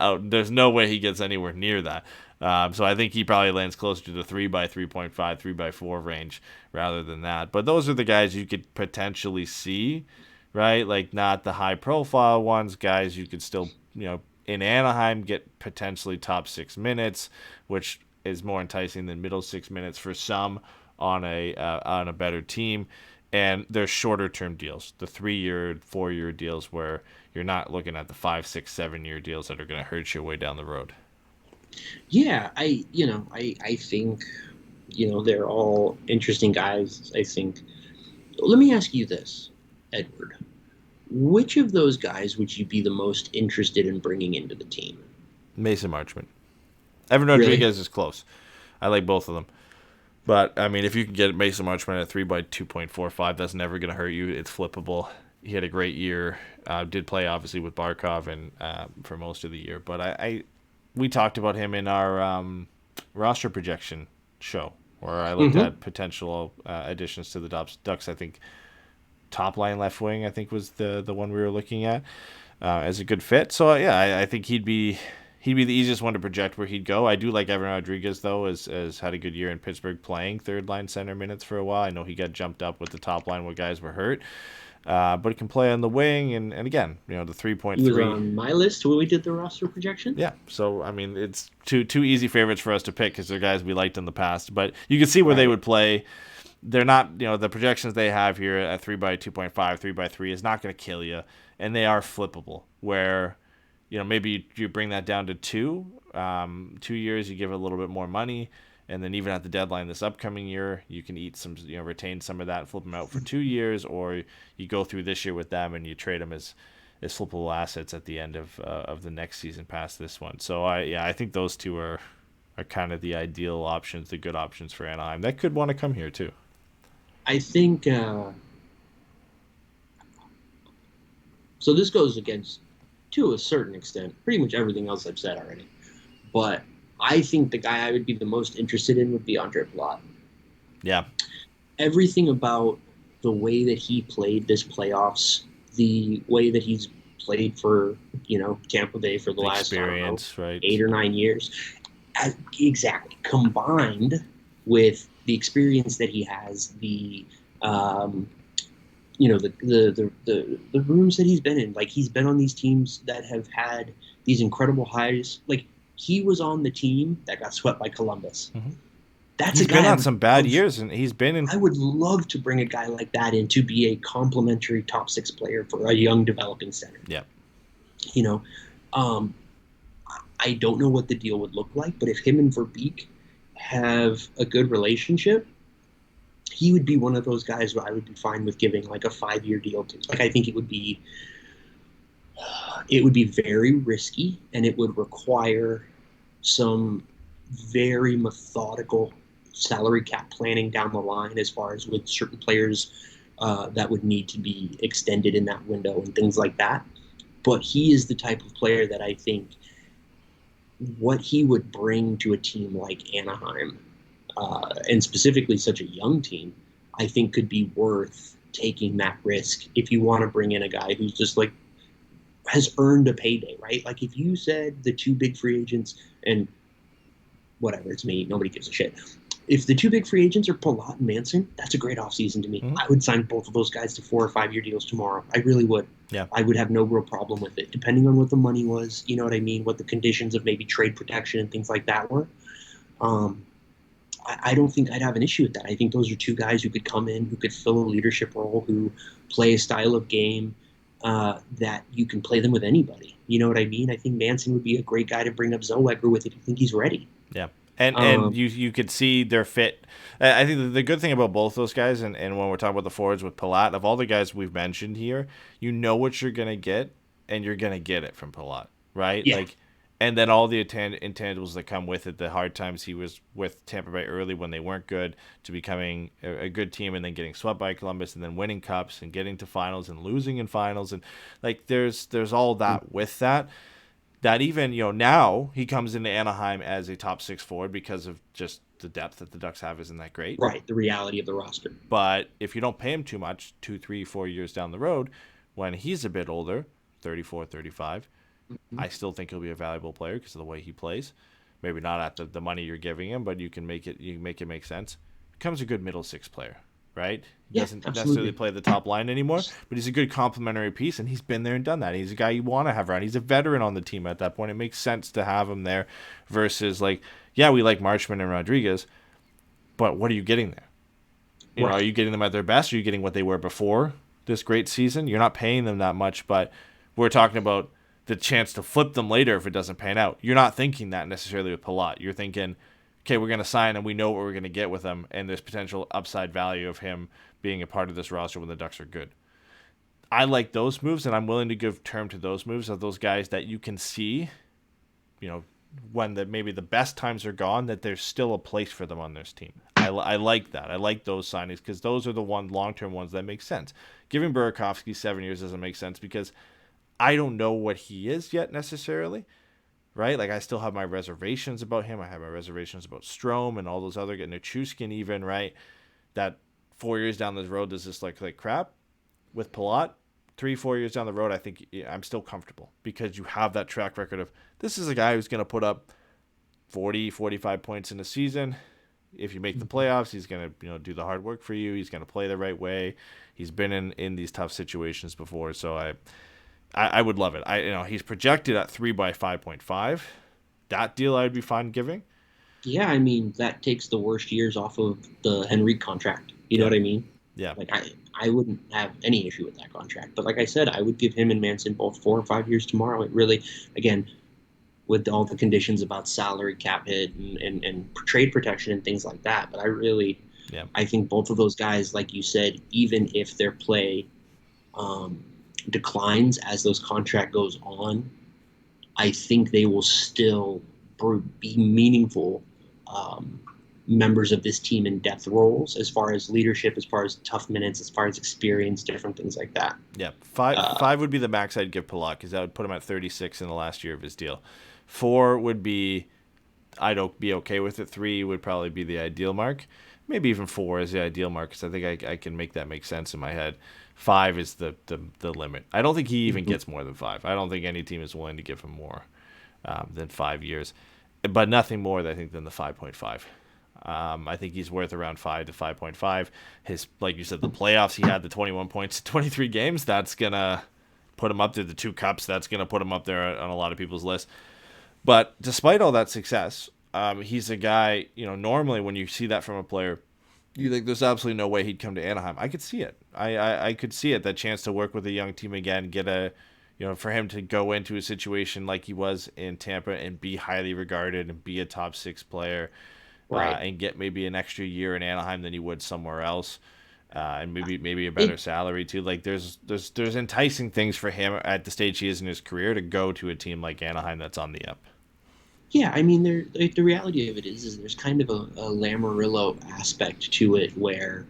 Speaker 5: out. There's no way he gets anywhere near that. So I think he probably lands closer to the 3 by 3.5, 3 by 4 range rather than that. But those are the guys you could potentially see, right? Not the high profile ones, guys you could still, in Anaheim get potentially top 6 minutes, which is more enticing than middle 6 minutes for some on a better team. And there's shorter term deals, the 3-year, 4-year deals where you're not looking at the 5, 6, 7-year deals that are going to hurt you way down the road.
Speaker 4: Yeah, I think, they're all interesting guys. I think. Let me ask you this, Edward. Which of those guys would you be the most interested in bringing into the team?
Speaker 5: Mason Marchman. Evan Rodriguez is close. I like both of them. But, I mean, if you can get Mason Marchman at 3 by 2.45, that's never going to hurt you. It's flippable. He had a great year. Did play, obviously, with Barkov and for most of the year. But we talked about him in our roster projection show where I looked at potential additions to the Ducks. I think top line left wing, I think, was the one we were looking at as a good fit. So I think he'd be the easiest one to project where he'd go. I do like Evan Rodriguez, though, as had a good year in Pittsburgh playing third line center minutes for a while. I know he got jumped up with the top line where guys were hurt. But he can play on the wing, and again, the 3.3.
Speaker 4: He was on my list when we did the roster projection.
Speaker 5: Yeah, so I mean, it's two easy favorites for us to pick because they're guys we liked in the past. But you can see where they would play. They're not, the projections they have here at 3x2.5, 3x3 is not going to kill you, and they are flippable. Where, maybe you bring that down to 2 years, you give it a little bit more money. And then even at the deadline this upcoming year, you can eat some, retain some of that and flip them out for 2 years, or you go through this year with them and you trade them as flippable assets at the end of the next season past this one. So I think those two are kind of the ideal options, the good options for Anaheim. That could want to come here too.
Speaker 4: I think so. This goes against, to a certain extent, pretty much everything else I've said already, but I think the guy I would be the most interested in would be Andre Palat.
Speaker 5: Yeah.
Speaker 4: Everything about the way that he played this playoffs, the way that he's played for, Tampa Bay for the last,
Speaker 5: right,
Speaker 4: 8 or 9 years, exactly, combined with the experience that he has, the rooms that he's been in. Like, he's been on these teams that have had these incredible highs. Like, he was on the team that got swept by Columbus.
Speaker 5: Mm-hmm.
Speaker 4: That's
Speaker 5: he's
Speaker 4: a guy
Speaker 5: been on some bad years, and he's been in.
Speaker 4: I would love to bring a guy like that in to be a complimentary top 6 player for a young developing center.
Speaker 5: Yeah.
Speaker 4: I don't know what the deal would look like, but if him and Verbeek have a good relationship, he would be one of those guys who I would be fine with giving like a 5-year deal to. Like, I think it would be very risky, and it would require some very methodical salary cap planning down the line as far as with certain players that would need to be extended in that window and things like that. But he is the type of player that I think what he would bring to a team like Anaheim, and specifically such a young team, I think could be worth taking that risk if you want to bring in a guy who's just like has earned a payday, right? Like, if you said the 2 big free agents, and whatever, it's me, nobody gives a shit. If the 2 big free agents are Palat and Manson, that's a great offseason to me. Mm-hmm. I would sign both of those guys to 4 or 5 year deals tomorrow. I really would.
Speaker 5: Yeah.
Speaker 4: I would have no real problem with it, depending on what the money was, you know what I mean, what the conditions of maybe trade protection and things like that were. I don't think I'd have an issue with that. I think those are 2 guys who could come in, who could fill a leadership role, who play a style of game that you can play them with anybody. You know what I mean? I think Manson would be a great guy to bring up Zellweger with if you think he's ready.
Speaker 5: Yeah. And you could see their fit. I think the good thing about both those guys, and when we're talking about the forwards with Palat, of all the guys we've mentioned here, you know what you're going to get, and you're going to get it from Palat, right?
Speaker 4: Yeah.
Speaker 5: And then all the intangibles that come with it, the hard times he was with Tampa Bay early when they weren't good, to becoming a good team and then getting swept by Columbus and then winning cups and getting to finals and losing in finals. And there's all that with that even, now he comes into Anaheim as a top 6 forward because of just the depth that the Ducks have isn't that great.
Speaker 4: Right. The reality of the roster.
Speaker 5: But if you don't pay him too much, 2, 3, 4 years down the road, when he's a bit older, 34, 35, I still think he'll be a valuable player because of the way he plays. Maybe not at the money you're giving him, but you can make it make sense. Becomes a good middle 6 player, right? He doesn't necessarily play the top line anymore, but he's a good complementary piece, and he's been there and done that. He's a guy you want to have around. He's a veteran on the team at that point. It makes sense to have him there versus we like Marchman and Rodriguez, but what are you getting there? You know, are you getting them at their best? Are you getting what they were before this great season? You're not paying them that much, but we're talking about the chance to flip them later if it doesn't pan out. You're not thinking that necessarily with Palat. You're thinking, okay, we're going to sign him. We know what we're going to get with him, and there's potential upside value of him being a part of this roster when the Ducks are good. I like those moves, and I'm willing to give term to those moves of those guys that you can see, when maybe the best times are gone, that there's still a place for them on this team. I like that. I like those signings because those are the long-term ones that make sense. Giving Burakovsky 7 years doesn't make sense because I don't know what he is yet necessarily, right? Like I still have my reservations about him. I have my reservations about Strom and all those other guys, Nichushkin even, right? That 4 years down the road, does this like crap? With Palat, 3-4 years down the road, I think I'm still comfortable because you have that track record of this is a guy who's going to put up 40, 45 points in a season. If you make the playoffs, he's going to do the hard work for you. He's going to play the right way. He's been in these tough situations before, so I would love it. He's projected at 3 by 5.5. That deal I would be fine giving.
Speaker 4: Yeah, I mean, that takes the worst years off of the Henrique contract. You know what I mean?
Speaker 5: Yeah.
Speaker 4: Like, I wouldn't have any issue with that contract. But like I said, I would give him and Manson both 4 or 5 years tomorrow. It really, again, with all the conditions about salary cap hit and trade protection and things like that. But I think both of those guys, like you said, even if their play declines as those contract goes on, I think they will still be meaningful members of this team in depth roles, as far as leadership, as far as tough minutes, as far as experience, different things like that.
Speaker 5: Yeah, five would be the max I'd give Palat because that would put him at 36 in the last year of his deal. 4 would be I'd be okay with it. 3 would probably be the ideal mark. Maybe even 4 is the ideal mark because I think I can make that make sense in my head. 5 is the limit. I don't think he even gets more than 5. I don't think any team is willing to give him more than 5 years, but nothing more, I think, than the 5.5. I think he's worth around 5 to 5.5. His, like you said, the playoffs, he had the 21 points in 23 games. That's going to put him up there. The 2 cups, that's going to put him up there on a lot of people's list. But despite all that success, he's a guy, normally when you see that from a player, you think there's absolutely no way he'd come to Anaheim. I could see it. I could see it, that chance to work with a young team again, get for him to go into a situation like he was in Tampa and be highly regarded and be a top 6 player. Right. And get maybe an extra year in Anaheim than you would somewhere else, and maybe a better salary too. Like there's enticing things for him at the stage he is in his career to go to a team like Anaheim that's on the up.
Speaker 4: Yeah, I mean, the reality of it is there's kind of a Lamoriello aspect to it where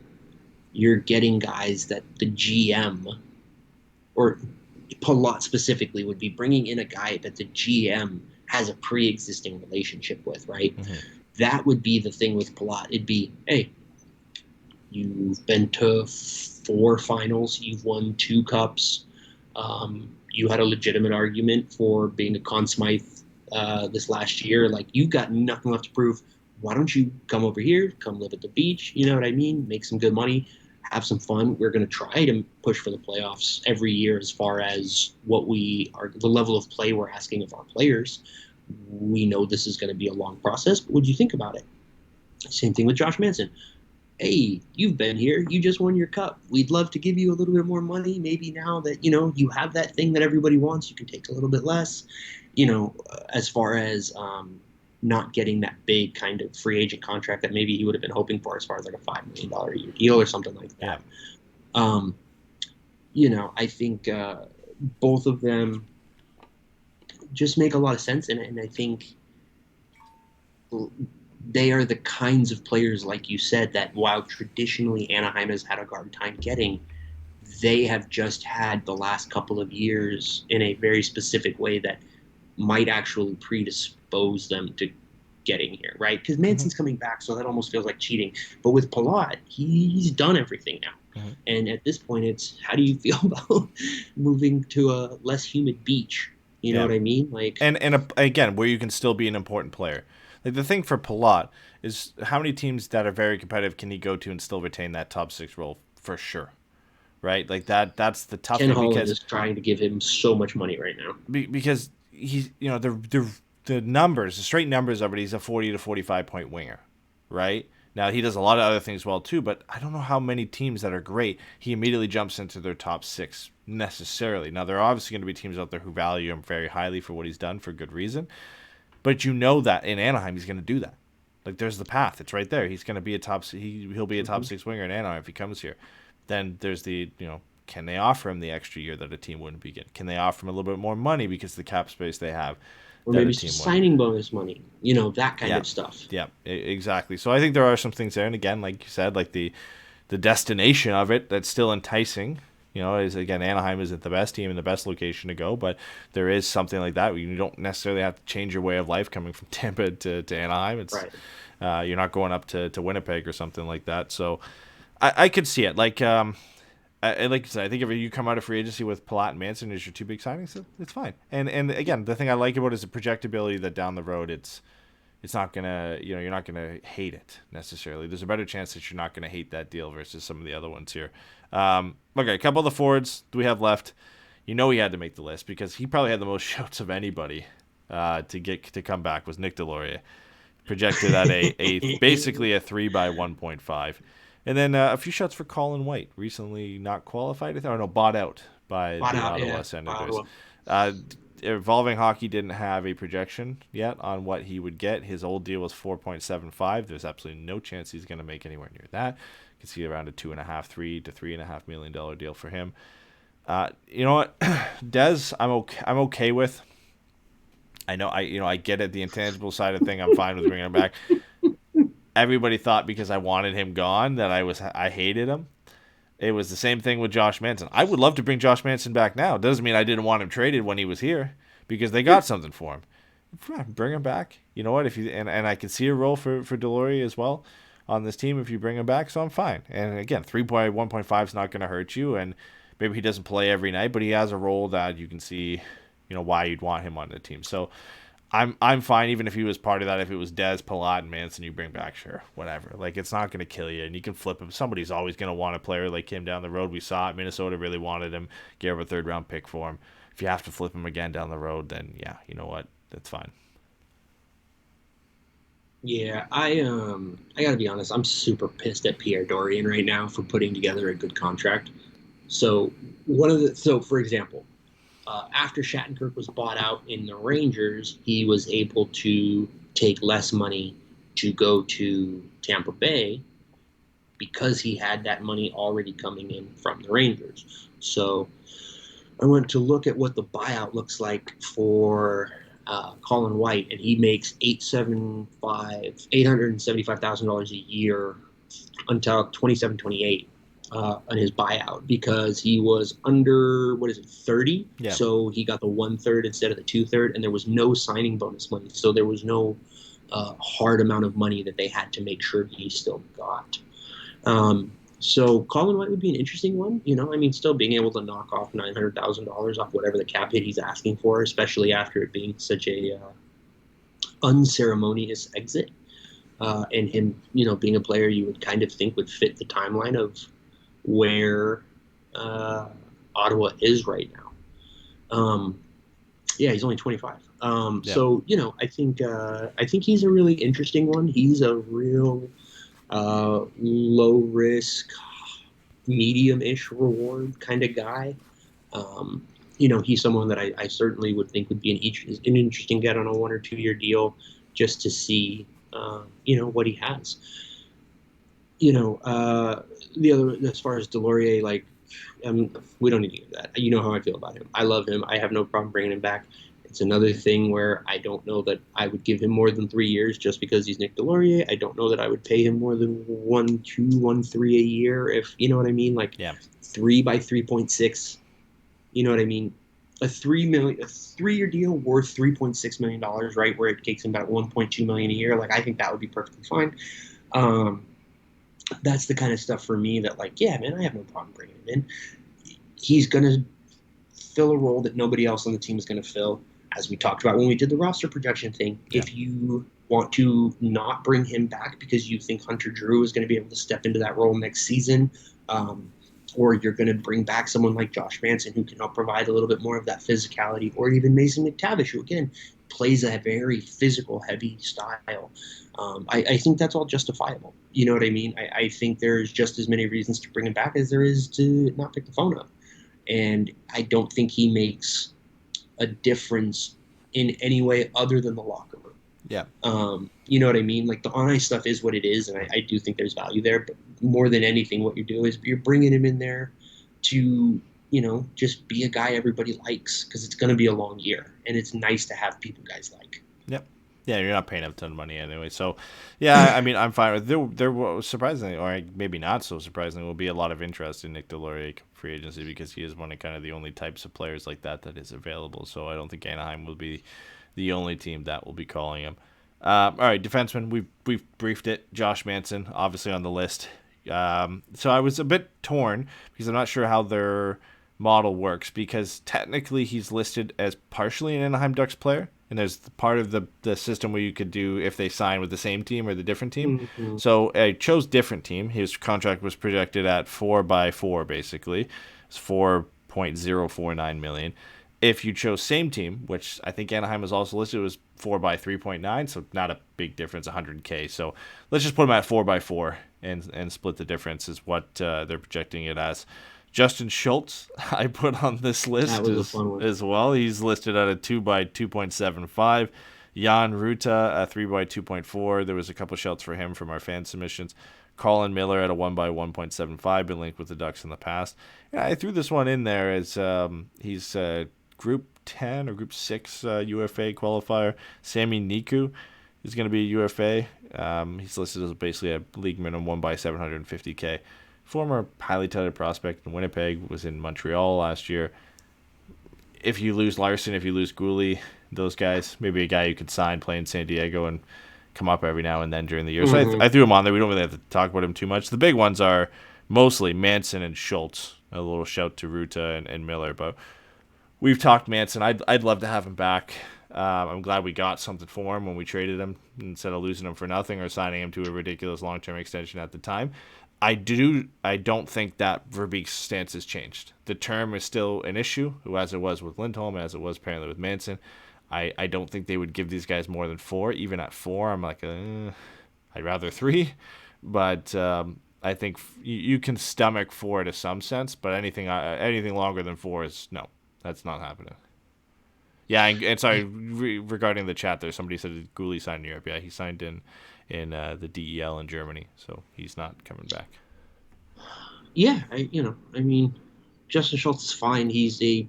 Speaker 4: you're getting guys that the GM, or Palat specifically, would be bringing in a guy that the GM has a pre-existing relationship with, right? Mm-hmm. That would be the thing with Palat. It'd be, hey, you've been to 4 finals, you've won 2 cups, you had a legitimate argument for being a Conn Smythe this last year. Like, you've got nothing left to prove. Why don't you come over here, come live at the beach, you know what I mean? Make some good money, have some fun. We're going to try to push for the playoffs every year as far as the level of play we're asking of our players. We know this is going to be a long process, but what do you think about it? Same thing with Josh Manson. Hey, you've been here. You just won your cup. We'd love to give you a little bit more money. Maybe now that, you have that thing that everybody wants, you can take a little bit less. As far as not getting that big kind of free agent contract that maybe he would have been hoping for, as far as like a $5 million a year deal or something like that. I think both of them just make a lot of sense in it, and I think they are the kinds of players, like you said, that while traditionally Anaheim has had a hard time getting, they have just had the last couple of years in a very specific way that might actually predispose them to getting here, right? Because Manson's coming back, so that almost feels like cheating. But with Palat, he's done everything now. Mm-hmm. And at this point, it's, how do you feel about moving to a less humid beach? You know what I mean? Like, and
Speaker 5: again, where you can still be an important player. Like, the thing for Palat is how many teams that are very competitive can he go to and still retain that top 6 role for sure, right? Like that's the tough
Speaker 4: Ken
Speaker 5: thing,
Speaker 4: Holland
Speaker 5: because
Speaker 4: is trying to give him so much money right now
Speaker 5: because he's the numbers, the straight numbers of it. He's a 40 to 45 point winger, right? Now, he does a lot of other things well too, but I don't know how many teams that are great he immediately jumps into their top 6 necessarily. Now, there are obviously going to be teams out there who value him very highly for what he's done for good reason, but that in Anaheim he's going to do that. Like, there's the path; it's right there. He's going to be he'll be a top 6 winger in Anaheim if he comes here. Then there's the can they offer him the extra year that a team wouldn't be getting? Can they offer him a little bit more money because of the cap space they have?
Speaker 4: Or maybe some signing bonus money, that kind of stuff.
Speaker 5: Yeah, exactly. So I think there are some things there. And again, like you said, like the destination of it, that's still enticing. Again, Anaheim isn't the best team and the best location to go, but there is something like that where you don't necessarily have to change your way of life coming from Tampa to Anaheim. It's
Speaker 4: Right.
Speaker 5: you're not going up to Winnipeg or something like that. So I could see it. Like like I said, I think if you come out of free agency with Palat and Manson as your two big signings, it's fine. And again, the thing I like about it is the projectability that down the road it's not gonna, you're not gonna hate it necessarily. There's a better chance that you're not gonna hate that deal versus some of the other ones here. Okay, a couple of the forwards we have left. He had to make the list because he probably had the most shouts of anybody to come back was Nick Deloria, projected at a basically a 3 by 1.5. And then a few shots for Colin White, recently not qualified. Bought out by the Ottawa Senators. Evolving Hockey didn't have a projection yet on what he would get. His old deal was 4.75. There's absolutely no chance he's going to make anywhere near that. You can see around a $3 to $3.5 million deal for him. You know what, Dez, I'm okay with. I know I get it. The intangible side of thing, I'm fine with bringing him back. Everybody thought because I wanted him gone that I hated him. It was the same thing with Josh Manson. I would love to bring Josh Manson back now. It doesn't mean I didn't want him traded when he was here because they got something for him. Bring him back. You know what? And I can see a role for Deloria as well on this team if you bring him back, so I'm fine. And again, 3.1.5 is not going to hurt you, and maybe he doesn't play every night, but he has a role that you can see, why you'd want him on the team. So I'm fine even if he was part of that. If it was Dez, Palat, and Manson you bring back, sure, whatever. Like, it's not going to kill you, and you can flip him. Somebody's always going to want a player like him down the road. We saw it. Minnesota really wanted him, gave a third-round pick for him. If you have to flip him again down the road, then, yeah, you know what? That's fine.
Speaker 4: Yeah, I got to be honest. I'm super pissed at Pierre Dorian right now for putting together a good contract. So, for example, after Shattenkirk was bought out in the Rangers, he was able to take less money to go to Tampa Bay because he had that money already coming in from the Rangers. So I went to look at what the buyout looks like for Colin White, and he makes $875,000 a year until 27-28. On his buyout because he was under 30,
Speaker 5: yeah.
Speaker 4: So he got the 1/3 instead of the 2/3, and there was no signing bonus money, so there was no hard amount of money that they had to make sure he still got. So Colin White would be an interesting one, still being able to knock off $900,000 off whatever the cap hit he's asking for, especially after it being such a unceremonious exit, and him, being a player you would kind of think would fit the timeline of where Ottawa is right now. He's only 25. So I think he's a really interesting one. He's a real low risk, medium-ish reward kind of guy. He's someone that I certainly would think would be an interesting get on a 1 or 2 year deal just to see what he has. The other, as far as Deloria, we don't need to get that. You know how I feel about him. I love him. I have no problem bringing him back. It's another thing where I don't know that I would give him more than 3 years just because he's Nick Deloria. I don't know that I would pay him more than 1, 2, 1, 3 a year, if you know what I mean. 3 by 3.6. You know what I mean? A 3-year deal worth $3.6 million, right? Where it takes him about $1.2 million a year. I think that would be perfectly fine. That's the kind of stuff for me that, I have no problem bringing him in. He's going to fill a role that nobody else on the team is going to fill, as we talked about when we did the roster projection thing. Yeah. If you want to not bring him back because you think Hunter Drew is going to be able to step into that role next season, or you're going to bring back someone like Josh Manson who can help provide a little bit more of that physicality, or even Mason McTavish, who, again, plays a very physical, heavy style. I think that's all justifiable. You know what I mean? I think there's just as many reasons to bring him back as there is to not pick the phone up. And I don't think he makes a difference in any way other than the locker room.
Speaker 5: Yeah.
Speaker 4: You know what I mean? The on-ice stuff is what it is, and I do think there's value there. But more than anything, what you do is you're bringing him in there to, just be a guy everybody likes, because it's going to be a long year, and it's nice to have people guys like.
Speaker 5: Yep. Yeah, you're not paying a ton of money anyway. So, yeah, I mean, I'm fine with there was surprisingly, or maybe not so surprisingly, will be a lot of interest in Nick Deloria free agency because he is one of kind of the only types of players like that is available. So I don't think Anaheim will be the only team that will be calling him. All right, defenseman, we've briefed it. Josh Manson, obviously on the list. So I was a bit torn because I'm not sure how their model works because technically he's listed as partially an Anaheim Ducks player. And there's part of the system where you could do if they sign with the same team or the different team. Mm-hmm. So I chose different team. His contract was projected at 4x4, basically. It's $4.049 million. If you chose same team, which I think Anaheim was also listed, it was 4x3.9, so not a big difference, $100K. So let's just put him at 4x4 and split the difference is what they're projecting it as. Justin Schultz, I put on this list as well. He's listed at a 2x2.75. Jan Ruta, a 3x2.4. There was a couple shouts for him from our fan submissions. Colin Miller at a 1x1.75, been linked with the Ducks in the past. Yeah, I threw this one in there as he's Group 10 or Group 6 UFA qualifier. Sami Niku is going to be a UFA. He's listed as basically a league minimum 1x750K. Former highly touted prospect in Winnipeg, was in Montreal last year. If you lose Larson, if you lose Gooley, those guys, maybe a guy you could sign, play in San Diego, and come up every now and then during the year.
Speaker 4: Mm-hmm.
Speaker 5: So I threw him on there. We don't really have to talk about him too much. The big ones are mostly Manson and Schultz. A little shout to Ruta and Miller. But we've talked Manson. I'd love to have him back. I'm glad we got something for him when we traded him instead of losing him for nothing or signing him to a ridiculous long-term extension at the time. I don't think that Verbeek's stance has changed. The term is still an issue, as it was with Lindholm, as it was apparently with Manson. I don't think they would give these guys more than 4. Even at 4, I'm like, I'd rather 3. But I think you can stomach 4 to some sense, but anything longer than 4 is no, that's not happening. Yeah, and sorry, regarding the chat there, somebody said that Gooley signed in Europe. Yeah, he signed in the DEL in Germany, so he's not coming back.
Speaker 4: Yeah, I mean, Justin Schultz is fine. I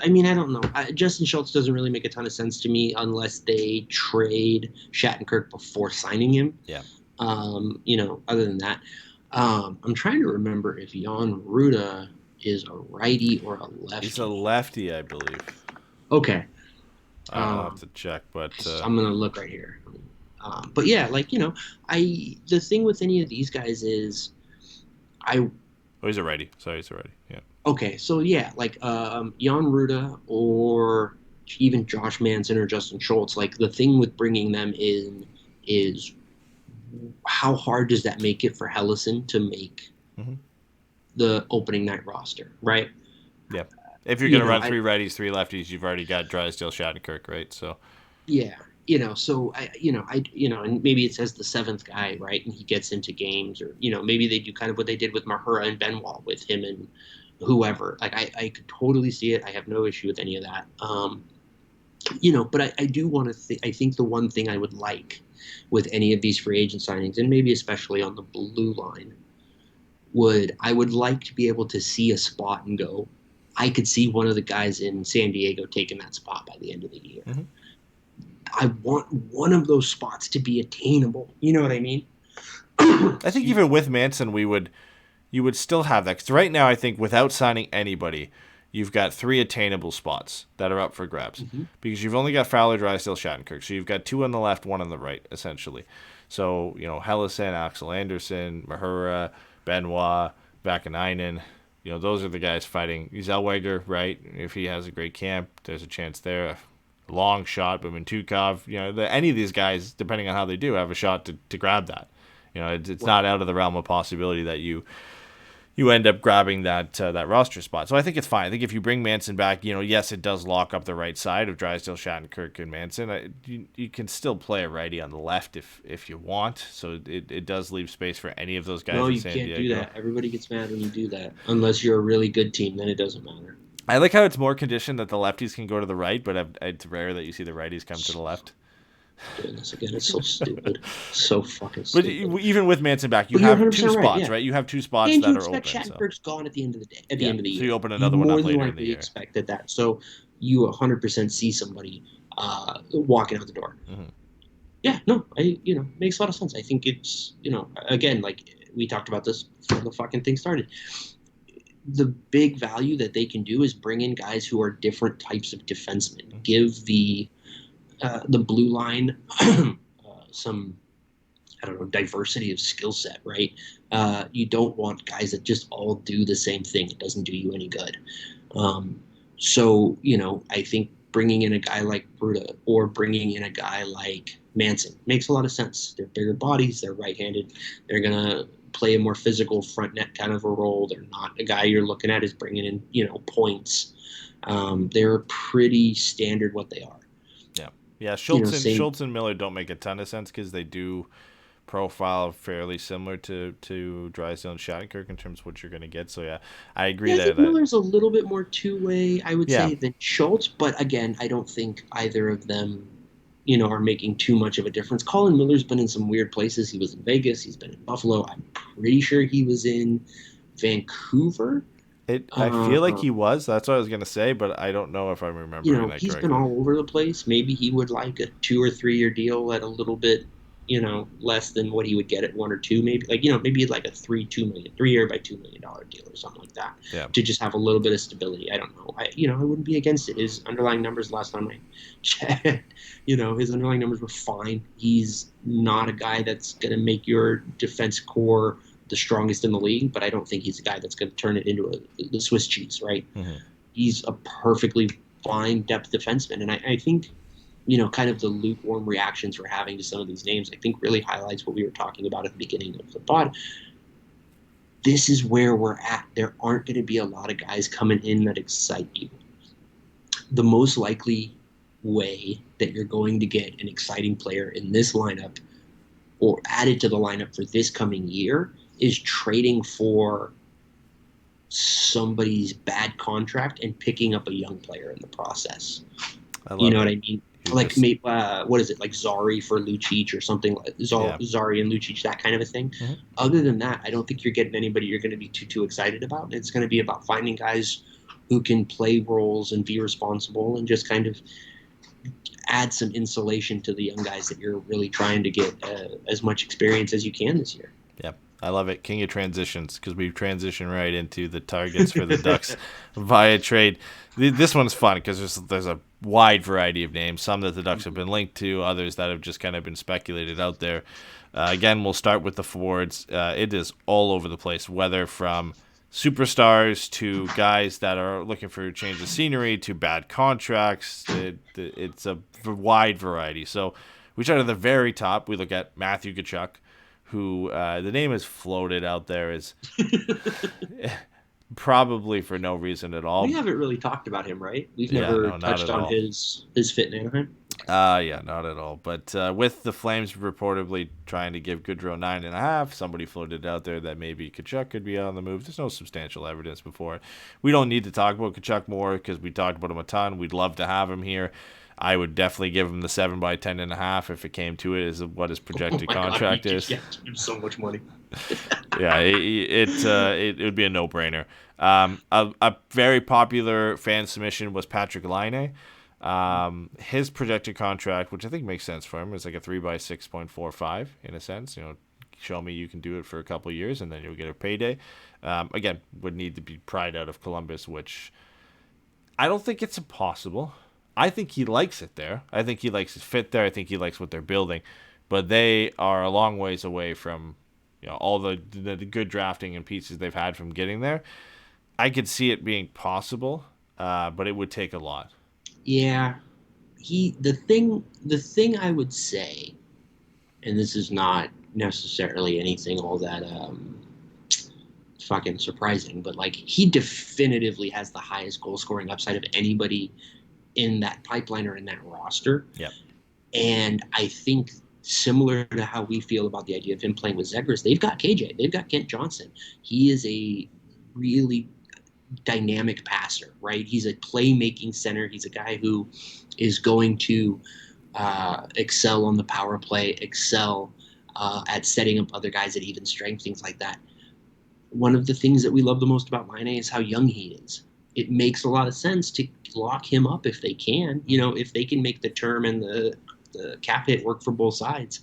Speaker 4: don't know. Justin Schultz doesn't really make a ton of sense to me unless they trade Shattenkirk before signing him.
Speaker 5: Yeah.
Speaker 4: Other than that, I'm trying to remember if Jan Ruta is a righty or a lefty.
Speaker 5: He's a lefty, I believe.
Speaker 4: Okay.
Speaker 5: I'll have to check, but
Speaker 4: I'm gonna look right here. But yeah, the thing with any of these guys is,
Speaker 5: he's a righty. Sorry, he's a righty. Yeah.
Speaker 4: Okay, so yeah, Jan Ruta or even Josh Manson or Justin Schultz. The thing with bringing them in is how hard does that make it for Hellison to make the opening night roster, right?
Speaker 5: Yeah. If you're going to run 3 righties, 3 lefties, you've already got Drysdale, Shattenkirk, right? So.
Speaker 4: Yeah, and maybe it says the 7th guy, right? And he gets into games, or maybe they do kind of what they did with Mahura and Benoit with him and whoever. I could totally see it. I have no issue with any of that. But I do want to. I think the one thing I would like with any of these free agent signings, and maybe especially on the blue line, I would like to be able to see a spot and go, I could see one of the guys in San Diego taking that spot by the end of the year. Mm-hmm. I want one of those spots to be attainable. You know what I mean?
Speaker 5: I think even with Manson, you would still have that. Because right now, I think without signing anybody, you've got 3 attainable spots that are up for grabs. Mm-hmm. Because you've only got Fowler, Drysdale, Shattenkirk. So you've got 2 on the left, 1 on the right, essentially. So, Hellison, Axel Anderson, Mahura, Benoit, Vakanainen. Those are the guys fighting. Zellweger, right? If he has a great camp, there's a chance there. A long shot, but Mintukov, any of these guys, depending on how they do, have a shot to grab that. It's not out of the realm of possibility that you end up grabbing that roster spot. So I think it's fine. I think if you bring Manson back, yes, it does lock up the right side of Drysdale, Shattenkirk, and Manson. You can still play a righty on the left if you want. So it does leave space for any of those guys.
Speaker 4: No,
Speaker 5: in
Speaker 4: you
Speaker 5: San
Speaker 4: can't
Speaker 5: Diego.
Speaker 4: do that. Everybody gets mad when you do that. Unless you're a really good team, then it doesn't matter.
Speaker 5: I like how it's more conditioned that the lefties can go to the right, but it's rare that you see the righties come to the left.
Speaker 4: Goodness, again, it's so stupid. So fucking stupid.
Speaker 5: But even with Manson back, you have 2 spots,
Speaker 4: right? Yeah.
Speaker 5: You have 2 spots
Speaker 4: and
Speaker 5: that are
Speaker 4: open.
Speaker 5: And you expect
Speaker 4: Shattenkirk's gone at the end of the day. At the end of the year,
Speaker 5: so you open another one up later in the year.
Speaker 4: Expected that. So you 100% see somebody walking out the door.
Speaker 5: Mm-hmm.
Speaker 4: Yeah, no, makes a lot of sense. I think it's, again, like we talked about this before the fucking thing started. The big value that they can do is bring in guys who are different types of defensemen. Give the blue line some, I don't know, diversity of skill set, right? You don't want guys that just all do the same thing. It doesn't do you any good. So, I think bringing in a guy like Bruta or bringing in a guy like Manson makes a lot of sense. They're bigger bodies. They're right-handed. They're going to play a more physical front net kind of a role. They're not a guy you're looking at as bringing in, points. They're pretty standard what they are.
Speaker 5: Yeah, Schultz and Miller don't make a ton of sense because they do profile fairly similar to Drysdale and Shattenkirk in terms of what you're going to get. So, yeah, I agree
Speaker 4: I think Miller's a little bit more two-way, I would say, than Schultz. But, again, I don't think either of them, are making too much of a difference. Colin Miller's been in some weird places. He was in Vegas. He's been in Buffalo. I'm pretty sure he was in Vancouver.
Speaker 5: I feel like he was. That's what I was going to say, but I don't know if I'm remembering that correctly.
Speaker 4: He's been all over the place. Maybe he would like a 2 or 3 year deal at a little bit, less than what he would get at 1 or 2, maybe. Like, maybe like a 3 year by $2 million deal or something like that.
Speaker 5: Yeah.
Speaker 4: To just have a little bit of stability. I don't know. I wouldn't be against it. His underlying numbers last time I checked, his underlying numbers were fine. He's not a guy that's going to make your defense core the strongest in the league, but I don't think he's a guy that's going to turn it into the Swiss cheese, right? Mm-hmm. He's a perfectly fine depth defenseman, and I think, kind of the lukewarm reactions we're having to some of these names, I think really highlights what we were talking about at the beginning of the pod. This is where we're at. There aren't going to be a lot of guys coming in that excite you. The most likely way that you're going to get an exciting player in this lineup or added to the lineup for this coming year is trading for somebody's bad contract and picking up a young player in the process. You know what I mean? Like, maybe, what is it? Like Zari for Lucic or something like Zari and Lucic, that kind of a thing. Mm-hmm. Other than that, I don't think you're getting anybody you're going to be too excited about. It's going to be about finding guys who can play roles and be responsible and just kind of add some insulation to the young guys that you're really trying to get as much experience as you can this year.
Speaker 5: Yep. I love it. King of transitions, because we've transitioned right into the targets for the Ducks via trade. This one's fun because there's a wide variety of names, some that the Ducks have been linked to, others that have just kind of been speculated out there. Again, we'll start with the forwards. It is all over the place, whether from superstars to guys that are looking for a change of scenery to bad contracts. It's a wide variety. So we start at the very top. We look at Matthew Tkachuk, who the name is floated out there as probably for no reason at all.
Speaker 4: We haven't really talked about him, right? We've never touched on his fit in Anaheim.
Speaker 5: Yeah, not at all. But with the Flames reportedly trying to give Goodrow 9.5, somebody floated out there that maybe Tkachuk could be on the move. There's no substantial evidence before. We don't need to talk about Tkachuk more because we talked about him a ton. We'd love to have him here. I would definitely give him the 7 by 10.5 if it came to it, is what his projected contract is.
Speaker 4: Yeah, him so much money.
Speaker 5: Yeah, it would be a no-brainer. A very popular fan submission was Patrick Laine. His projected contract, which I think makes sense for him, is like a 3 by 6.45 in a sense. Show me you can do it for a couple of years and then you'll get a payday. Again, would need to be pried out of Columbus, which I don't think it's impossible. I think he likes it there. I think he likes his fit there. I think he likes what they're building. But they are a long ways away from all the good drafting and pieces they've had from getting there. I could see it being possible, but it would take a lot.
Speaker 4: Yeah. The thing I would say, and this is not necessarily anything all that fucking surprising, but like he definitively has the highest goal scoring upside of anybody in that pipeline or in that roster.
Speaker 5: Yep.
Speaker 4: And I think similar to how we feel about the idea of him playing with Zegras, they've got KJ, they've got Kent Johnson. He is a really dynamic passer, right? He's a playmaking center. He's a guy who is going to excel on the power play, excel at setting up other guys at even strength, things like that. One of the things that we love the most about Laine is how young he is. It makes a lot of sense to lock him up if they can. If they can make the term and the the cap hit work for both sides.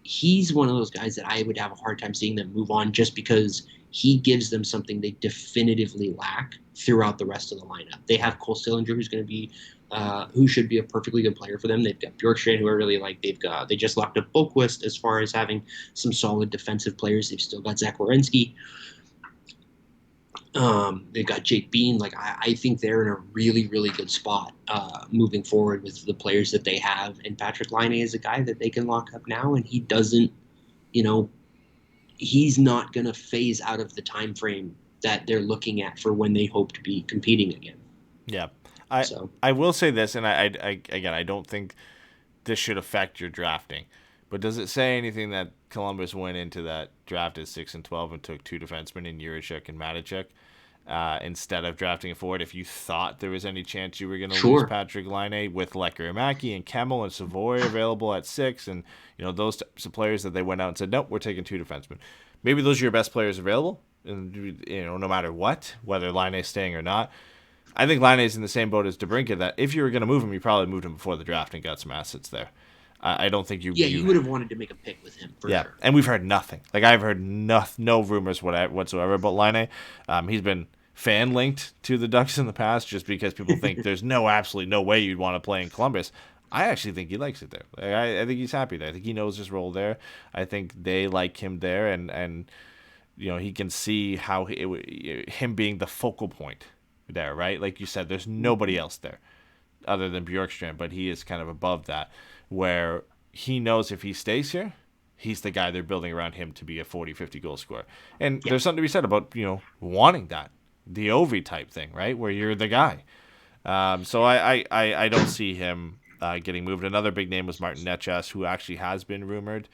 Speaker 4: He's one of those guys that I would have a hard time seeing them move on just because he gives them something they definitively lack throughout the rest of the lineup. They have Cole Sillinger, who's going to be, who should be a perfectly good player for them. They've got Bjorkstrand, who I really like. They just locked up Boquist as far as having some solid defensive players. They've still got Zach Werenski. They've got Jake Bean. Like I think they're in a really, really good spot moving forward with the players that they have. And Patrick Laine is a guy that they can lock up now, and he doesn't, he's not going to phase out of the time frame that they're looking at for when they hope to be competing again.
Speaker 5: Yeah. I will say this, and I don't think this should affect your drafting, but does it say anything that Columbus went into that draft at 6-12 and took 2 defensemen in Juracek and Matacek instead of drafting a forward? If you thought there was any chance you were going to lose Patrick Laine with Lekkerimäki and Kemmel and Savoy available at 6, and those types of players that they went out and said, nope, we're taking 2 defensemen. Maybe those are your best players available, and no matter what, whether Laine is staying or not. I think Laine is in the same boat as DeBrincat, that if you were going to move him, you probably moved him before the draft and got some assets there. I don't think you...
Speaker 4: Yeah, you would have wanted to make a pick with him, for sure.
Speaker 5: And we've heard nothing. Like, I've heard no rumors whatsoever about Laine. He's been fan-linked to the Ducks in the past just because people think there's absolutely no way you'd want to play in Columbus. I actually think he likes it there. Like, I think he's happy there. I think he knows his role there. I think they like him there, and he can see how him being the focal point there, right? Like you said, there's nobody else there other than Bjorkstrand, but he is kind of above that, where he knows if he stays here, he's the guy they're building around him to be a 40-50 goal scorer. And there's something to be said about, wanting that, the Ovi type thing, right? Where you're the guy. So I don't see him getting moved. Another big name was Martin Necas, who actually has been rumored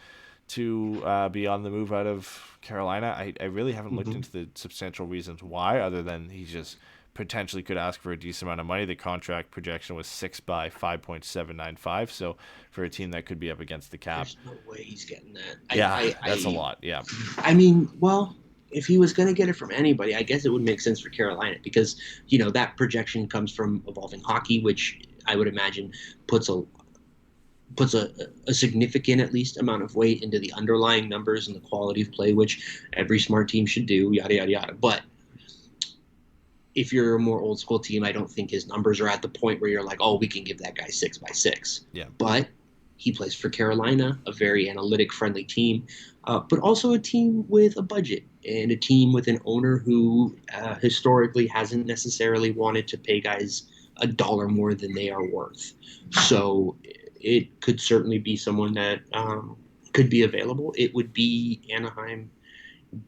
Speaker 5: to be on the move out of Carolina. I really haven't looked into the substantial reasons why, other than he's just potentially could ask for a decent amount of money. The contract projection was 6 by 5.795. So for a team that could be up against the cap,
Speaker 4: there's no way he's getting that.
Speaker 5: That's a lot. Yeah.
Speaker 4: I mean, well, if he was going to get it from anybody, I guess it would make sense for Carolina because, that projection comes from Evolving Hockey, which I would imagine puts a significant, at least, amount of weight into the underlying numbers and the quality of play, which every smart team should do, yada, yada, yada. But if you're a more old school team, I don't think his numbers are at the point where you're like, oh, we can give that guy 6 by 6.
Speaker 5: Yeah.
Speaker 4: But he plays for Carolina, a very analytic friendly team, but also a team with a budget and a team with an owner who historically hasn't necessarily wanted to pay guys $1 more than they are worth. So it could certainly be someone that could be available. It would be Anaheim.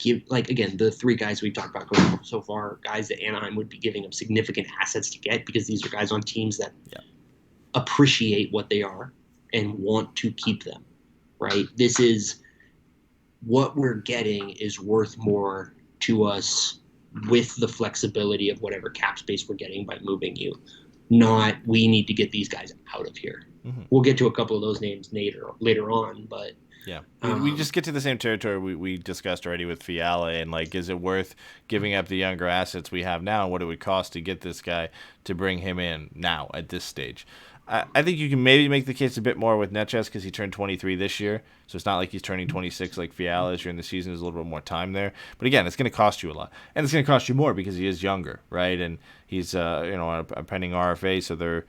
Speaker 4: Again, the 3 guys we talked about going so far, guys that Anaheim would be giving them significant assets to get because these are guys on teams that appreciate what they are and want to keep them, right? This is what we're getting is worth more to us with the flexibility of whatever cap space we're getting by moving you. Not we need to get these guys out of here. Mm-hmm. We'll get to a couple of those names later on, but
Speaker 5: yeah, we just get to the same territory we discussed already with Fiala, and is it worth giving up the younger assets we have now and what it would cost to get this guy to bring him in now at this stage? I think you can maybe make the case a bit more with Necas because he turned 23 this year, so it's not like he's turning 26 like Fiala is during the season. There's a little bit more time there, but again, it's going to cost you a lot, and it's going to cost you more because he is younger, right? And he's a pending RFA, so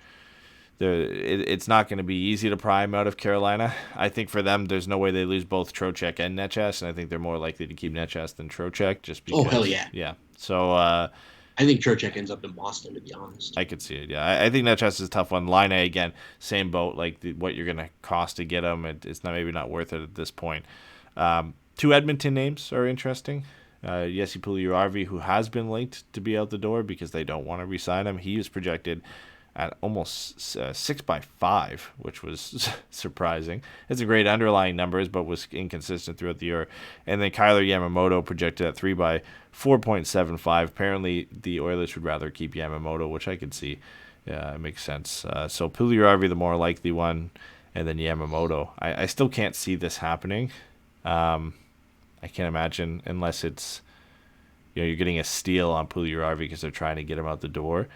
Speaker 5: it's not going to be easy to pry him out of Carolina. I think for them, there's no way they lose both Trocheck and Necas, and I think they're more likely to keep Necas than Trocheck just because.
Speaker 4: Oh, hell yeah.
Speaker 5: Yeah. So
Speaker 4: I think Trocheck ends up in Boston, to be honest.
Speaker 5: I could see it, yeah. I think Necas is a tough one. Laine, again, same boat. What you're going to cost to get him, it's maybe not worth it at this point. 2 Edmonton names are interesting. Jesse Puljujärvi, who has been linked to be out the door because they don't want to re-sign him. He was projected at almost 6 by 5, which was surprising. It's a great underlying numbers, but was inconsistent throughout the year. And then Kyler Yamamoto projected at 3 by 4.75. Apparently, the Oilers would rather keep Yamamoto, which I could see. Yeah, it makes sense. So Puljujärvi, the more likely one, and then Yamamoto. I still can't see this happening. I can't imagine unless it's you're getting a steal on Puljujärvi because they're trying to get him out the door,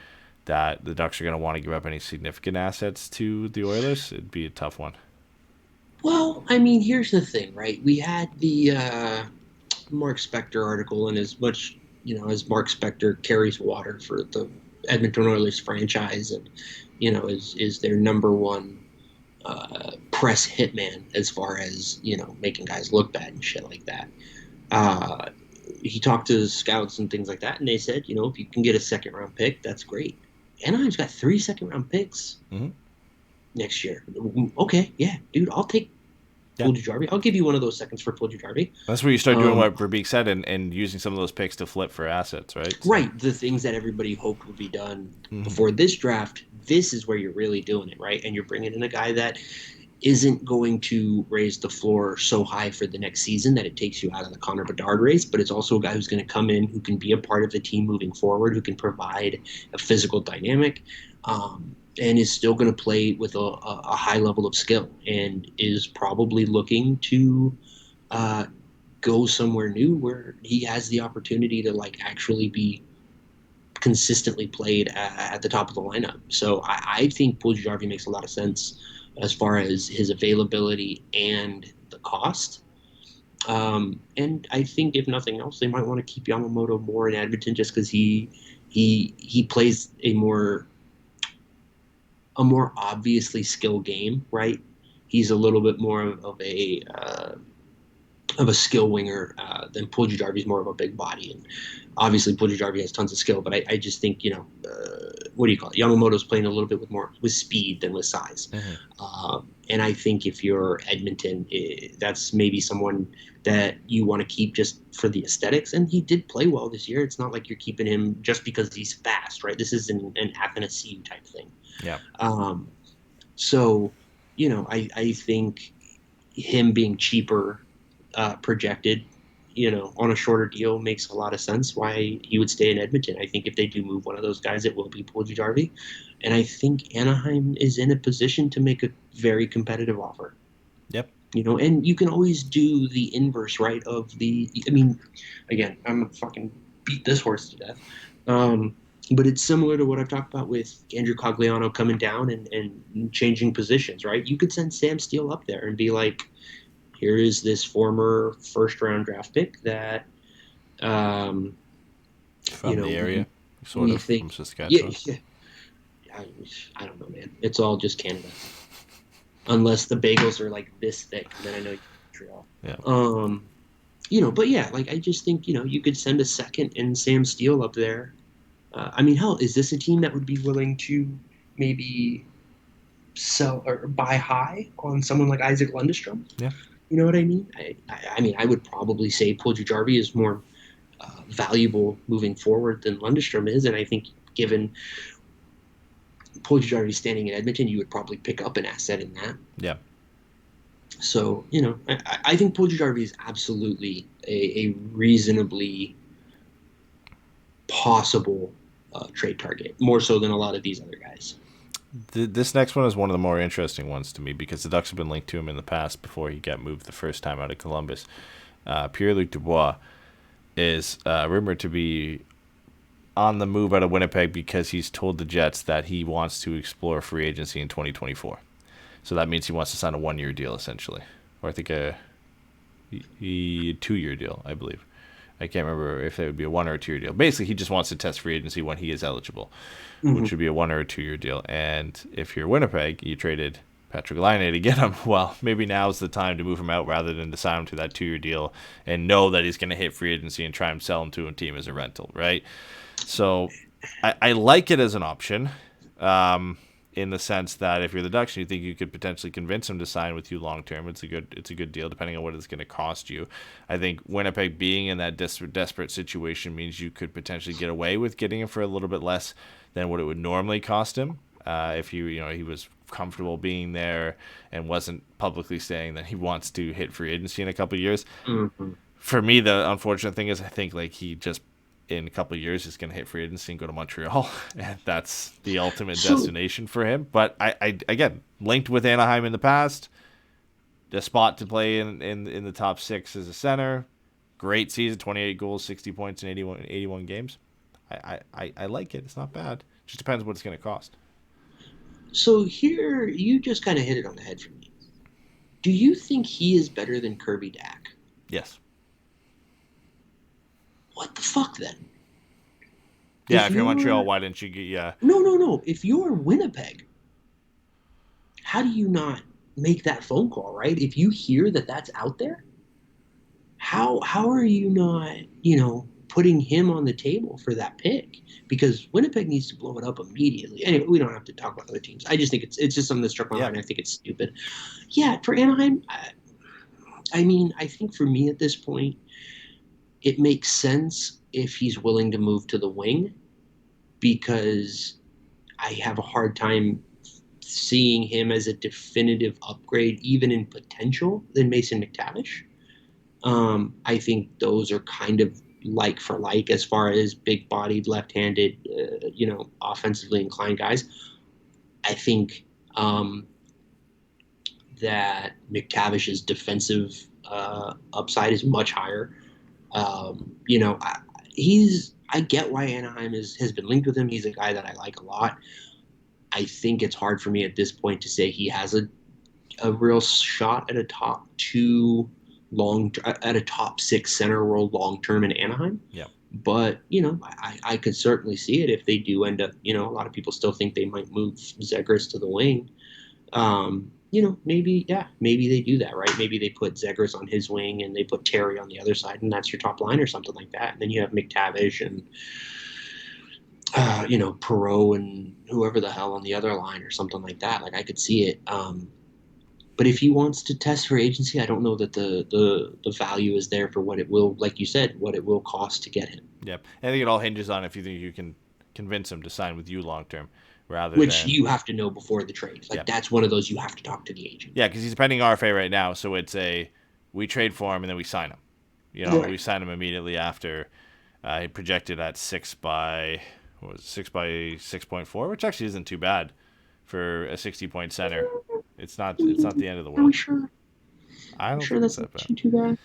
Speaker 5: that the Ducks are going to want to give up any significant assets to the Oilers. It'd be a tough one.
Speaker 4: Well, I mean, here's the thing, right? We had the Mark Spector article, and as much, as Mark Spector carries water for the Edmonton Oilers franchise, and is their number one press hitman as far as making guys look bad and shit like that. Uh, he talked to scouts and things like that, and they said, if you can get a second round pick, that's great. Anaheim's got 3 second round picks next year. Okay, yeah, dude, I'll take Puljujärvi. I'll give you one of those seconds for Puljujärvi.
Speaker 5: That's where you start doing what Verbeek said and using some of those picks to flip for assets, right? So.
Speaker 4: Right, the things that everybody hoped would be done before this draft. This is where you're really doing it, right? And you're bringing in a guy that isn't going to raise the floor so high for the next season that it takes you out of the Connor Bedard race, but it's also a guy who's going to come in, who can be a part of the team moving forward, who can provide a physical dynamic, and is still going to play with a high level of skill, and is probably looking to go somewhere new where he has the opportunity to actually be consistently played at the top of the lineup. So I think Puljujärvi makes a lot of sense as far as his availability and the cost. And I think if nothing else, they might want to keep Yamamoto more in Edmonton just because he plays a more obviously skill game, right? He's a little bit more of a skill winger than Puljujärvi's more of a big body. And obviously Puljujärvi has tons of skill, but I just think, what do you call it? Yamamoto's playing a little bit with speed than with size. And I think if you're Edmonton, that's maybe someone that you want to keep just for the aesthetics. And he did play well this year. It's not like you're keeping him just because he's fast, right? This is an Athanasiou type thing.
Speaker 5: Yeah.
Speaker 4: So, I think him being cheaper projected, on a shorter deal makes a lot of sense why he would stay in Edmonton. I think if they do move one of those guys, it will be Puljujärvi. And I think Anaheim is in a position to make a very competitive offer.
Speaker 5: Yep.
Speaker 4: And you can always do the inverse, right, again, I'm going to fucking beat this horse to death. But it's similar to what I've talked about with Andrew Cogliano coming down and changing positions, right? You could send Sam Steele up there and be like, here is this former first-round draft pick that,
Speaker 5: from the area, sort of, from Saskatchewan.
Speaker 4: Yeah. I don't know, man. It's all just Canada. Unless the bagels are this thick, then I know Montreal.
Speaker 5: Yeah.
Speaker 4: But yeah, I just think, you could send a second and Sam Steele up there. Hell, is this a team that would be willing to maybe sell or buy high on someone like Isaac Lundestrom?
Speaker 5: Yeah.
Speaker 4: You know what I mean? I would probably say Puljujärvi is more valuable moving forward than Lundestrom is, and I think given Puljujärvi standing in Edmonton, you would probably pick up an asset in that.
Speaker 5: Yeah.
Speaker 4: So, I think Puljujärvi is absolutely a reasonably possible trade target, more so than a lot of these other guys.
Speaker 5: This next one is one of the more interesting ones to me because the Ducks have been linked to him in the past before he got moved the first time out of Columbus. Pierre-Luc Dubois is rumored to be on the move out of Winnipeg because he's told the Jets that he wants to explore free agency in 2024. So that means he wants to sign a 1-year deal, essentially. Or I think a 2-year deal, I believe. I can't remember if it would be a 1 or a 2-year deal. Basically, he just wants to test free agency when he is eligible, which would be a 1 or a 2-year deal. And if you're Winnipeg, you traded Patrick Laine to get him. Well, maybe now's the time to move him out rather than to sign him to that 2-year deal and know that he's going to hit free agency and try and sell him to a team as a rental, right? So I like it as an option. In the sense that if you're the Ducks and you think you could potentially convince him to sign with you long term, it's a good deal depending on what it's going to cost you. I think Winnipeg being in that desperate situation means you could potentially get away with getting him for a little bit less than what it would normally cost him if he was comfortable being there and wasn't publicly saying that he wants to hit free agency in a couple of years. For me, the unfortunate thing is I think he just in a couple of years is going to hit free agency and go to Montreal, and that's the ultimate destination for him. But I again, linked with Anaheim in the past, the spot to play in the top 6 as a center, great season, 28 goals, 60 points in 81 games. I like it. It's not bad. Just depends what it's going to cost.
Speaker 4: So here, you just kind of hit it on the head for me. Do you think he is better than Kirby Dack?
Speaker 5: Yes.
Speaker 4: What the fuck then?
Speaker 5: Yeah, if you're Montreal, why didn't you get... Yeah.
Speaker 4: No. If you're Winnipeg, how do you not make that phone call, right? If you hear that that's out there, how are you not, putting him on the table for that pick? Because Winnipeg needs to blow it up immediately. Anyway, we don't have to talk about other teams. I just think it's just something that struck my mind. I think it's stupid. Yeah, for Anaheim, I think for me at this point, it makes sense if he's willing to move to the wing, because I have a hard time seeing him as a definitive upgrade, even in potential, than Mason McTavish. I think those are kind of like for like as far as big-bodied, left-handed, offensively inclined guys. I think that McTavish's defensive upside is much higher. I get why Anaheim has been linked with him. He's a guy that I like a lot. I think it's hard for me at this point to say he has a real shot at a top six center role long term in Anaheim.
Speaker 5: Yeah.
Speaker 4: But I could certainly see it if they do end up. A lot of people still think they might move Zegras to the wing. Maybe they do that, right? Maybe they put Zegras on his wing and they put Terry on the other side, and that's your top line or something like that. And then you have McTavish and Perreault and whoever the hell on the other line or something like that. Like, I could see it. But if he wants to test for agency, I don't know that the value is there for what it will, like you said, what it will cost to get him.
Speaker 5: Yep. I think it all hinges on if you think you can convince him to sign with you long term.
Speaker 4: Which you have to know before the trade. That's one of those you have to talk to the agent.
Speaker 5: Yeah, because he's pending RFA right now, so it's we trade for him and then we sign him. Right. We sign him immediately after. He projected at 6 by 6.4, which actually isn't too bad for a 60-point center. It's not the end of the world.
Speaker 4: Are we sure?
Speaker 5: I'm
Speaker 4: sure that's not too bad.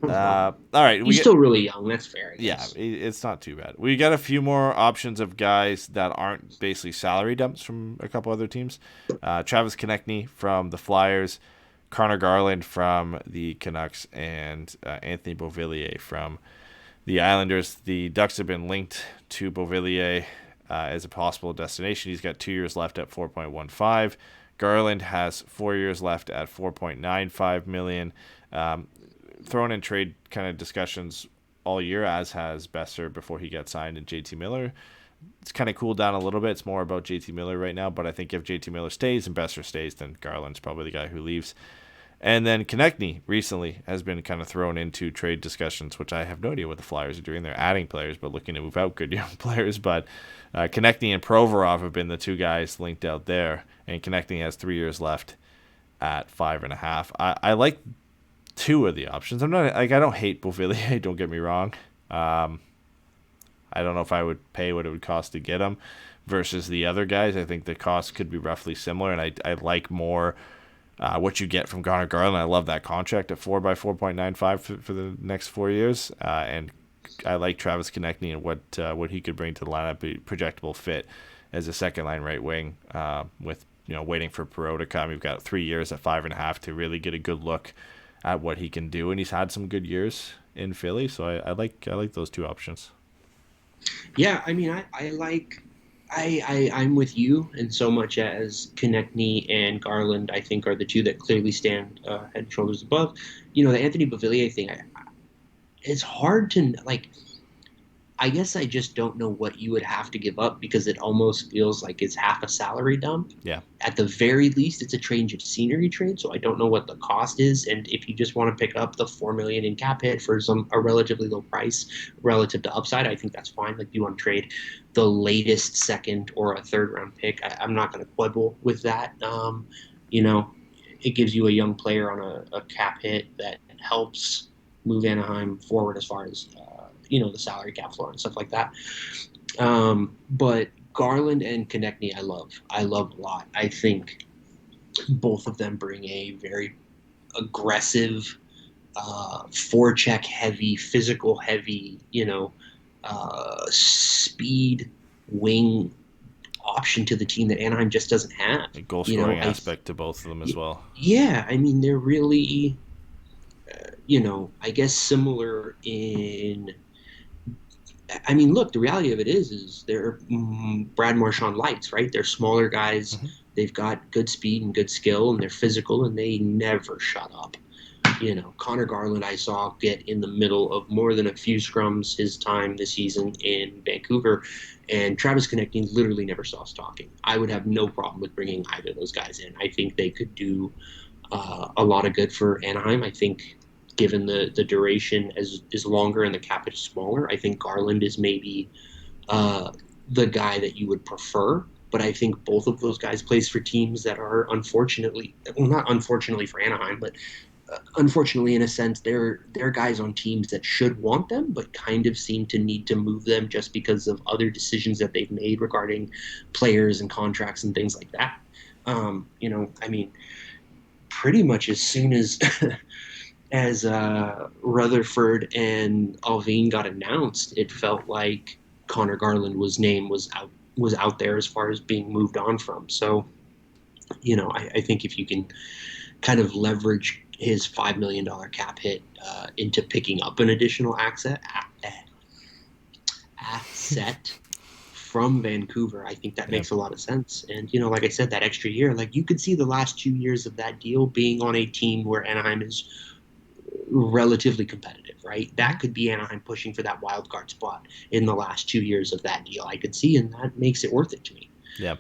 Speaker 5: All right,
Speaker 4: he's still really young. That's fair.
Speaker 5: Yeah, it's not too bad. We got a few more options of guys that aren't basically salary dumps from a couple other teams. Travis Konechny from the Flyers, Connor Garland from the Canucks, and Anthony Beauvillier from the Islanders. The Ducks have been linked to Beauvillier as a possible destination. He's got 2 years left at $4.15. Garland has 4 years left at $4.95 million. Thrown in trade kind of discussions all year, as has Besser before he got signed, and JT Miller. It's kind of cooled down a little bit. It's more about JT Miller right now, but I think if JT Miller stays and Besser stays, then Garland's probably the guy who leaves. And then Konechny recently has been kind of thrown into trade discussions, which I have no idea what the Flyers are doing. They're adding players, but looking to move out good young players. But Konechny and Provorov have been the two guys linked out there, and Konechny has 3 years left at $5.5. I like two of the options. I don't hate Beauvillier, don't get me wrong. I don't know if I would pay what it would cost to get him versus the other guys. I think the cost could be roughly similar, and I like more what you get from Connor Garland. I love that contract at 4 by 4.95 for the next 4 years, and I like Travis Konechny and what he could bring to the lineup. A projectable fit as a second line right wing, with waiting for Perreault to come. You've got 3 years at 5.5 to really get a good look at what he can do, and he's had some good years in Philly, so I like those two options.
Speaker 4: Yeah, I mean, I'm with you in so much as Konechny and Garland, I think, are the two that clearly stand head and shoulders above. The Anthony Beauvillier thing, it's hard to, I guess I just don't know what you would have to give up, because it almost feels like it's half a salary dump.
Speaker 5: Yeah.
Speaker 4: At the very least, it's a change of scenery trade, so I don't know what the cost is. And if you just want to pick up the $4 million in cap hit for a relatively low price relative to upside, I think that's fine. Like, you want to trade the latest second or a third round pick, I'm not going to quibble with that. It gives you a young player on a cap hit that helps move Anaheim forward as far as the salary cap floor and stuff like that. But Garland and Konechny, I love a lot. I think both of them bring a very aggressive, forecheck heavy, physical heavy, speed wing option to the team that Anaheim just doesn't have.
Speaker 5: A goal scoring aspect to both of them as well.
Speaker 4: Yeah, I mean, they're really, I guess similar in. I mean, look, the reality of it is they're Brad Marchand lights, right? They're smaller guys. Mm-hmm. They've got good speed and good skill, and they're physical, and they never shut up. Connor Garland I saw get in the middle of more than a few scrums his time this season in Vancouver, and Travis Konechny literally never stops talking. I would have no problem with bringing either of those guys in. I think they could do a lot of good for Anaheim. I think given the duration is longer and the cap is smaller, I think Garland is maybe the guy that you would prefer. But I think both of those guys plays for teams that are not unfortunately for Anaheim, but unfortunately, in a sense, they're guys on teams that should want them, but kind of seem to need to move them just because of other decisions that they've made regarding players and contracts and things like that. I mean, pretty much as soon as as Rutherford and Alvin got announced, it felt like Connor Garland's name was out there as far as being moved on from. So, I think if you can kind of leverage his $5 million cap hit into picking up an additional asset from Vancouver, I think that makes a lot of sense. And, like I said, that extra year, like you could see the last 2 years of that deal being on a team where Anaheim is relatively competitive, right? That could be Anaheim pushing for that wild card spot in the last 2 years of that deal. I could see, and that makes it worth it to me.
Speaker 5: Yeah.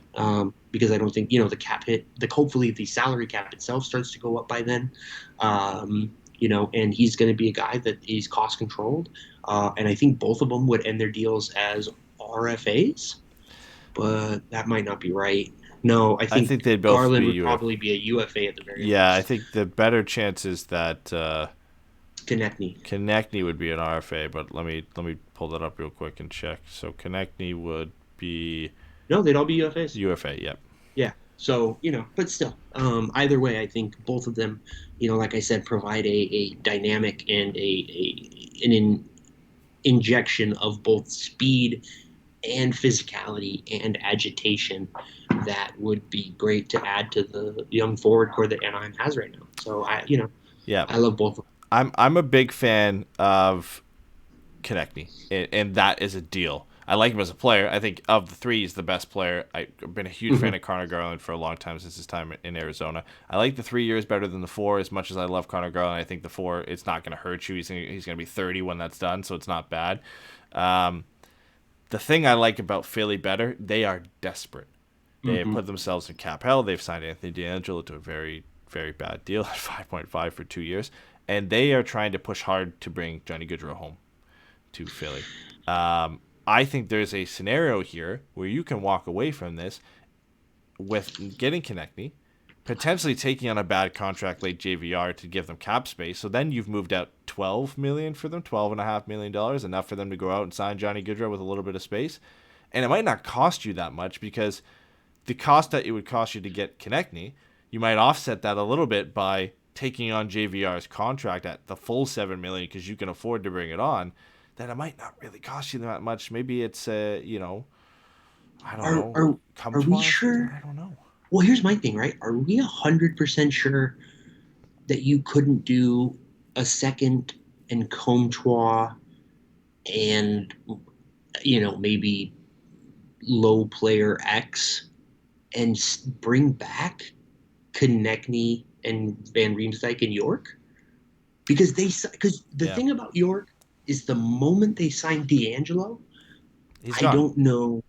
Speaker 4: Because I don't think, the cap hit, hopefully the salary cap itself starts to go up by then. And he's going to be a guy that is cost controlled. And I think both of them would end their deals as RFAs, but that might not be right. No, I think
Speaker 5: they'd both
Speaker 4: Garland would probably be a UFA at the very least.
Speaker 5: I think the better chance is that
Speaker 4: Konechny
Speaker 5: would be an RFA, but let me pull that up real quick and check. So Konechny would be...
Speaker 4: No, they'd all be UFAs.
Speaker 5: UFA, yep.
Speaker 4: Yeah. So, but still, either way, I think both of them, like I said, provide a dynamic and an injection of both speed and physicality and agitation that would be great to add to the young forward core that Anaheim has right now. So, I love both of them.
Speaker 5: I'm a big fan of Konechny, and that is a deal. I like him as a player. I think of the three, he's the best player. I've been a huge fan of Connor Garland for a long time since his time in Arizona. I like the 3 years better than the 4 as much as I love Connor Garland. I think the 4, it's not going to hurt you. He's going to be 30 when that's done, so it's not bad. The thing I like about Philly better, they are desperate. They have put themselves in cap hell. They've signed Anthony DeAngelo to a very, very bad deal at 5.5 for 2 years. And they are trying to push hard to bring Johnny Gaudreau home to Philly. I think there's a scenario here where you can walk away from this with getting Konechny, potentially taking on a bad contract like JVR to give them cap space. So then you've moved out $12 million for them, $12.5 million, enough for them to go out and sign Johnny Gaudreau with a little bit of space. And it might not cost you that much because the cost that it would cost you to get Konechny, you might offset that a little bit by taking on JVR's contract at the full $7 million because you can afford to bring it on. Then it might not really cost you that much. Maybe it's, I don't know.
Speaker 4: Are we sure?
Speaker 5: I don't know.
Speaker 4: Well, here's my thing, right? Are we 100% sure that you couldn't do a second and Comtois and, maybe low player X and bring back Konechny and Van Riemsdyk and York? Because the thing about York is the moment they signed DeAngelo, I don't know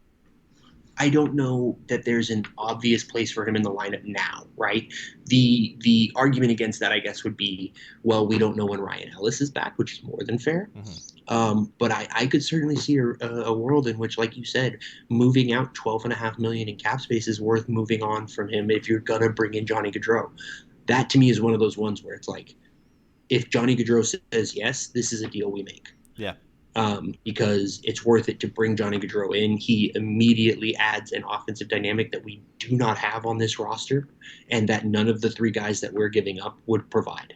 Speaker 4: that there's an obvious place for him in the lineup now, right? The argument against that, I guess, would be, well, we don't know when Ryan Ellis is back, which is more than fair. But I could certainly see a world in which, like you said, moving out $12.5 million in cap space is worth moving on from him if you're gonna bring in Johnny Gaudreau. That to me is one of those ones where it's like, if Johnny Gaudreau says yes, this is a deal we make.
Speaker 5: Yeah.
Speaker 4: Because it's worth it to bring Johnny Gaudreau in. He immediately adds an offensive dynamic that we do not have on this roster and that none of the three guys that we're giving up would provide,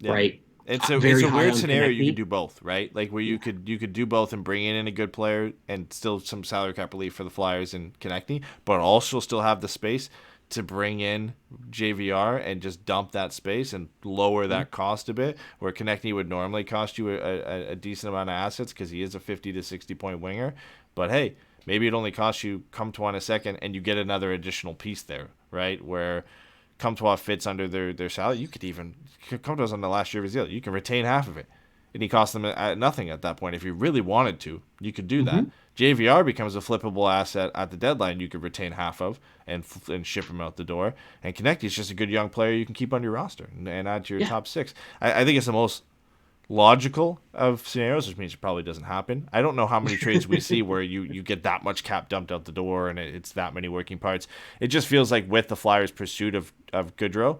Speaker 4: right?
Speaker 5: It's a weird scenario. You could do both, right? Like where you could do both and bring in a good player and still some salary cap relief for the Flyers and Konechny, but also still have the space to bring in JVR and just dump that space and lower that cost a bit, where Konechny would normally cost you a decent amount of assets because he is a 50 to 60 point winger. But hey, maybe it only costs you Comtois a second and you get another additional piece there, right? Where Comtois fits under their salary. You could even, Comtois on the last year of his deal, you can retain half of it. And he costs them nothing at that point. If you really wanted to, you could do that. JVR becomes a flippable asset at the deadline you could retain half of and ship him out the door. And Konechny's just a good young player you can keep on your roster and add to your top six. I think it's the most logical of scenarios, which means it probably doesn't happen. I don't know how many trades we see where you get that much cap dumped out the door and it's that many working parts. It just feels like with the Flyers' pursuit of Goodrow,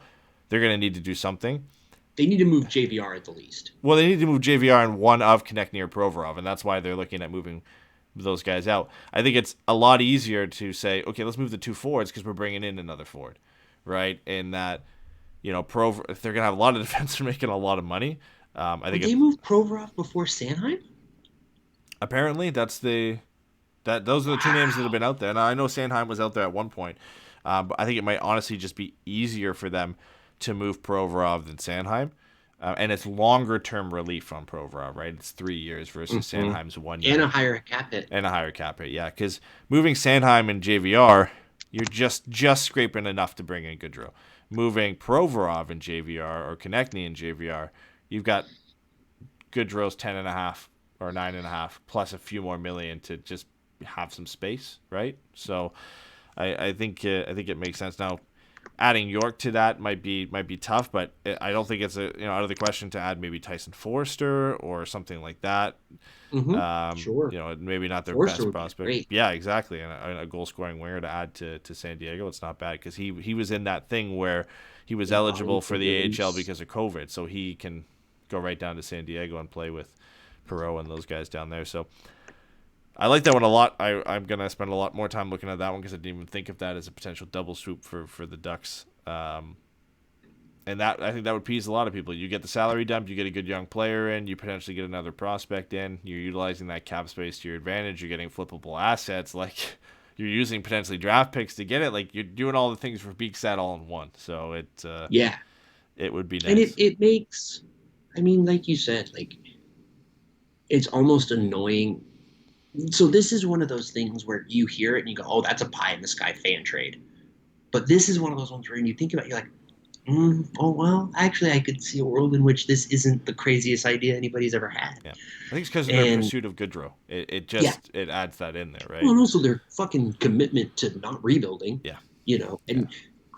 Speaker 5: they're going to need to do something.
Speaker 4: They need to move JVR at the least.
Speaker 5: Well, they need to move JVR and one of Konechny or Provorov, and that's why they're looking at moving those guys out. I think it's a lot easier to say, okay, let's move the two forwards because we're bringing in another forward, right? And that, if they're going to have a lot of defensemen making a lot of money, I think
Speaker 4: they moved Provorov before Sanheim?
Speaker 5: Apparently, those are the two names that have been out there. Now, I know Sanheim was out there at one point, but I think it might honestly just be easier for them to move Provorov than Sanheim. And it's longer-term relief on Provorov, right? It's 3 years versus Sanheim's 1 year.
Speaker 4: And a higher cap hit.
Speaker 5: Yeah. Because moving Sanheim and JVR, you're just scraping enough to bring in Goodrow. Moving Provorov and JVR or Konechny and JVR, you've got Goodrow's 10.5 or 9.5 plus a few more million to just have some space, right? So I think it makes sense. Now, adding York to that might be tough, but I don't think it's out of the question to add maybe Tyson Forster or something like that.
Speaker 4: Sure.
Speaker 5: Maybe not their
Speaker 4: Forster
Speaker 5: best prospect. Yeah, exactly. And a goal scoring winger to add to San Diego, it's not bad because he was in that thing where he was eligible for the AHL because of COVID, so he can go right down to San Diego and play with Perreault and those guys down there. So I like that one a lot. I'm going to spend a lot more time looking at that one because I didn't even think of that as a potential double swoop for the Ducks. And that I think that would appease a lot of people. You get the salary dump, you get a good young player in, you potentially get another prospect in, you're utilizing that cap space to your advantage, you're getting flippable assets, like you're using potentially draft picks to get it. Like you're doing all the things Verbeek said all in one. So it would be nice.
Speaker 4: And it makes, like you said, like it's almost annoying. So this is one of those things where you hear it and you go, oh, that's a pie in the sky fan trade. But this is one of those ones where you think about it, you're like, oh, well, actually I could see a world in which this isn't the craziest idea anybody's ever had.
Speaker 5: Yeah. I think it's because of their pursuit of Goodrow. It adds that in there, right?
Speaker 4: Well, and also their fucking commitment to not rebuilding.
Speaker 5: Yeah.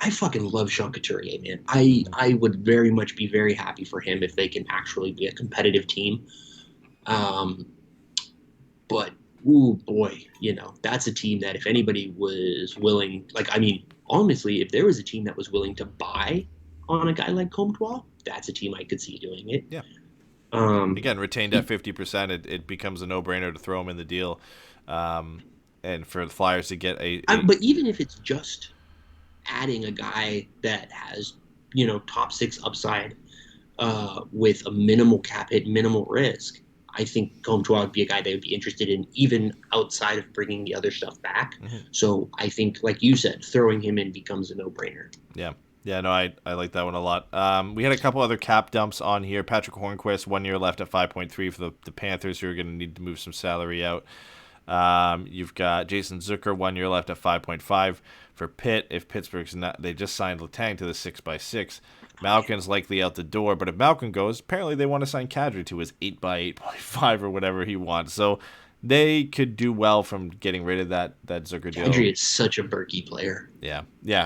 Speaker 4: I fucking love Sean Couturier, man. I would very much be very happy for him if they can actually be a competitive team. But, ooh, boy, that's a team that if anybody was willing, honestly, if there was a team that was willing to buy on a guy like Comtois, that's a team I could see doing it.
Speaker 5: Yeah. Again, retained at 50%, it becomes a no-brainer to throw him in the deal. And for the Flyers to get
Speaker 4: But even if it's just adding a guy that has, top six upside with a minimal cap hit, minimal risk, I think Comtois would be a guy they would be interested in, even outside of bringing the other stuff back. So I think, like you said, throwing him in becomes a no-brainer.
Speaker 5: Yeah. Yeah, no, I like that one a lot. We had a couple other cap dumps on here. Patrick Hornquist, 1 year left at 5.3 for the Panthers, who are going to need to move some salary out. You've got Jason Zucker, 1 year left at 5.5 for Pitt. If Pittsburgh's not, they just signed Letang to the 6x6. Malkin's likely out the door, but if Malkin goes, apparently they want to sign Kadri to his 8x8.5 or whatever he wants. So they could do well from getting rid of that Zucker deal.
Speaker 4: Kadri is such a Berkey player.
Speaker 5: Yeah,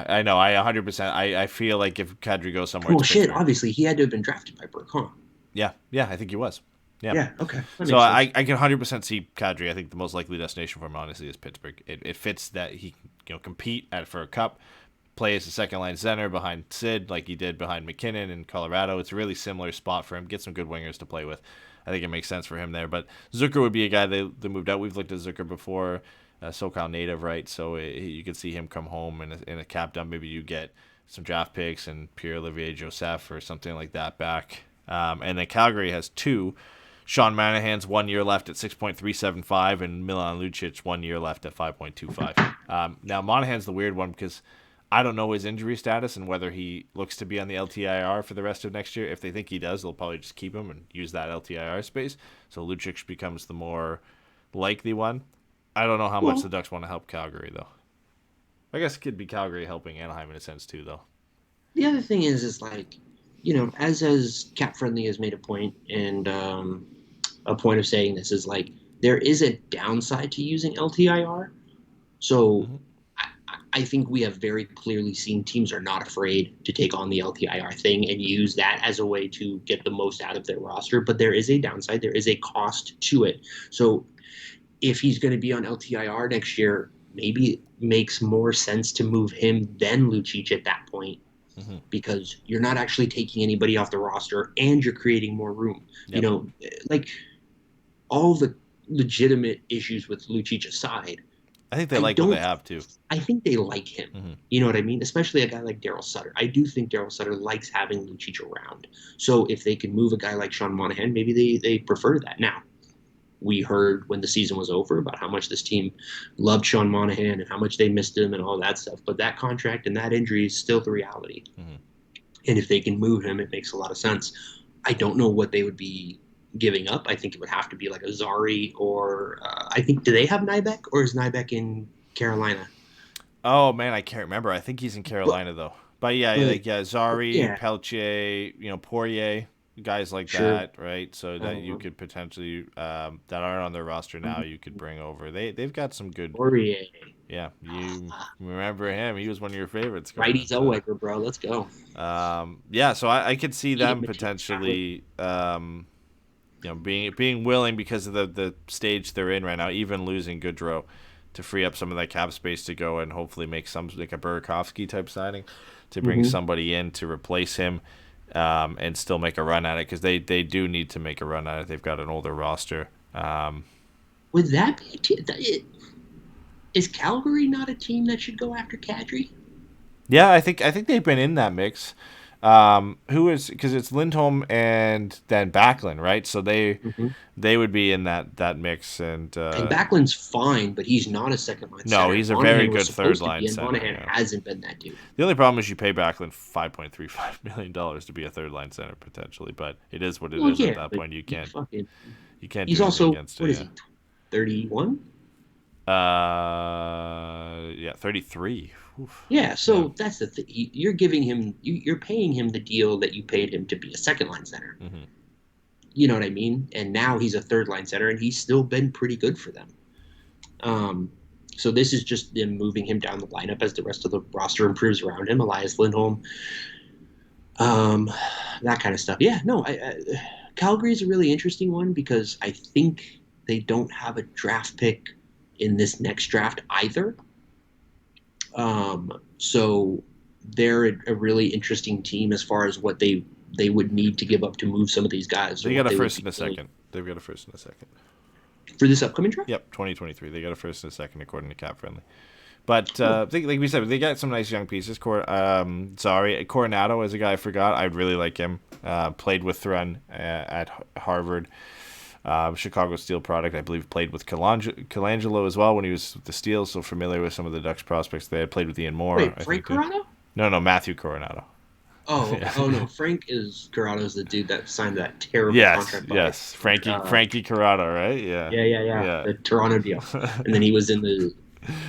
Speaker 5: I know. I 100%. I feel like if Kadri goes somewhere,
Speaker 4: well, shit. Obviously, he had to have been drafted by Burke, huh?
Speaker 5: Yeah. I think he was.
Speaker 4: Yeah. Okay.
Speaker 5: So I can 100% see Kadri. I think the most likely destination for him, honestly, is Pittsburgh. It fits that he can compete for a cup, play as a second line center behind Sid like he did behind McKinnon in Colorado. It's a really similar spot for him. Get some good wingers to play with. I think it makes sense for him there. But Zucker would be a guy they moved out. We've looked at Zucker before, SoCal native, right? So you could see him come home in a cap dump. Maybe you get some draft picks and Pierre-Olivier Joseph or something like that back. And then Calgary has 2. Sean Monahan's 1 year left at 6.375, and Milan Lucic 1 year left at 5.25. Now Monahan's the weird one because I don't know his injury status and whether he looks to be on the LTIR for the rest of next year. If they think he does, they'll probably just keep him and use that LTIR space. So Lucic becomes the more likely one. I don't know how much the Ducks want to help Calgary, though. I guess it could be Calgary helping Anaheim in a sense, too, though.
Speaker 4: The other thing is like, as Cap Friendly has made a point, and a point of saying this is like, there is a downside to using LTIR. So I think we have very clearly seen teams are not afraid to take on the LTIR thing and use that as a way to get the most out of their roster. But there is a downside. There is a cost to it. So if he's going to be on LTIR next year, maybe it makes more sense to move him than Lucic at that point. Because you're not actually taking anybody off the roster and you're creating more room.
Speaker 5: Yep.
Speaker 4: Like all the legitimate issues with Lucic aside,
Speaker 5: I think they like what they have, too.
Speaker 4: I think they like him. You know what I mean? Especially a guy like Daryl Sutter. I do think Daryl Sutter likes having Lucic around. So if they can move a guy like Sean Monahan, maybe they prefer that. Now, we heard when the season was over about how much this team loved Sean Monahan and how much they missed him and all that stuff. But that contract and that injury is still the reality. And if they can move him, it makes a lot of sense. I don't know what they would be giving up. I think it would have to be like a Zari or do they have Nybeck, or is Nybeck in Carolina?
Speaker 5: Oh, man, I can't remember. I think he's in Carolina, though. But Zari, Peltier, Poirier. Guys like that, right? So that you could potentially that aren't on their roster now, you could bring over. They've got some good.
Speaker 4: Poirier.
Speaker 5: Yeah, you remember him? He was one of your favorites.
Speaker 4: Righty Zellweger, bro. Let's go.
Speaker 5: So I could see them potentially, being willing because of the stage they're in right now, even losing Goodrow, to free up some of that cap space to go and hopefully make some like a Burakovsky type signing to bring somebody in to replace him. And still make a run at it because they do need to make a run at it. They've got an older roster.
Speaker 4: Would that be is Calgary not a team that should go after Kadri?
Speaker 5: Yeah, I think they've been in that mix. Who is, because it's Lindholm and then Backlund, right? So they would be in that mix. And
Speaker 4: Backlund's fine, but he's not a second line center.
Speaker 5: No, he's a very good third line center.
Speaker 4: Monahan hasn't been that dude.
Speaker 5: The only problem is you pay Backlund $5.35 million to be a third line center potentially, but it is what it is at that point. You can't
Speaker 4: he's
Speaker 5: do
Speaker 4: also,
Speaker 5: against
Speaker 4: what
Speaker 5: it.
Speaker 4: Is he, 31?
Speaker 5: 33. Oof.
Speaker 4: Yeah, so that's the thing. You're giving him, you're paying him the deal that you paid him to be a second line center. You know what I mean? And now he's a third line center, and he's still been pretty good for them. So this is just them moving him down the lineup as the rest of the roster improves around him. Elias Lindholm, that kind of stuff. Yeah, no, Calgary is a really interesting one because I think they don't have a draft pick in this next draft either. So they're a really interesting team as far as what they would need to give up to move some of these guys.
Speaker 5: They got a first and a second. They've got a first and a second.
Speaker 4: For this upcoming draft?
Speaker 5: Yep, 2023. They got a first and a second according to Cap Friendly. But like we said, they got some nice young pieces. Coronado is a guy I forgot. I really like him. Played with Thrun at Harvard. Chicago Steel product, I believe, played with Colangelo as well when he was with the Steel, so familiar with some of the Ducks prospects. They had played with Ian Moore.
Speaker 4: Wait, Frank Coronado?
Speaker 5: No, Matthew Coronado.
Speaker 4: Oh,
Speaker 5: Yeah.
Speaker 4: Oh no, Coronado's the dude that signed that terrible contract.
Speaker 5: Yes, Frankie Corrado, right? Yeah.
Speaker 4: The Toronto deal. And then he was in the.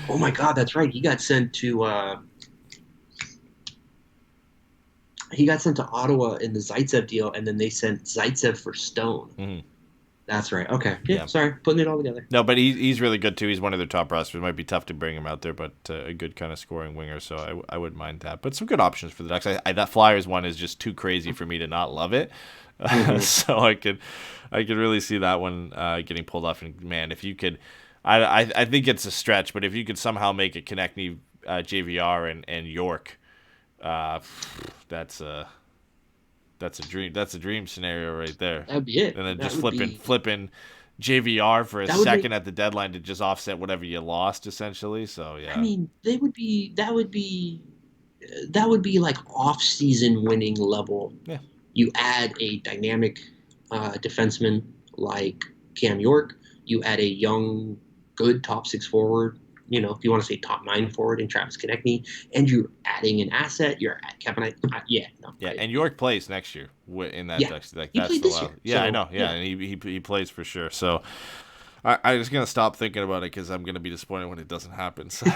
Speaker 4: Oh my God, that's right. He got sent to Ottawa in the Zaitsev deal, and then they sent Zaitsev for Stone.
Speaker 5: Mm-hmm.
Speaker 4: That's right. Okay. Yeah. Sorry, putting it all together.
Speaker 5: No, but he's really good too. He's one of their top rosters. It might be tough to bring him out there, but a good kind of scoring winger. So I wouldn't mind that. But some good options for the Ducks. That Flyers one is just too crazy for me to not love it. So I could really see that one getting pulled off. And man, if you could, I think it's a stretch, but if you could somehow make it connect JVR and York, that's a dream. That's a dream scenario right there.
Speaker 4: That'd be it.
Speaker 5: And then just flipping JVR for a second at the deadline to just offset whatever you lost, essentially. So yeah.
Speaker 4: I mean, that would be like off-season winning level.
Speaker 5: Yeah.
Speaker 4: You add a dynamic defenseman like Cam York. You add a young, good top 6 forward, if you want to say top 9 forward in Travis Konechny, and you're adding an asset. You're at Kevin.
Speaker 5: And York plays next year in that Ducks. Like
Speaker 4: he
Speaker 5: that's
Speaker 4: played
Speaker 5: the
Speaker 4: this year.
Speaker 5: Yeah,
Speaker 4: So,
Speaker 5: I know. Yeah, and he plays for sure. So I'm just gonna stop thinking about it because I'm gonna be disappointed when it doesn't happen. So.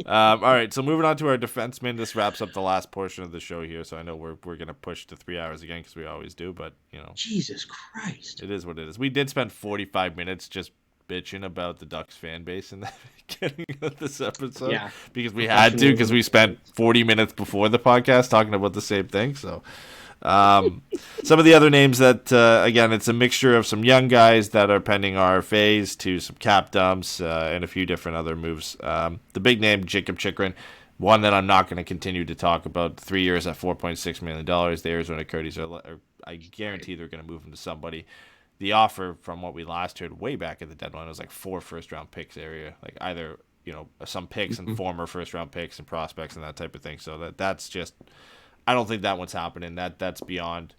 Speaker 5: All right, so moving on to our defensemen. This wraps up the last portion of the show here. So I know we're gonna push to 3 hours again because we always do, but
Speaker 4: Jesus Christ,
Speaker 5: it is what it is. We did spend 45 minutes just bitching about the Ducks fan base in the beginning of this episode. Yeah, because we had to, because we spent 40 minutes before the podcast talking about the same thing. So. Some of the other names that, again, it's a mixture of some young guys that are pending RFAs to some cap dumps and a few different other moves. The big name, Jacob Chychrun, one that I'm not going to continue to talk about. 3 years at $4.6 million. The Arizona Coyotes I guarantee they're going to move him to somebody. The offer, from what we last heard way back at the deadline, was like 4 first-round picks area, like either some picks and former first-round picks and prospects and that type of thing. So that's just. I don't think that one's happening. That's beyond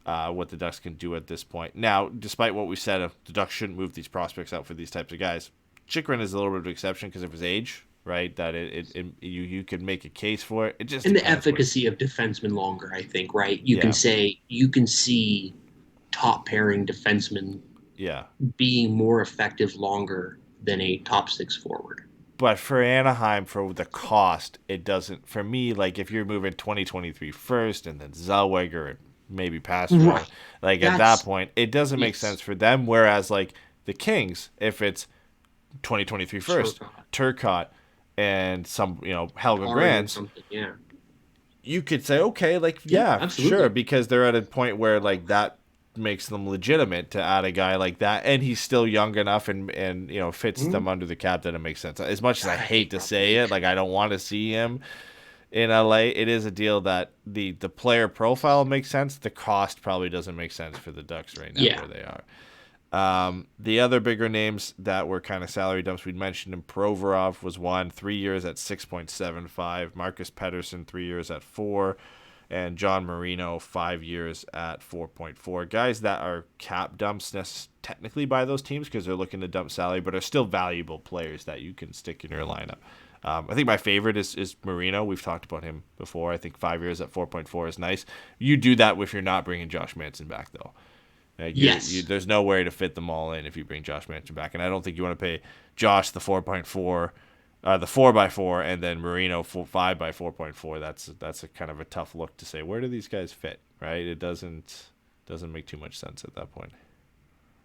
Speaker 5: what the Ducks can do at this point. Now, despite what we said, the Ducks shouldn't move these prospects out for these types of guys. Chychrun is a little bit of an exception because of his age, right? That you could make a case for it. It just
Speaker 4: and the efficacy of defensemen longer, I think, right? You can see top pairing defensemen being more effective longer than a top 6 forward.
Speaker 5: But for Anaheim, for the cost, it doesn't. For me, like if you're moving 2023 first and then Zellweger and maybe Pastro, at that point, it doesn't make sense for them. Whereas like the Kings, if it's 2023 first, Turcotte and some Helga Grands, you could say okay, sure, because they're at a point where like that makes them legitimate to add a guy like that, and he's still young enough and fits them under the cap that it makes sense. As much as I hate to say it, like I don't want to see him in LA, it is a deal that the player profile makes sense. The cost probably doesn't make sense for the Ducks right now where they are. The other bigger names that were kind of salary dumps we'd mentioned, in Provorov was one, 3 years at 6.75. Marcus Pettersson, 3 years at 4. And John Marino, 5 years at 4.4. Guys that are cap dumps technically by those teams because they're looking to dump salary, but are still valuable players that you can stick in your lineup. I think my favorite is Marino. We've talked about him before. I think 5 years at 4.4 is nice. You do that if you're not bringing Josh Manson back, though. There's no way to fit them all in if you bring Josh Manson back. And I don't think you want to pay Josh the 4.4. The 4x4 and then Marino 5 by 4.4. That's a kind of a tough look to say. Where do these guys fit? Right? It doesn't make too much sense at that point.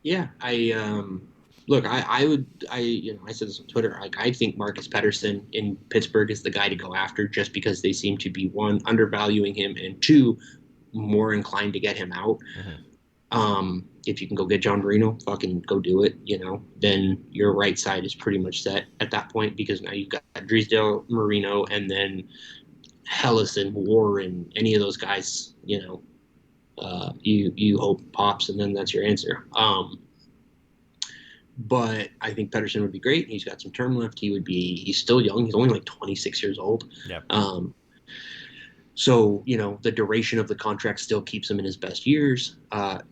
Speaker 4: Yeah, I said this on Twitter. Like I think Marcus Pettersson in Pittsburgh is the guy to go after, just because they seem to be, one, undervaluing him, and two, more inclined to get him out. Mm-hmm. If you can go get John Marino, fucking go do it, then your right side is pretty much set at that point, because now you've got Drysdale, Marino, and then Hellison, Warren, any of those guys, you hope pops, and then that's your answer. But I think Pettersson would be great. He's got some term left. He's still young. He's only like 26 years old.
Speaker 5: Yep.
Speaker 4: So, the duration of the contract still keeps him in his best years.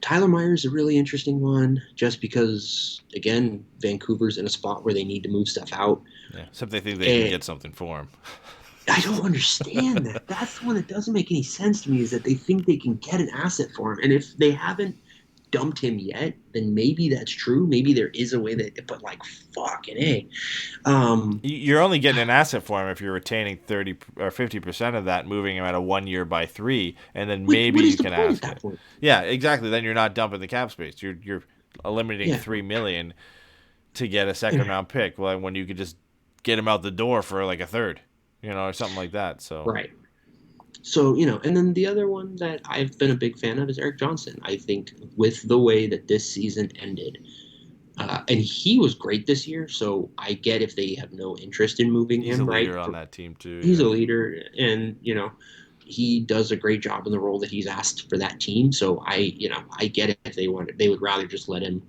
Speaker 4: Tyler Myers is a really interesting one, just because, again, Vancouver's in a spot where they need to move stuff out.
Speaker 5: Yeah, except they think they can get something for him.
Speaker 4: I don't understand that. That's the one that doesn't make any sense to me, is that they think they can get an asset for him. And if they haven't dumped him yet, then maybe that's true. Maybe there is a way that, but like fucking A.
Speaker 5: You're only getting an asset for him if you're retaining 30 or 50% of that, moving him at a 1 year by 3, and then maybe you can ask it. Yeah, exactly. Then you're not dumping the cap space. You're eliminating $3 million to get a second round pick. Well, when you could just get him out the door for like a third, or something like that. So
Speaker 4: right. So, and then the other one that I've been a big fan of is Eric Johnson. I think with the way that this season ended, and he was great this year, so I get if they have no interest in moving him, right?
Speaker 5: He's a leader on that team, too.
Speaker 4: He's a leader, and, he does a great job in the role that he's asked for that team. So I get it if they would rather just let him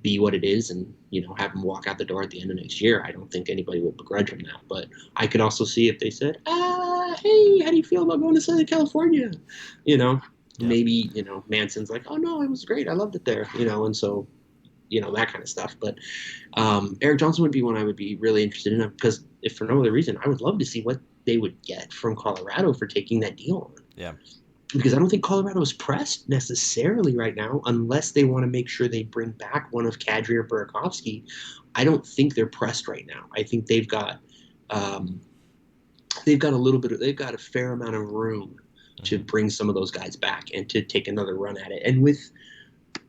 Speaker 4: be what it is and, have him walk out the door at the end of next year. I don't think anybody would begrudge him that. But I could also see if they said, hey, how do you feel about going to Southern California? Maybe, Manson's like, oh no, it was great. I loved it there, and so, that kind of stuff. But Eric Johnson would be one I would be really interested in, because if for no other reason, I would love to see what they would get from Colorado for taking that deal on.
Speaker 5: Yeah.
Speaker 4: Because I don't think Colorado is pressed necessarily right now, unless they want to make sure they bring back one of Kadri or Burakovsky. I don't think they're pressed right now. I think they've got a fair amount of room to bring some of those guys back and to take another run at it. And with,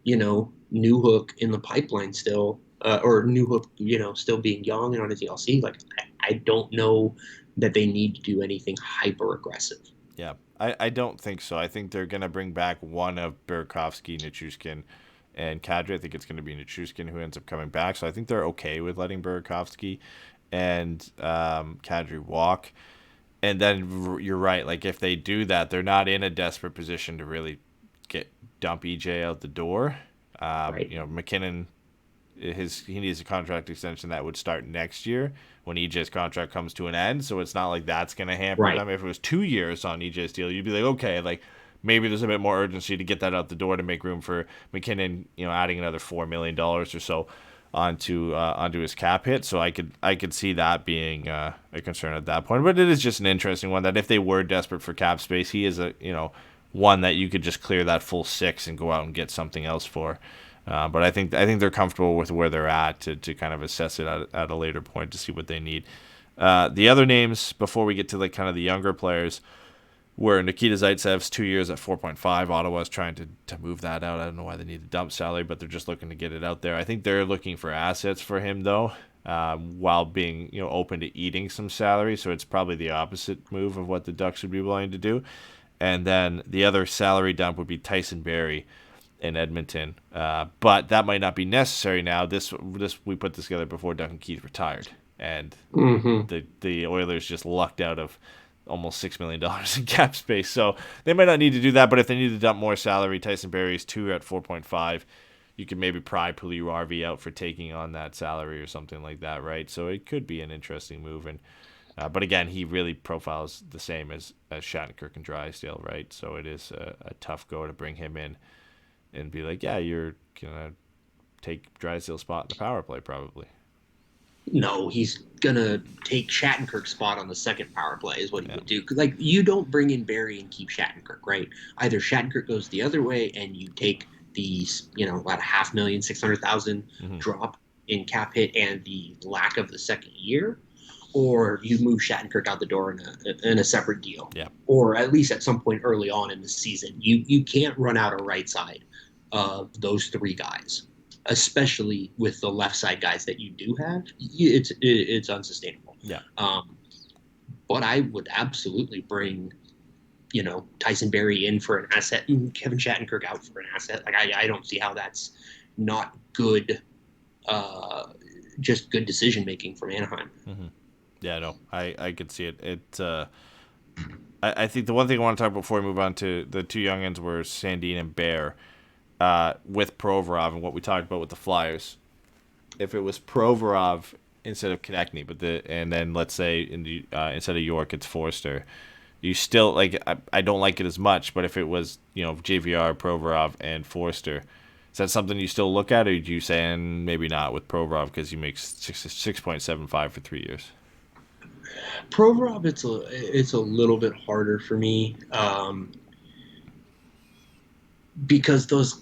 Speaker 4: Newhook in the pipeline still, or Newhook, still being young and on his DLC, like I don't know that they need to do anything hyper aggressive.
Speaker 5: Yeah, I don't think so. I think they're going to bring back one of Burakovsky, Nichushkin, and Kadri. I think it's going to be Nichushkin who ends up coming back. So I think they're okay with letting Burakovsky and Kadri walk. And then you're right. Like, if they do that, they're not in a desperate position to really dump EJ out the door.
Speaker 4: Right.
Speaker 5: McKinnon, he needs a contract extension that would start next year when EJ's contract comes to an end. So it's not like that's going to hamper them. If it was 2 years on EJ's deal, you'd be like, okay, like maybe there's a bit more urgency to get that out the door to make room for McKinnon, adding another $4 million or so onto his cap hit. So I could see that being a concern at that point. But it is just an interesting one that if they were desperate for cap space, he is one that you could just clear that full $6 and go out and get something else for. But I think they're comfortable with where they're at to kind of assess it at a later point to see what they need. The other names before we get to like kind of the younger players were Nikita Zaitsev's 2 years at 4.5. Ottawa's trying to move that out. I don't know why they need a dump salary, but they're just looking to get it out there. I think they're looking for assets for him though, while being open to eating some salary. So it's probably the opposite move of what the Ducks would be willing to do. And then the other salary dump would be Tyson Barrie in Edmonton, but that might not be necessary now. This we put this together before Duncan Keith retired, and the Oilers just lucked out of almost $6 million in cap space, so they might not need to do that. But if they need to dump more salary, Tyson Barrie's 2 at 4.5. You could maybe pry Puljujärvi out for taking on that salary or something like that, right? So it could be an interesting move, and but again, he really profiles the same as Shattenkirk and Drysdale, right? So it is a tough go to bring him in and be like, yeah, you're going to take Drysdale's spot in the power play probably.
Speaker 4: No, he's going to take Shattenkirk's spot on the second power play is what he would do. Like, you don't bring in Barrie and keep Shattenkirk, right? Either Shattenkirk goes the other way and you take the, about $500,000, $600,000 drop in cap hit and the lack of the second year, or you move Shattenkirk out the door in a separate deal.
Speaker 5: Yeah.
Speaker 4: Or at least at some point early on in the season. You can't run out a right side of those three guys, especially with the left side guys that you do have. It's unsustainable.
Speaker 5: Yeah.
Speaker 4: But I would absolutely bring, Tyson Barrie in for an asset and Kevin Shattenkirk out for an asset. Like, I don't see how that's not good, just good decision making from Anaheim.
Speaker 5: Mm-hmm. Yeah, no, I could see it. I think the one thing I want to talk about before we move on to the two youngins were Sandin and Bear, with Provorov and what we talked about with the Flyers. If it was Provorov instead of Konechny, and then let's say instead of York it's Forster, you still like. I don't like it as much, but if it was JVR, Provorov, and Forster, is that something you still look at, or do you say maybe not with Provorov because he makes 6.75 for 3 years?
Speaker 4: Provorov, it's a little bit harder for me, because those,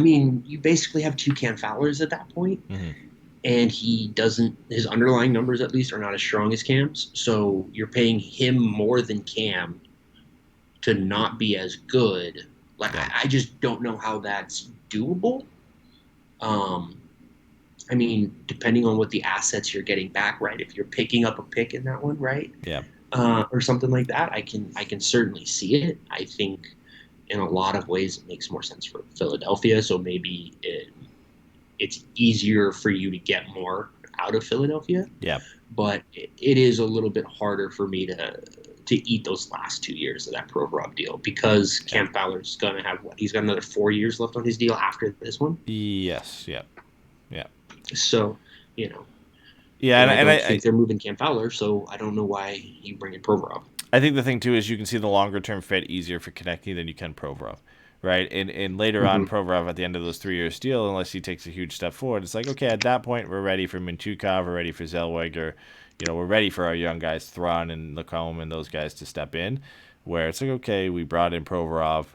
Speaker 4: you basically have two Cam Fowlers at that point, and his underlying numbers at least are not as strong as Cam's, so you're paying him more than Cam to not be as good. Like, I just don't know how that's doable. Depending on what the assets you're getting back, right? If you're picking up a pick in that one, right?
Speaker 5: Yeah.
Speaker 4: Or something like that, I can certainly see it. I think in a lot of ways it makes more sense for Philadelphia. So maybe it's easier for you to get more out of Philadelphia.
Speaker 5: Yeah.
Speaker 4: But it is a little bit harder for me to eat those last 2 years of that Provorov deal, because Cam Fowler's going to have he's got another 4 years left on his deal after this one.
Speaker 5: Yes. Yeah. Yeah.
Speaker 4: So,
Speaker 5: Yeah, and
Speaker 4: I think they're moving Cam Fowler, so I don't know why you bring in Provorov.
Speaker 5: I think the thing too is you can see the longer term fit easier for Konechny than you can Provorov, right? And later on, Provorov at the end of those 3 years deal, unless he takes a huge step forward, it's like, okay, at that point we're ready for Mintyukov, we're ready for Zellweger, we're ready for our young guys, Thrawn and Lacombe and those guys to step in. Where it's like, okay, we brought in Provorov,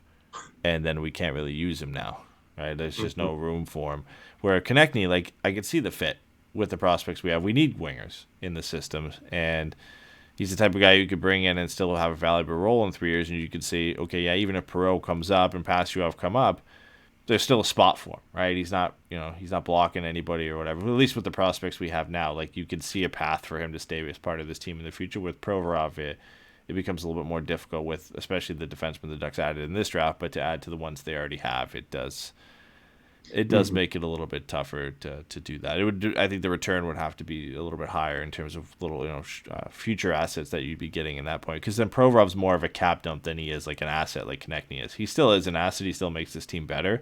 Speaker 5: and then we can't really use him now, right? There's just no room for him. Where Konechny, like, I could see the fit with the prospects we have. We need wingers in the system, and he's the type of guy you could bring in and still have a valuable role in 3 years, and you could say, okay, yeah, even if Perreault comes up and Pastujov come up, there's still a spot for him, right? He's not, he's not blocking anybody or whatever. At least with the prospects we have now, like, you can see a path for him to stay as part of this team in the future. With Provorov, it becomes a little bit more difficult with, especially the defensemen the Ducks added in this draft, but to add to the ones they already have, it does make it a little bit tougher to do that. I think the return would have to be a little bit higher in terms of little, future assets that you'd be getting in that point. Because then Provorov's more of a cap dump than he is like an asset like Konechny is. He still is an asset. He still makes this team better,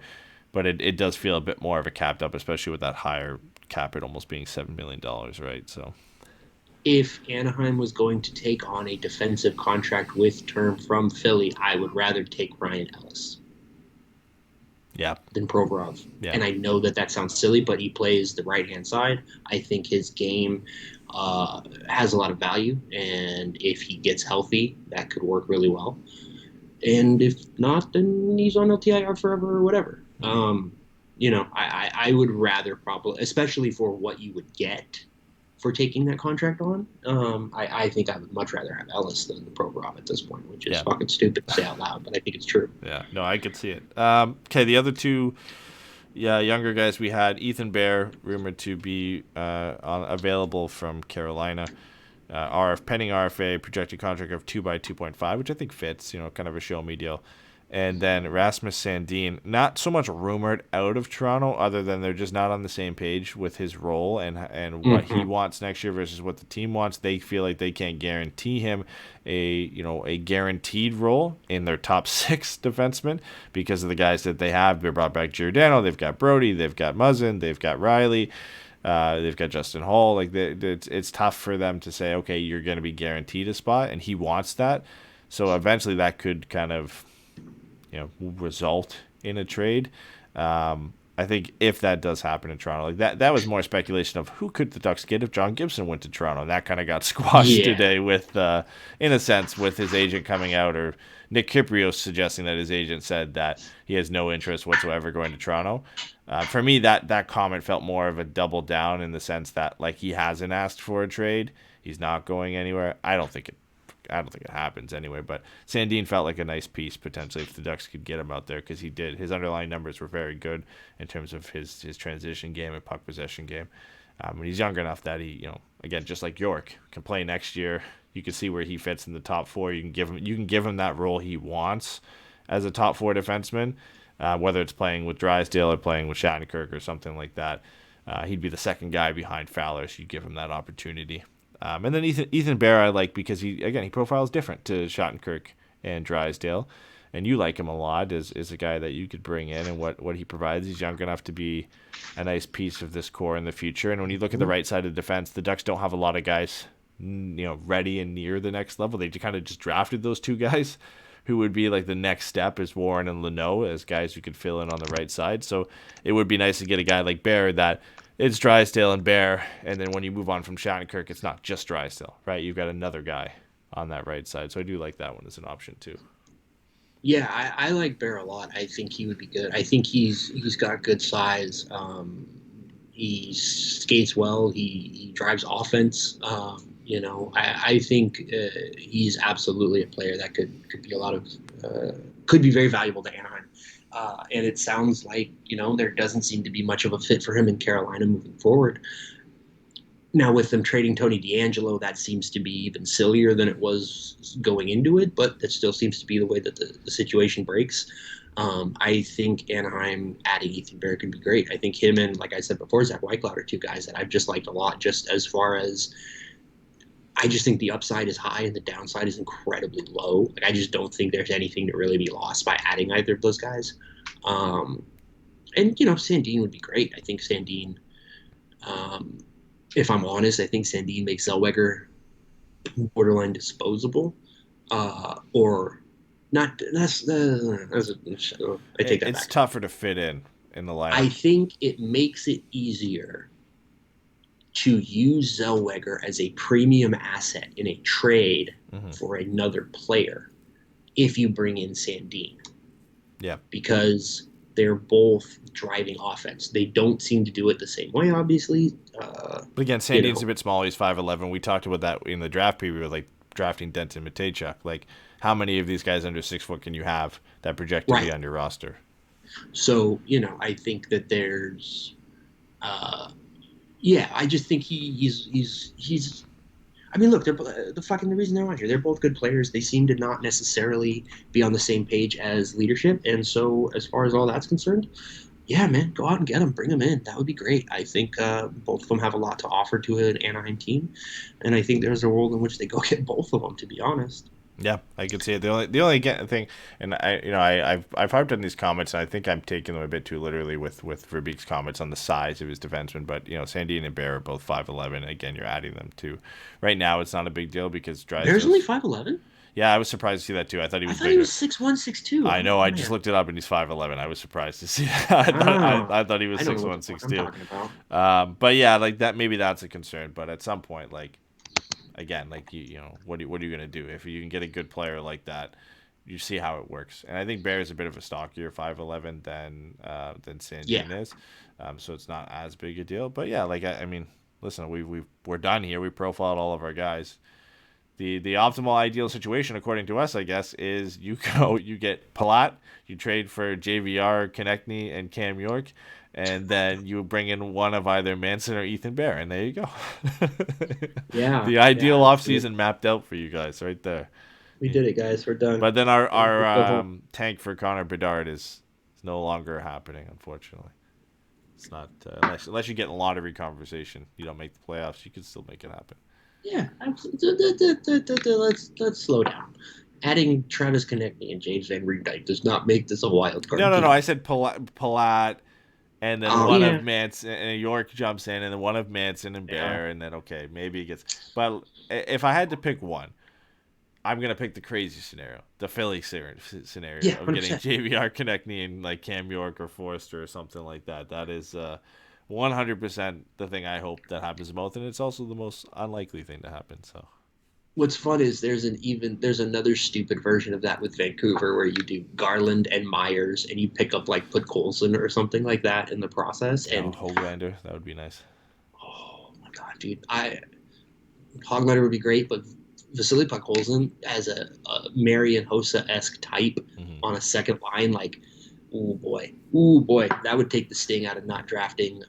Speaker 5: but it does feel a bit more of a cap dump, especially with that higher cap at almost being $7 million, right? So.
Speaker 4: If Anaheim was going to take on a defensive contract with term from Philly, I would rather take Ryan Ellis than Provorov. Yeah. And I know that sounds silly, but he plays the right-hand side. I think his game has a lot of value, and if he gets healthy, that could work really well. And if not, then he's on LTIR forever or whatever. I would rather probably, especially for what you would get for taking that contract on, I think I would much rather have Ellis than Provorov at this point, which is fucking stupid to say out loud, but I think it's true.
Speaker 5: Yeah, no, I could see it. Okay, the other two younger guys we had, Ethan Bear, rumored to be available from Carolina. Pending RFA, projected contract of 2 by 2.5, which I think fits, kind of a show me deal. And then Rasmus Sandin, not so much rumored out of Toronto, other than they're just not on the same page with his role and what he wants next year versus what the team wants. They feel like they can't guarantee him a guaranteed role in their top 6 defensemen because of the guys that they have. They brought back Giordano, they've got Brody, they've got Muzzin, they've got Riley, they've got Justin Hall. Like it's tough for them to say, okay, you're going to be guaranteed a spot, and he wants that. So eventually that could kind of result in a trade. I think if that does happen in Toronto, like that was more speculation of who could the Ducks get if John Gibson went to Toronto, and that kind of got squashed today with, in a sense, with his agent coming out, or Nick Kyprios suggesting that his agent said that he has no interest whatsoever going to Toronto. For me, that comment felt more of a double down in the sense that like he hasn't asked for a trade, he's not going anywhere. I don't think it happens anyway, but Sandin felt like a nice piece potentially if the Ducks could get him out there, because he did. His underlying numbers were very good in terms of his transition game and puck possession game. And he's young enough that he, again, just like York, can play next year. You can see where he fits in the top 4. You can give him that role he wants as a top 4 defenseman, whether it's playing with Drysdale or playing with Shattenkirk or something like that. He'd be the second guy behind Fowler, so you give him that opportunity. And then Ethan Bear I like because he profiles different to Shattenkirk and Drysdale, and you like him a lot as a guy that you could bring in, and what he provides. He's young enough to be a nice piece of this core in the future. And when you look at the right side of the defense, the Ducks don't have a lot of guys ready and near the next level. They kind of just drafted those 2 guys who would be like the next step as Warren and Leno as guys who could fill in on the right side. So it would be nice to get a guy like Bear that it's Drysdale and Bear, and then when you move on from Shattenkirk, it's not just Drysdale, right? You've got another guy on that right side. So I do like that one as an option too.
Speaker 4: Yeah, I like Bear a lot. I think he would be good. I think he's got good size. He skates well. He drives offense. I think he's absolutely a player that could be could be very valuable to Anaheim. And it sounds like, there doesn't seem to be much of a fit for him in Carolina moving forward. Now, with them trading Tony DeAngelo, that seems to be even sillier than it was going into it, but that still seems to be the way that the situation breaks. I think Anaheim adding Ethan Bear could be great. I think him and, like I said before, Zach Whitecloud are 2 guys that I've just liked a lot, just as far as I just think the upside is high and the downside is incredibly low. Like, I just don't think there's anything to really be lost by adding either of those guys. Sandin would be great. I think Sandin, if I'm honest, I think Sandin makes Zellweger borderline disposable. or not. I take that
Speaker 5: It's
Speaker 4: back.
Speaker 5: tougher to fit in the lineup.
Speaker 4: I think it makes it easier to use Zellweger as a premium asset in a trade for another player if you bring in Sandin.
Speaker 5: Yeah.
Speaker 4: Because they're both driving offense. They don't seem to do it the same way, obviously.
Speaker 5: But again, Sandin's a bit small. He's 5'11". We talked about that in the draft preview, like drafting Denton Matejchuk. Like, how many of these guys under 6 foot can you have that project to be on your roster?
Speaker 4: So, I think that there's, I just think he's. I mean, look, they're the reason they're on here. They're both good players. They seem to not necessarily be on the same page as leadership, and so as far as all that's concerned, yeah, man, go out and get them, bring them in. That would be great. I think both of them have a lot to offer to an Anaheim team, and I think there's a world in which they go get both of them. To be honest.
Speaker 5: Yeah, I could see it. The only thing, and I've harped on these comments, and I think I'm taking them a bit too literally with Verbeek's comments on the size of his defenseman. But Sandin and Bear are both 5'11". Again, you're adding them to. Right now, it's not a big deal because
Speaker 4: Bear's only 5'11".
Speaker 5: Yeah, I was surprised to see that too. I thought he was bigger.
Speaker 4: He was 6'1", 6'2".
Speaker 5: I know. I just looked it up, and he's 5'11". I was surprised to see that. I thought he was 6'1", 6'2". But yeah, like that. Maybe that's a concern. But at some point, like. Again, like what are you gonna do if you can get a good player like that? You see how it works, and I think Bear is a bit of a stockier 5'11" than Sandin is, so it's not as big a deal. But yeah, like I mean, listen, we're done here. We profiled all of our guys. The optimal ideal situation, according to us, I guess, is you get Palat, you trade for JVR, Konechny, and Cam York. And then you bring in one of either Manson or Ethan Bear, and there you go.
Speaker 4: Yeah.
Speaker 5: The ideal offseason mapped out for you guys right there.
Speaker 4: We did it, guys. We're done.
Speaker 5: But then our tank for Connor Bedard is no longer happening, unfortunately. It's not unless you get in a lottery conversation, you don't make the playoffs, you can still make it happen.
Speaker 4: Yeah, absolutely. Let's slow down. Adding Travis Konechny and James Van Riemsdyk does not make this a wild card.
Speaker 5: No. I said Palat. And then of Manson and York jumps in, and then one of Manson and Bear, and then maybe it gets. But if I had to pick one, I'm gonna pick the crazy scenario, the Philly scenario of getting JVR, Konechny, and like Cam York or Forrester or something like that. That is 100% the thing I hope that happens most, and it's also the most unlikely thing to happen. So.
Speaker 4: What's fun is there's another stupid version of that with Vancouver where you do Garland and Myers and you pick up put Colson or something like that in the process. And
Speaker 5: Hoglander, that would be nice.
Speaker 4: Oh my god, dude! Hoglander would be great, but Vasily Podkolzin as a Marian Hossa-esque type on a second line, ooh boy, that would take the sting out of not drafting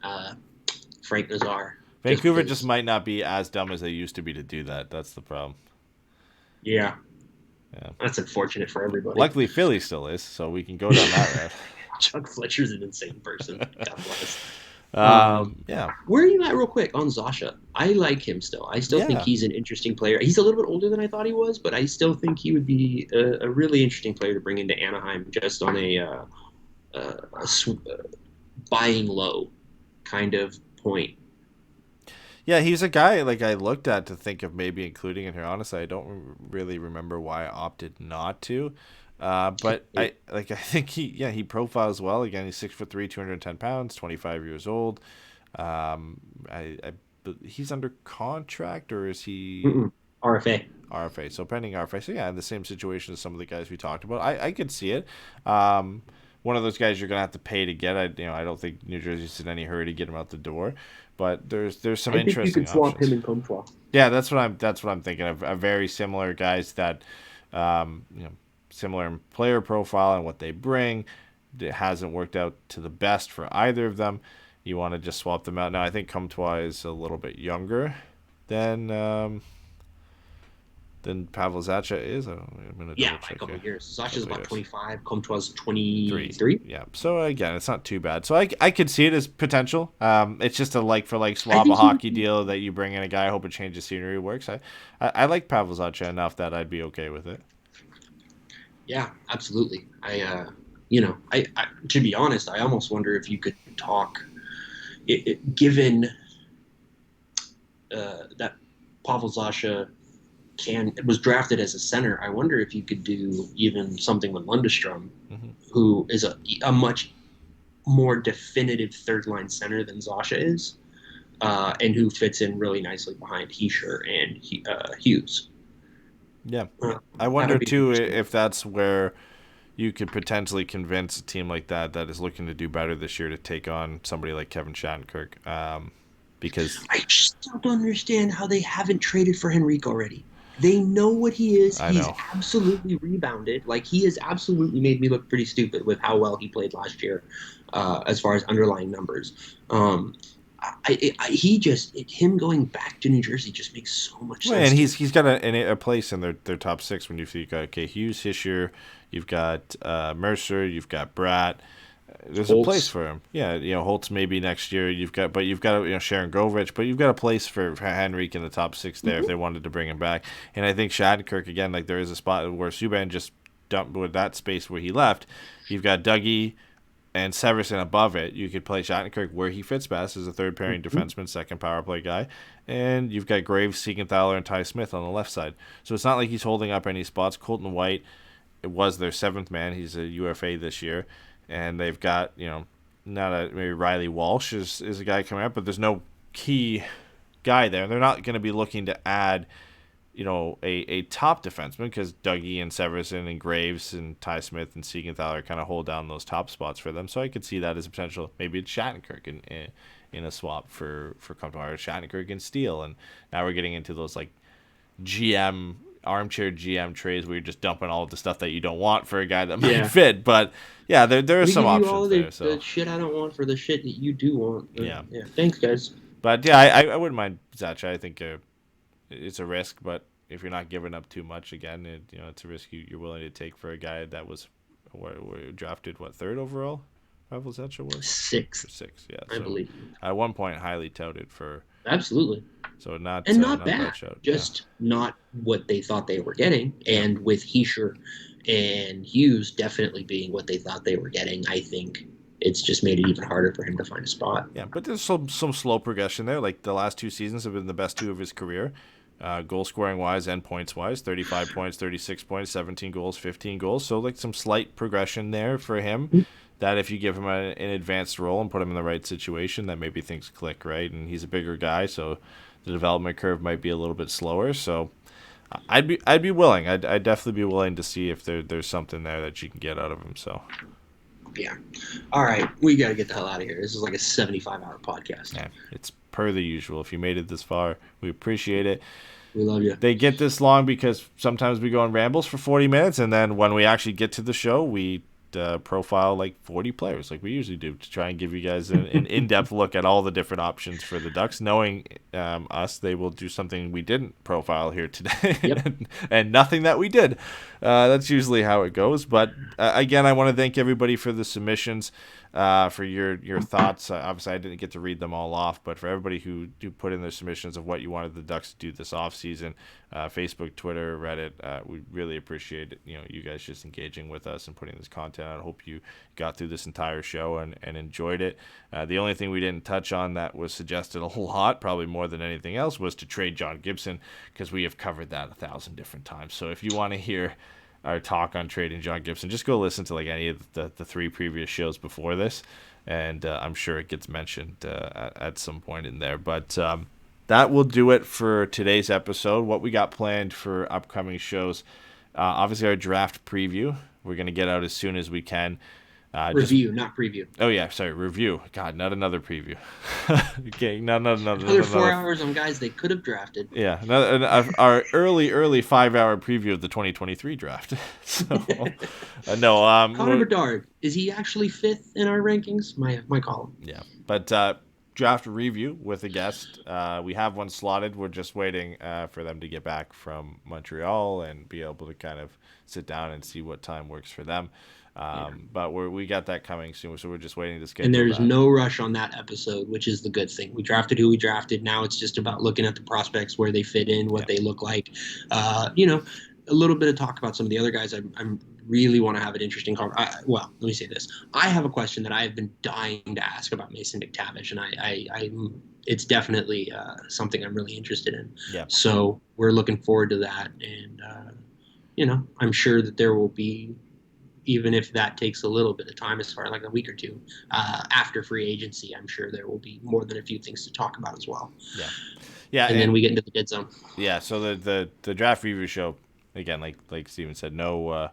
Speaker 4: Frank Nazar.
Speaker 5: Vancouver just might not be as dumb as they used to be to do that. That's the problem.
Speaker 4: Yeah. That's unfortunate for everybody.
Speaker 5: Luckily, Philly still is, so we can go down that route.
Speaker 4: Chuck Fletcher's an insane person. God bless.
Speaker 5: Yeah.
Speaker 4: Where are you at real quick on Zasha? I like him still. I still think he's an interesting player. He's a little bit older than I thought he was, but I still think he would be a really interesting player to bring into Anaheim just on a buying low kind of point.
Speaker 5: Yeah, he's a guy I looked at to think of maybe including in here. Honestly, I don't really remember why I opted not to. But I think he profiles well. Again, he's 6'3", 210 pounds, 25 years old. He's under contract, or is he
Speaker 4: RFA?
Speaker 5: RFA. So pending RFA. So yeah, in the same situation as some of the guys we talked about. I could see it. One of those guys you're gonna have to pay to get. I don't think New Jersey's in any hurry to get him out the door. But there's some interesting options. I think you could swap him and Comtois. Yeah, that's what I'm thinking of. A very similar guys that, similar player profile and what they bring. It hasn't worked out to the best for either of them. You want to just swap them out. Now I think Comtois is a little bit younger than Pavel Zacha is. I'm gonna
Speaker 4: by a couple of years. Zacha's about 25. Comtois 23.
Speaker 5: Yeah. So again, it's not too bad. So I could see it as potential. It's just a like-for-like swap, a hockey deal that you bring in a guy. I hope a change of scenery works. I like Pavel Zacha enough that I'd be okay with it.
Speaker 4: Yeah, absolutely. I to be honest, I almost wonder if you could talk, given that Pavel Zacha was drafted as a center. I wonder if you could do even something with Lundestrom, who is a much more definitive third line center than Zasha is, and who fits in really nicely behind Hischier and Hughes.
Speaker 5: Yeah, I wonder too if that's where you could potentially convince a team like that is looking to do better this year to take on somebody like Kevin Shattenkirk. Because
Speaker 4: I just don't understand how they haven't traded for Henrique already. They know what he is. He's absolutely rebounded. Like, he has absolutely made me look pretty stupid with how well he played last year, as far as underlying numbers. Him going back to New Jersey just makes so much sense.
Speaker 5: And he's got a place in their top six when you've got Hughes, Hischier, you've got Mercer, you've got Bratt. There's
Speaker 4: Holtz.
Speaker 5: A place for him. Yeah, Holtz maybe next year. You've got Sharon Govich, but you've got a place for Henrique in the top six there if they wanted to bring him back. And I think Shattenkirk, again, like there is a spot where Subban just dumped with that space where he left. You've got Dougie and Severson above it. You could play Shattenkirk where he fits best as a third pairing defenseman, second power play guy. And you've got Graves, Siegenthaler, and Ty Smith on the left side. So it's not like he's holding up any spots. Colton White, it was their seventh man. He's a UFA this year. And they've got, maybe Riley Walsh is a guy coming up, but there's no key guy there. They're not going to be looking to add, a top defenseman because Dougie and Severson and Graves and Ty Smith and Siegenthaler kind of hold down those top spots for them. So I could see that as a potential. Maybe it's Shattenkirk in a swap for Compton, or Shattenkirk and Steele. And now we're getting into those like armchair GM trades where you're just dumping all of the stuff that you don't want for a guy that might fit. But yeah, there are some options there. So
Speaker 4: the shit I don't want for the shit that you do want.
Speaker 5: Yeah.
Speaker 4: Thanks, guys.
Speaker 5: But yeah, I wouldn't mind Zacha. I think it's a risk, but if you're not giving up too much, again, it's a risk you're willing to take for a guy that was drafted third overall. Pavel Zacha was
Speaker 4: sixth,
Speaker 5: yeah.
Speaker 4: I believe
Speaker 5: at one point highly touted for.
Speaker 4: Absolutely.
Speaker 5: So not
Speaker 4: bad. Just not what they thought they were getting. And with Hischier and Hughes definitely being what they thought they were getting, I think it's just made it even harder for him to find a spot.
Speaker 5: Yeah, but there's some slow progression there. Like the last two seasons have been the best two of his career, goal scoring wise and points wise. 35 points, 36 points, 17 goals, 15 goals. So like some slight progression there for him. Mm-hmm. That if you give him an advanced role and put him in the right situation, that maybe things click, right? And he's a bigger guy, so the development curve might be a little bit slower. So I'd be willing. I'd definitely be willing to see if there's something there that you can get out of him. So
Speaker 4: yeah. All right, we got to get the hell out of here. This is like a 75-hour podcast.
Speaker 5: Yeah, it's per the usual. If you made it this far, we appreciate it.
Speaker 4: We love you.
Speaker 5: They get this long because sometimes we go on rambles for 40 minutes, and then when we actually get to the show, we profile like 40 players like we usually do to try and give you guys an in-depth look at all the different options for the Ducks. Knowing us, they will do something we didn't profile here today.
Speaker 4: Yep.
Speaker 5: and nothing that we did. That's usually how it goes. But again, I want to thank everybody for the submissions, for your thoughts. Obviously, I didn't get to read them all off, but for everybody who put in their submissions of what you wanted the Ducks to do this offseason, Facebook, Twitter, Reddit, we really appreciate it. You guys just engaging with us and putting this content out. I hope you got through this entire show and enjoyed it. The only thing we didn't touch on that was suggested a lot, probably more than anything else, was to trade John Gibson, because we have covered that 1,000 different times. So if you want to hear our talk on trading John Gibson, just go listen to like any of the three previous shows before this, and I'm sure it gets mentioned at some point in there. But that will do it for today's episode. What we got planned for upcoming shows, obviously our draft preview, we're going to get out as soon as we can.
Speaker 4: Review, not preview.
Speaker 5: Oh, yeah, sorry, review. God, not another preview. Okay, no.
Speaker 4: Another 4 hours on guys they could have drafted.
Speaker 5: Yeah, our early 5-hour preview of the 2023 draft. So, no.
Speaker 4: Connor Bedard, is he actually fifth in our rankings? My column.
Speaker 5: Yeah, but draft review with a guest. We have one slotted. We're just waiting for them to get back from Montreal and be able to kind of sit down and see what time works for them. But we got that coming soon, so we're just waiting to schedule.
Speaker 4: And there's no rush on that episode, which is the good thing. We drafted who we drafted. Now it's just about looking at the prospects, where they fit in, what they look like. A little bit of talk about some of the other guys I'm really want to have an interesting conversation. Well, let me say this. I have a question that I have been dying to ask about Mason McTavish, and it's definitely something I'm really interested in.
Speaker 5: Yeah.
Speaker 4: So we're looking forward to that. And, I'm sure that there will be, even if that takes a little bit of time, as far like a week or two, after free agency, I'm sure there will be more than a few things to talk about as well.
Speaker 5: Yeah. Yeah.
Speaker 4: And then we get into the dead zone.
Speaker 5: Yeah. So the draft review show, again, like Steven said, no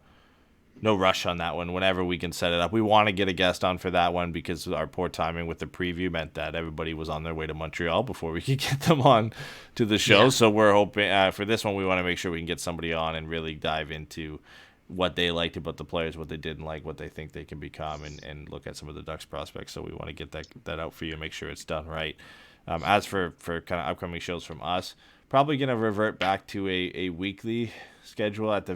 Speaker 5: rush on that one. Whenever we can set it up, we want to get a guest on for that one because our poor timing with the preview meant that everybody was on their way to Montreal before we could get them on to the show. Yeah. So we're hoping for this one, we want to make sure we can get somebody on and really dive into what they liked about the players, what they didn't like, what they think they can become, and look at some of the Ducks prospects. So we want to get that out for you and make sure it's done right. As for kind of upcoming shows from us, probably going to revert back to a weekly schedule at the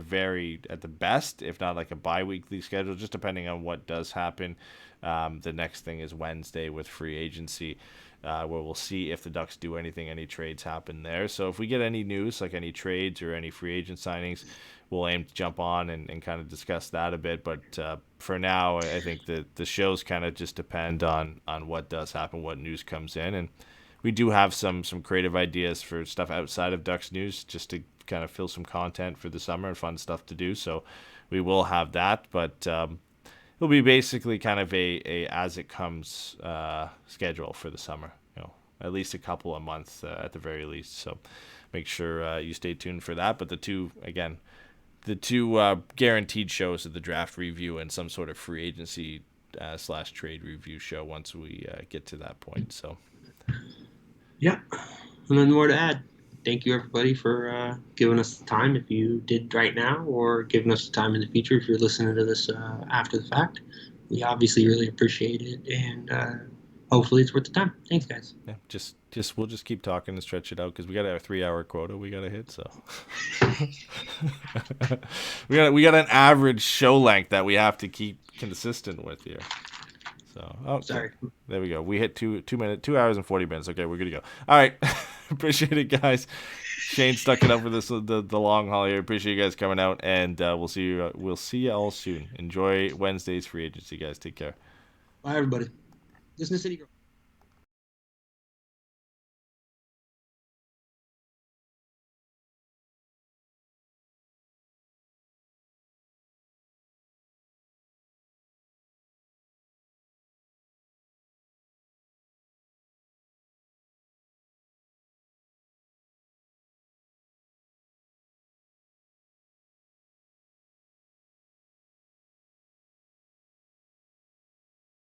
Speaker 5: best, if not like a bi-weekly schedule, just depending on what does happen. The next thing is Wednesday with free agency, where we'll see if the Ducks do anything, any trades happen there. So if we get any news, like any trades or any free agent signings, we'll aim to jump on and kind of discuss that a bit. But for now, I think the shows kind of just depend on what does happen, what news comes in. And we do have some creative ideas for stuff outside of Ducks news, just to kind of fill some content for the summer and fun stuff to do. So we will have that, but it'll be basically kind of a as it comes schedule for the summer. At least a couple a month at the very least. So make sure you stay tuned for that. But the two guaranteed shows are the draft review and some sort of free agency / trade review show once we get to that point. So
Speaker 4: yeah, and then more to add. Thank you, everybody, for giving us the time if you did right now, or giving us the time in the future if you're listening to this after the fact. We obviously really appreciate it, and hopefully it's worth the time. Thanks, guys.
Speaker 5: Yeah, we'll just keep talking and stretch it out because we got our 3-hour quota we got to hit. So we got an average show length that we have to keep consistent with here. So
Speaker 4: sorry.
Speaker 5: There we go. We hit 2 hours and 40 minutes. Okay, we're good to go. All right. Appreciate it, guys. Shane stuck it up with this the long haul here. Appreciate you guys coming out, and we'll see you all soon. Enjoy Wednesday's free agency, guys. Take care.
Speaker 4: Bye, everybody. Listen to City Girl.